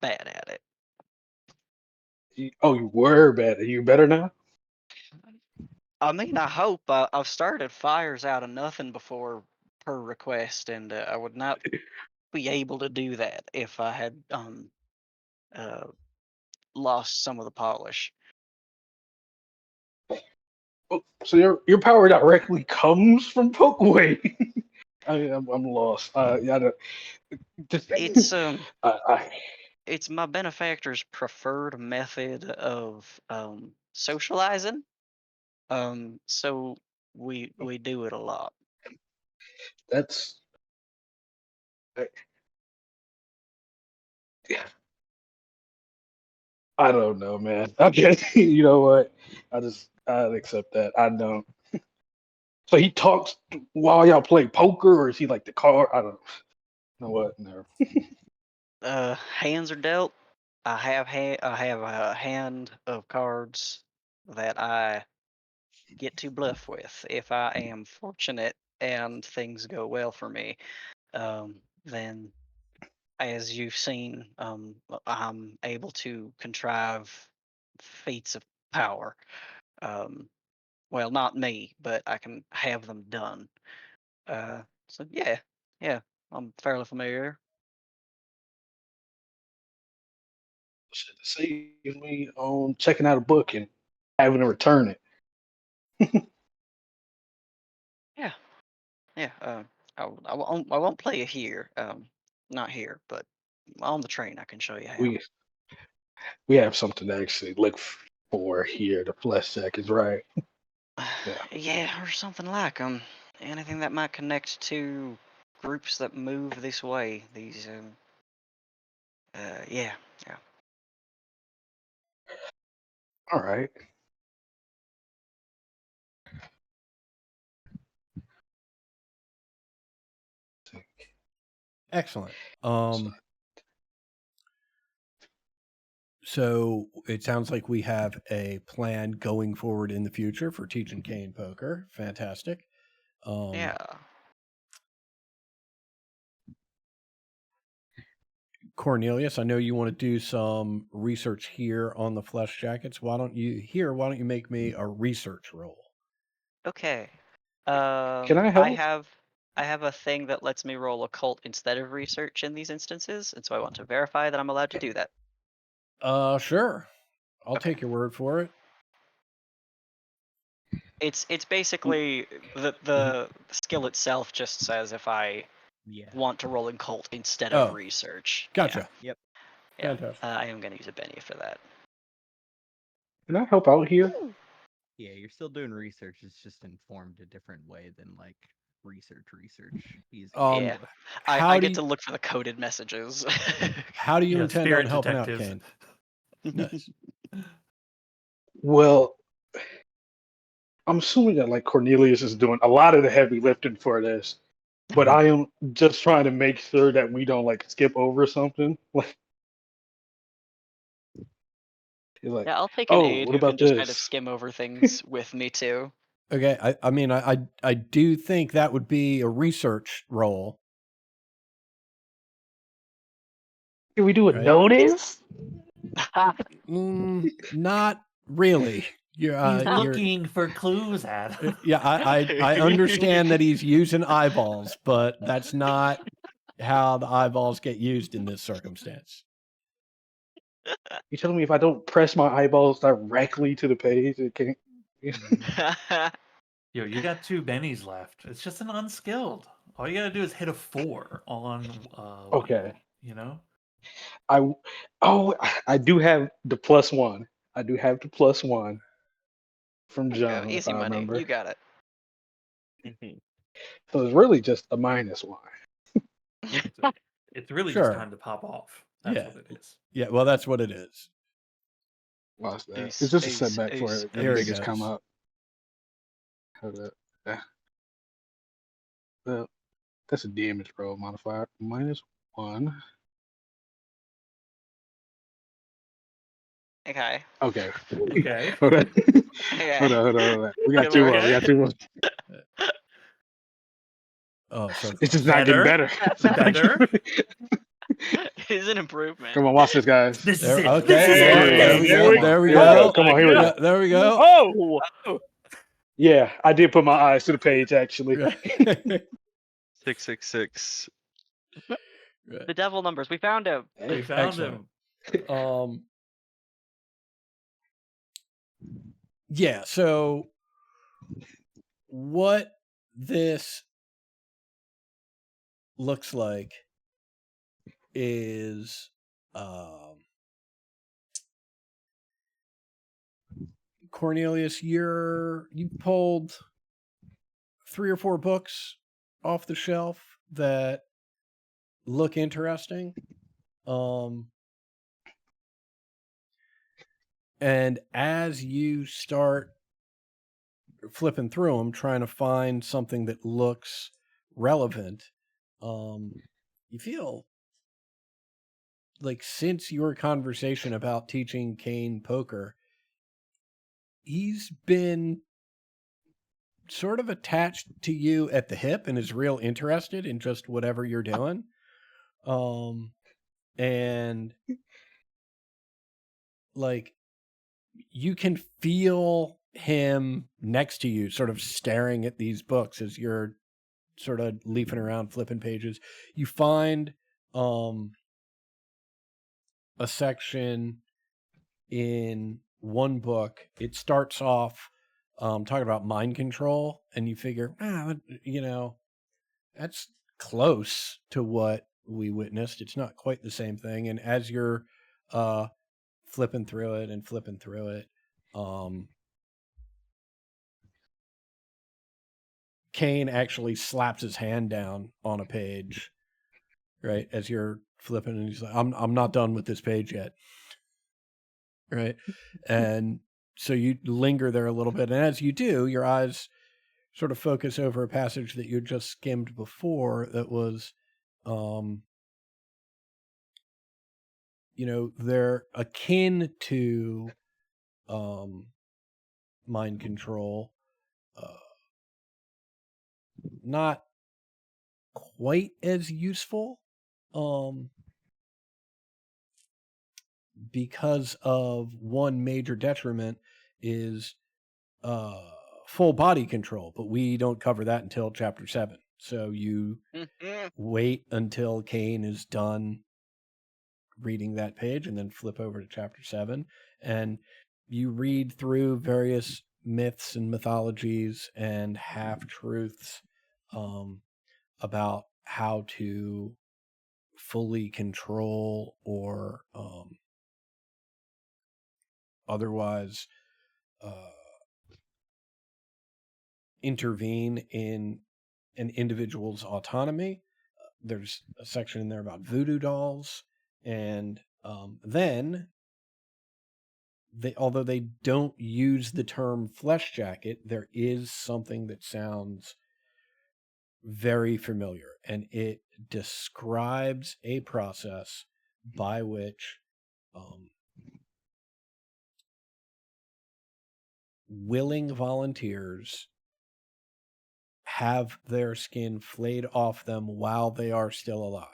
bad at it. You were bad. Are you better now? I mean, I hope. I've started fires out of nothing before per request, and I would not be able to do that if I had lost some of the polish. Oh, so your power directly comes from Pokeway. I'm lost. Yeah, just It's I it's my benefactor's preferred method of socializing. So we do it a lot. that's I, yeah, I don't know, man. I guess you know what? I'd accept that. I don't. So he talks while y'all play poker, or is he like the card? I don't know what. No. Hands are dealt. I have a hand of cards that I get to bluff with. If I am fortunate and things go well for me, then as you've seen, I'm able to contrive feats of power. Um, well, not me, but I can have them done. So yeah, I'm fairly familiar. Shit, to save me on checking out a book and having to return it. Yeah, yeah. I won't play it here. Not here, but on the train I can show you how. We have something to actually look for here. The flesh check is right. Yeah. Yeah, or something like anything that might connect to groups that move this way. These yeah. All right. Excellent. So it sounds like we have a plan going forward in the future for teaching Kane poker. Fantastic. Yeah. Cornelius, I know you want to do some research here on the flesh jackets. Why don't you make me a research roll? Okay. Can I I help? have a thing that lets me roll occult instead of research in these instances, and so I want to verify that I'm allowed to do that. Sure. I'll Okay. take your word for it. It's basically the skill itself just says if I Yeah. want to roll occult instead of Oh, research. Gotcha. Yep. Yeah. Fantastic. I am going to use a Benny for that. Can I help out here? Yeah, you're still doing research. It's just informed a different way than like research. He's Yeah. how I do get to you, look for the coded messages. how do you Yeah, intend spirit on helping out, detectives. Kane? Nice. Well, I'm assuming that like Cornelius is doing a lot of the heavy lifting for this, but I am just trying to make sure that we don't like skip over something. Like, he's like, Yeah, I'll take an oh, aide what who can about just kind of this? skim over things with me too. Okay. I mean, I do think that would be a research role. Can we do a Right. notice? Not really. He's You're looking for clues, Adam. yeah. I understand that he's using eyeballs, but that's not how the eyeballs get used in this circumstance. You telling me if I don't press my eyeballs directly to the page, it can't? Yo, you got 2 bennies left. It's just an unskilled. All you gotta do is hit a 4 on Okay. you know? I do have the +1. I do have the +1 from There you go. John, if Easy I money. remember. You got it. So it's really just a -1. It's really Sure. just time to pop off. That's Yeah. what it is. Yeah. Well, that's what it is. What's that? Ace, It's just a ace, setback for ace, it. Here The he biggest come goes. up. Hold up. Yeah. Well, that's a damage roll modifier. -1. Okay. Okay. Okay. Hold on. Okay. Hold on. We got Good 2 work. more. We got 2 more. Oh, so It's just close. not getting better. It's not Better? getting- It's an improvement. Come on, watch this, guys. This is There, it. okay. This is There it. we go. baby. There we go. There we Here we go. go. Come on, here we Yeah, go. there we go. Oh, Yeah, I did put my eyes to the page actually. Right. 666. The devil numbers. We found him. We found Excellent. him. Yeah, so what this looks like is Cornelius, you pulled 3 or 4 books off the shelf that look interesting. And as you start flipping through them, trying to find something that looks relevant, you feel like since your conversation about teaching Kane poker, he's been sort of attached to you at the hip and is real interested in just whatever you're doing. And like you can feel him next to you sort of staring at these books as you're sort of leafing around flipping pages. You find a section in one book. It starts off talking about mind control, and you figure, that's close to what we witnessed. It's not quite the same thing. And as you're flipping through it, Kane actually slaps his hand down on a page, right? As you're flipping, and he's like, I'm not done with this page yet. Right. And so you linger there a little bit. And as you do, your eyes sort of focus over a passage that you just skimmed before that was, they're akin to mind control. Not quite as useful because of one major detriment is full body control, but we don't cover that until chapter 7. So you wait until Kane is done reading that page and then flip over to chapter 7, and you read through various myths and mythologies and half-truths about how to fully control or otherwise intervene in an individual's autonomy. There's a section in there about voodoo dolls, and then although they don't use the term flesh jacket, there is something that sounds very familiar, and it describes a process by which willing volunteers have their skin flayed off them while they are still alive.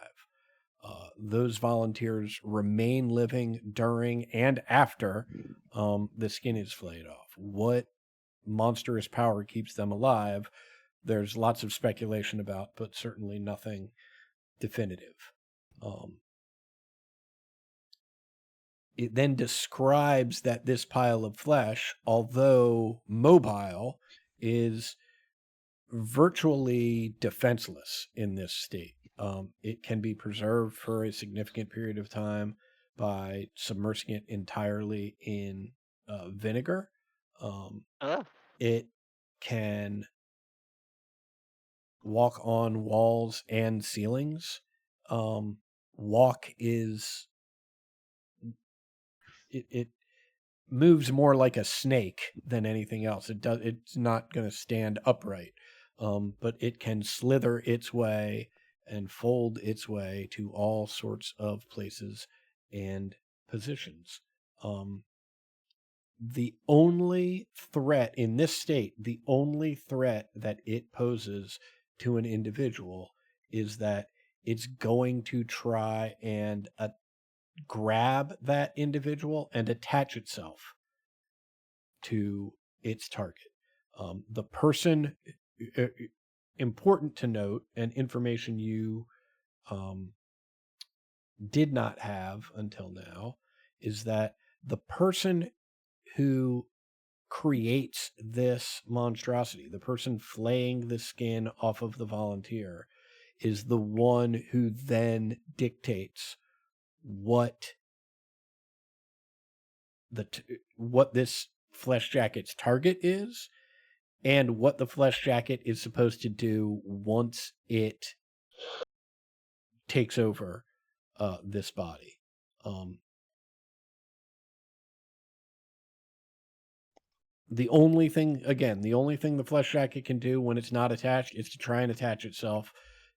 Those volunteers remain living during and after the skin is flayed off. What monstrous power keeps them alive? There's lots of speculation about, but certainly nothing definitive. It then describes that this pile of flesh, although mobile, is virtually defenseless in this state. It can be preserved for a significant period of time by submersing it entirely in vinegar. It can walk on walls and ceilings. Walk is... It moves more like a snake than anything else. It's not going to stand upright. But it can slither its way and fold its way to all sorts of places and positions. The only threat in this state, the only threat that it poses to an individual is that it's going to try and grab that individual and attach itself to its target. The person... important to note, and information you did not have until now, is that the person who creates this monstrosity. The person flaying the skin off of the volunteer is the one who then dictates what what this flesh jacket's target is and what the flesh jacket is supposed to do once it takes over this body. The only thing the flesh jacket can do when it's not attached is to try and attach itself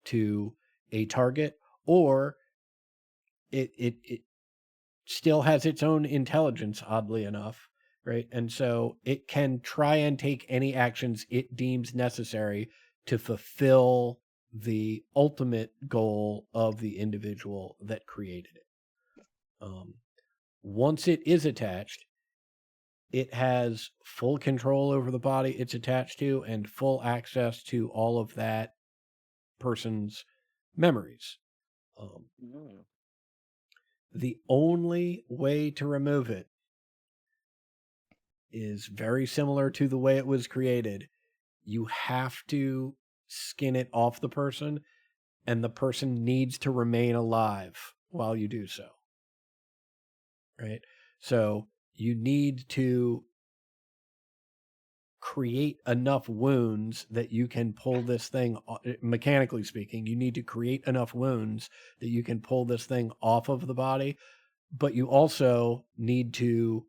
to a target, or it still has its own intelligence, oddly enough, right? And so it can try and take any actions it deems necessary to fulfill the ultimate goal of the individual that created it. Once it is attached, it has full control over the body it's attached to and full access to all of that person's memories. The only way to remove it is very similar to the way it was created. You have to skin it off the person, and the person needs to remain alive while you do so. Right? So you need to create enough wounds that you can pull this thing, mechanically speaking, you need to create enough wounds that you can pull this thing off of the body, but you also need to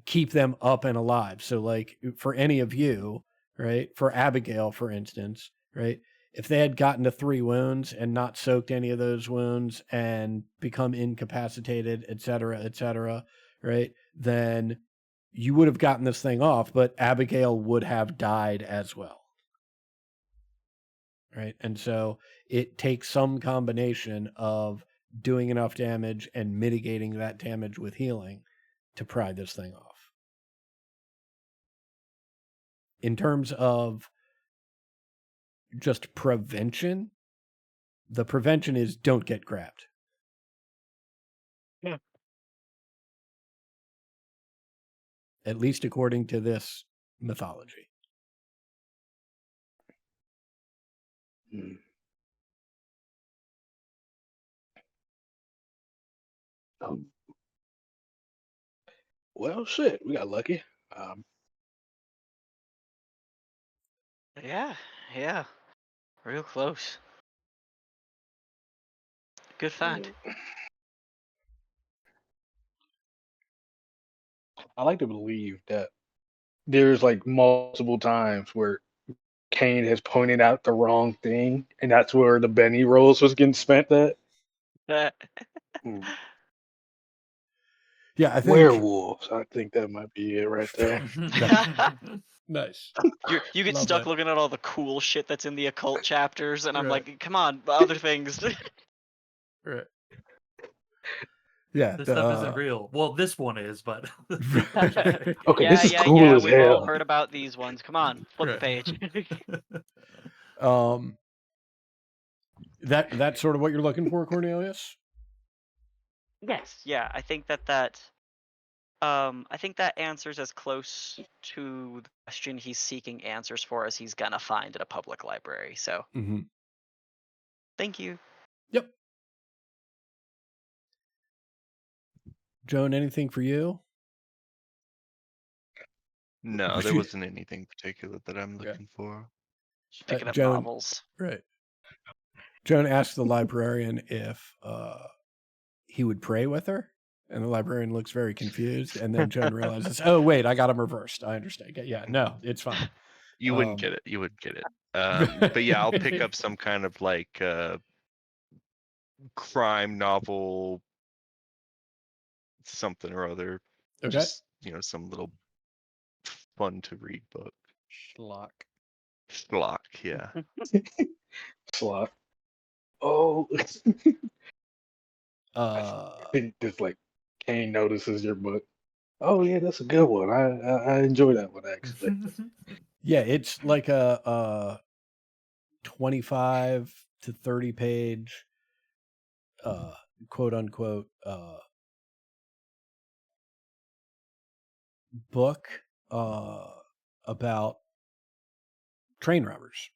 keep them up and alive. So like for any of you, right, for Abigail, for instance, right, if they had gotten to 3 wounds and not soaked any of those wounds and become incapacitated, et cetera, right, then you would have gotten this thing off, but Abigail would have died as well. Right? And so it takes some combination of doing enough damage and mitigating that damage with healing to pry this thing off. In terms of just prevention, the prevention is don't get grabbed. Yeah. At least according to this mythology. Well, shit, we got lucky. Yeah. Real close. Good find. I like to believe that there's like multiple times where Kane has pointed out the wrong thing, and that's where the Benny rolls was getting spent at. Yeah, I think Werewolves. I think that might be it right there. nice. You get Love stuck that. looking at all the cool shit that's in the occult chapters, and I'm Right. like, come on, other things. Right. Yeah. This stuff isn't real. Well, this one is, but Okay, yeah, this is yeah, cool yeah. as We've all hell. heard about these ones. Come on, flip the Right. page. That's sort of what you're looking for, Cornelius? Yes. Yeah, I think that answers as close to the question he's seeking answers for as he's gonna find at a public library. So, Mm-hmm. thank you. Yep. Joan, anything for you? No, there wasn't anything particular that I'm Okay. looking for. Picking up Joan, novels. right. Joan asked the librarian if he would pray with her, and the librarian looks very confused, and then Joan realizes, oh, wait, I got him reversed. I understand. Yeah, no, it's fine. You wouldn't get it. You wouldn't get it. But yeah, I'll pick up some kind of like crime novel, something or other. Okay. Just, some little fun to read book. Schlock. Schlock, yeah. Slot. Oh, just like Kane notices your book. Oh yeah, that's a good one. I enjoy that one actually. Yeah, it's like a 25 to 30 page quote unquote book about train robbers.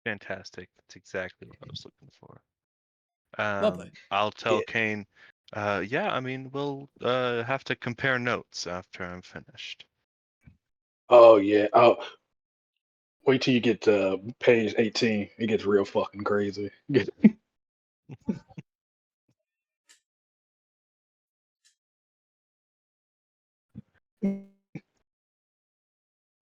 Fantastic. That's exactly what I was looking for. Lovely. I'll tell Yeah. Kane. Yeah, I mean, we'll have to compare notes after I'm finished. Oh yeah. Oh, wait till you get to page 18. It gets real fucking crazy.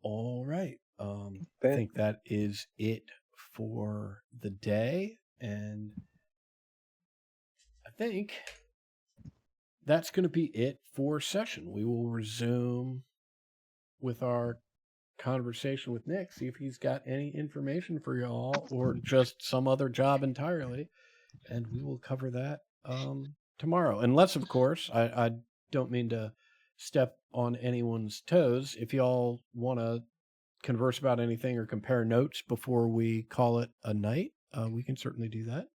All right. I That- think that is it for the day. And I think that's going to be it for session. We will resume with our conversation with Nick, see if he's got any information for y'all or just some other job entirely. And we will cover that tomorrow. Unless, of course, I don't mean to step on anyone's toes. If y'all want to converse about anything or compare notes before we call it a night, we can certainly do that.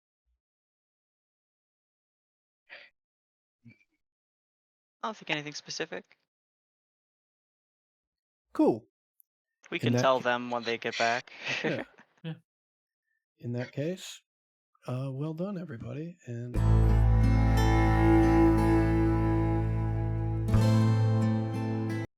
I don't think anything specific. Cool. We In can that tell ca- them when they get back. Yeah. Yeah. In that case, well done, everybody. And